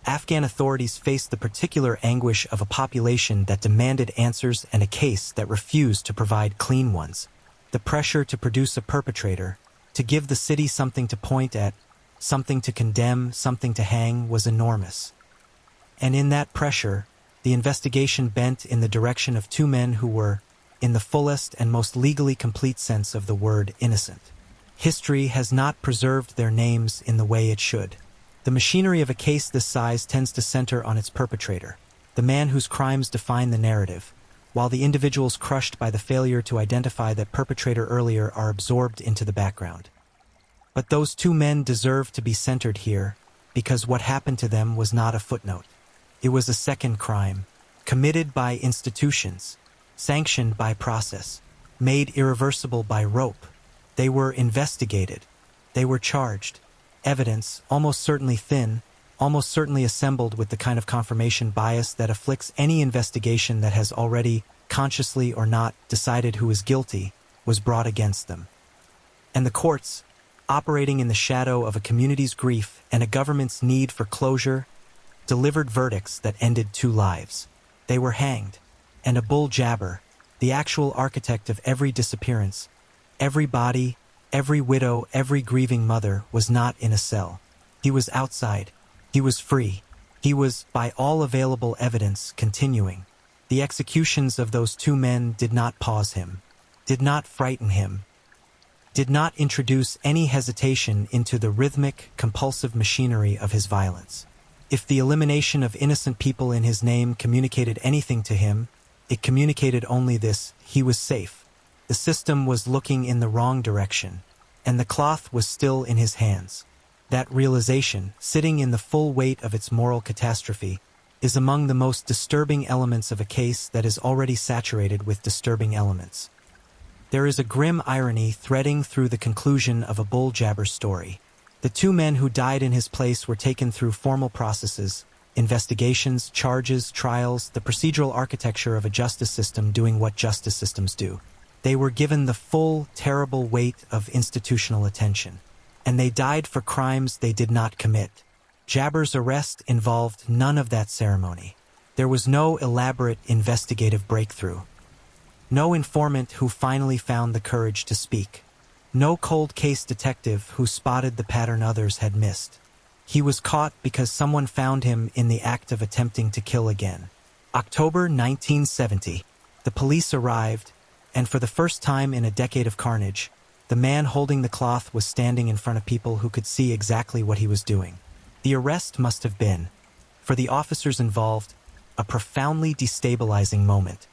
Afghan authorities faced the particular anguish of a population that demanded answers and a case that refused to provide clean ones. The pressure to produce a perpetrator, to give the city something to point at, something to condemn, something to hang, was enormous. And in that pressure, the investigation bent in the direction of two men who were, in the fullest and most legally complete sense of the word, innocent. History has not preserved their names in the way it should. The machinery of a case this size tends to center on its perpetrator, the man whose crimes define the narrative, while the individuals crushed by the failure to identify that perpetrator earlier are absorbed into the background. But those two men deserve to be centered here, because what happened to them was not a footnote. It was a second crime, committed by institutions, sanctioned by process, made irreversible by rope. They were investigated. They were charged. Evidence, almost certainly thin, almost certainly assembled with the kind of confirmation bias that afflicts any investigation that has already, consciously or not, decided who is guilty, was brought against them. And the courts, operating in the shadow of a community's grief and a government's need for closure, delivered verdicts that ended two lives. They were hanged, and a bull jabber, the actual architect of every disappearance, every body, every widow, every grieving mother, was not in a cell. He was outside. He was free. He was, by all available evidence, continuing. The executions of those two men did not pause him, did not frighten him. did not introduce any hesitation into the rhythmic, compulsive machinery of his violence. If the elimination of innocent people in his name communicated anything to him, it communicated only this: he was safe. The system was looking in the wrong direction, and the cloth was still in his hands. That realization, sitting in the full weight of its moral catastrophe, is among the most disturbing elements of a case that is already saturated with disturbing elements. There is a grim irony threading through the conclusion of a bull jabber story. The two men who died in his place were taken through formal processes, investigations, charges, trials, the procedural architecture of a justice system doing what justice systems do. They were given the full, terrible weight of institutional attention. And they died for crimes they did not commit. Jabber's arrest involved none of that ceremony. There was no elaborate investigative breakthrough. No informant who finally found the courage to speak. No cold case detective who spotted the pattern others had missed. He was caught because someone found him in the act of attempting to kill again. October 1970. The police arrived, and for the first time in a decade of carnage, the man holding the cloth was standing in front of people who could see exactly what he was doing. The arrest must have been, for the officers involved, a profoundly destabilizing moment.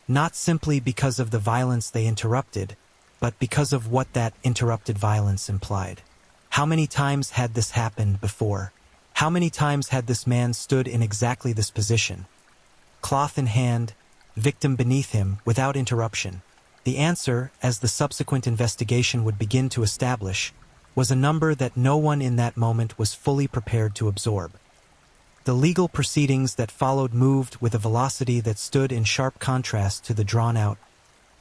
Not simply because of the violence they interrupted, but because of what that interrupted violence implied. How many times had this happened before? How many times had this man stood in exactly this position? Cloth in hand, victim beneath him, without interruption. The answer, as the subsequent investigation would begin to establish, was a number that no one in that moment was fully prepared to absorb. The legal proceedings that followed moved with a velocity that stood in sharp contrast to the drawn-out,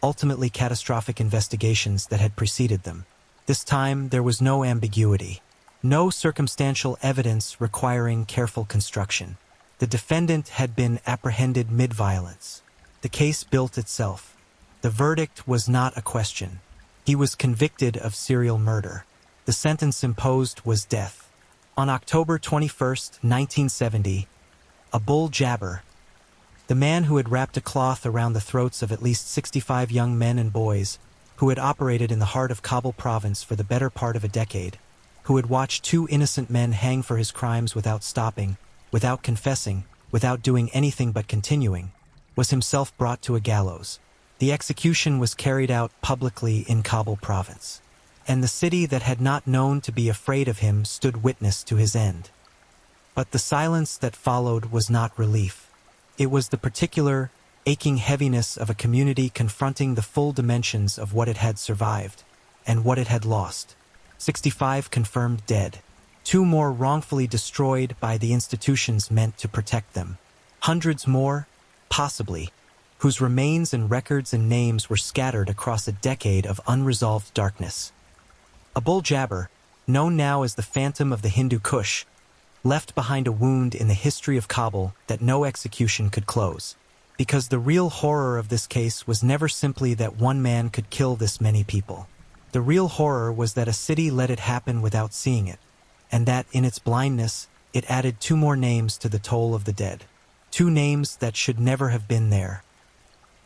ultimately catastrophic investigations that had preceded them. This time, there was no ambiguity, no circumstantial evidence requiring careful construction. The defendant had been apprehended mid-violence. The case built itself. The verdict was not a question. He was convicted of serial murder. The sentence imposed was death. On October 21, 1970, a bull jabber, the man who had wrapped a cloth around the throats of at least 65 young men and boys, who had operated in the heart of Kabul province for the better part of a decade, who had watched two innocent men hang for his crimes without stopping, without confessing, without doing anything but continuing, was himself brought to a gallows. The execution was carried out publicly in Kabul province, and the city that had not known to be afraid of him stood witness to his end. But the silence that followed was not relief. It was the particular, aching heaviness of a community confronting the full dimensions of what it had survived and what it had lost. 65 confirmed dead. 2 more wrongfully destroyed by the institutions meant to protect them. Hundreds more, possibly, whose remains and records and names were scattered across a decade of unresolved darkness. A bull jabber, known now as the Phantom of the Hindu Kush, left behind a wound in the history of Kabul that no execution could close. Because the real horror of this case was never simply that one man could kill this many people. The real horror was that a city let it happen without seeing it, and that, in its blindness, it added 2 more names to the toll of the dead. 2 names that should never have been there.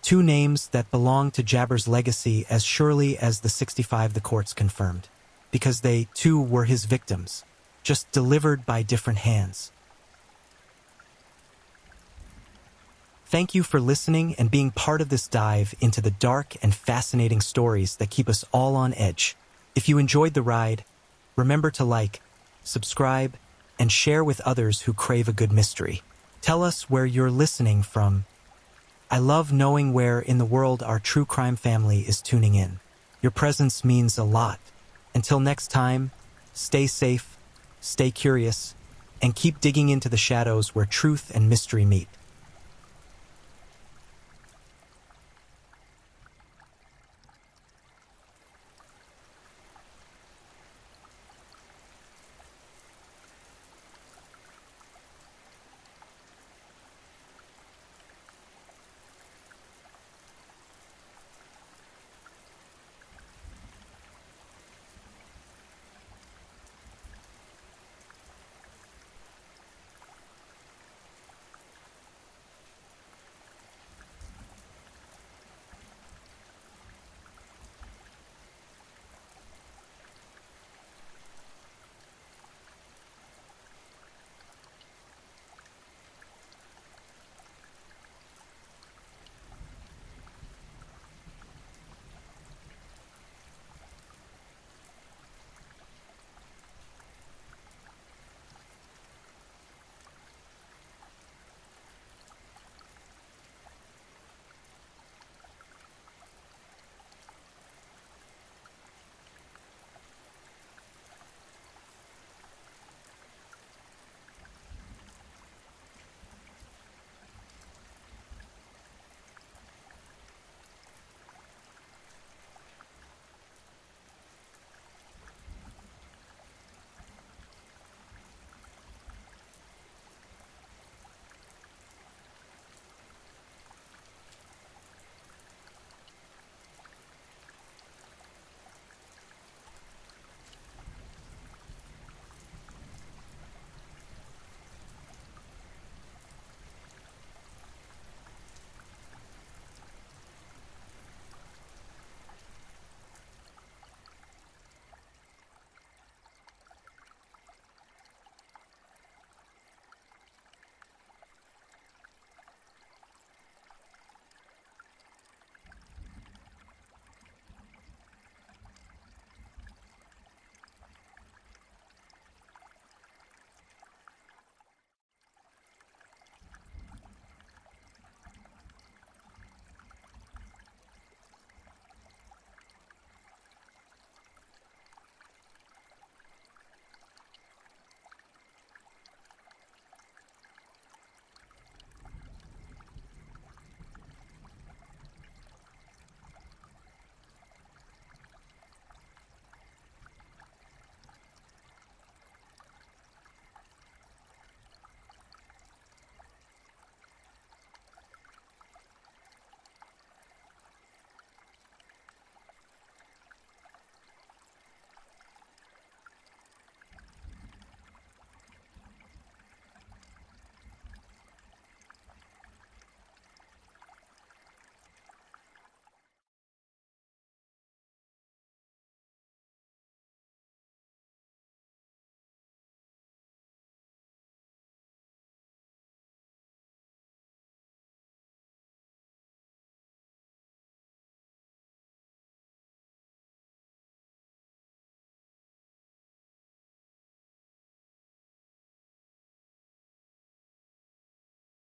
2 names that belong to Jabber's legacy as surely as the 65 the courts confirmed. Because they, too, were his victims, just delivered by different hands. Thank you for listening and being part of this dive into the dark and fascinating stories that keep us all on edge. If you enjoyed the ride, remember to like, subscribe, and share with others who crave a good mystery. Tell us where you're listening from. I love knowing where in the world our true crime family is tuning in. Your presence means a lot. Until next time, stay safe, stay curious, and keep digging into the shadows where truth and mystery meet.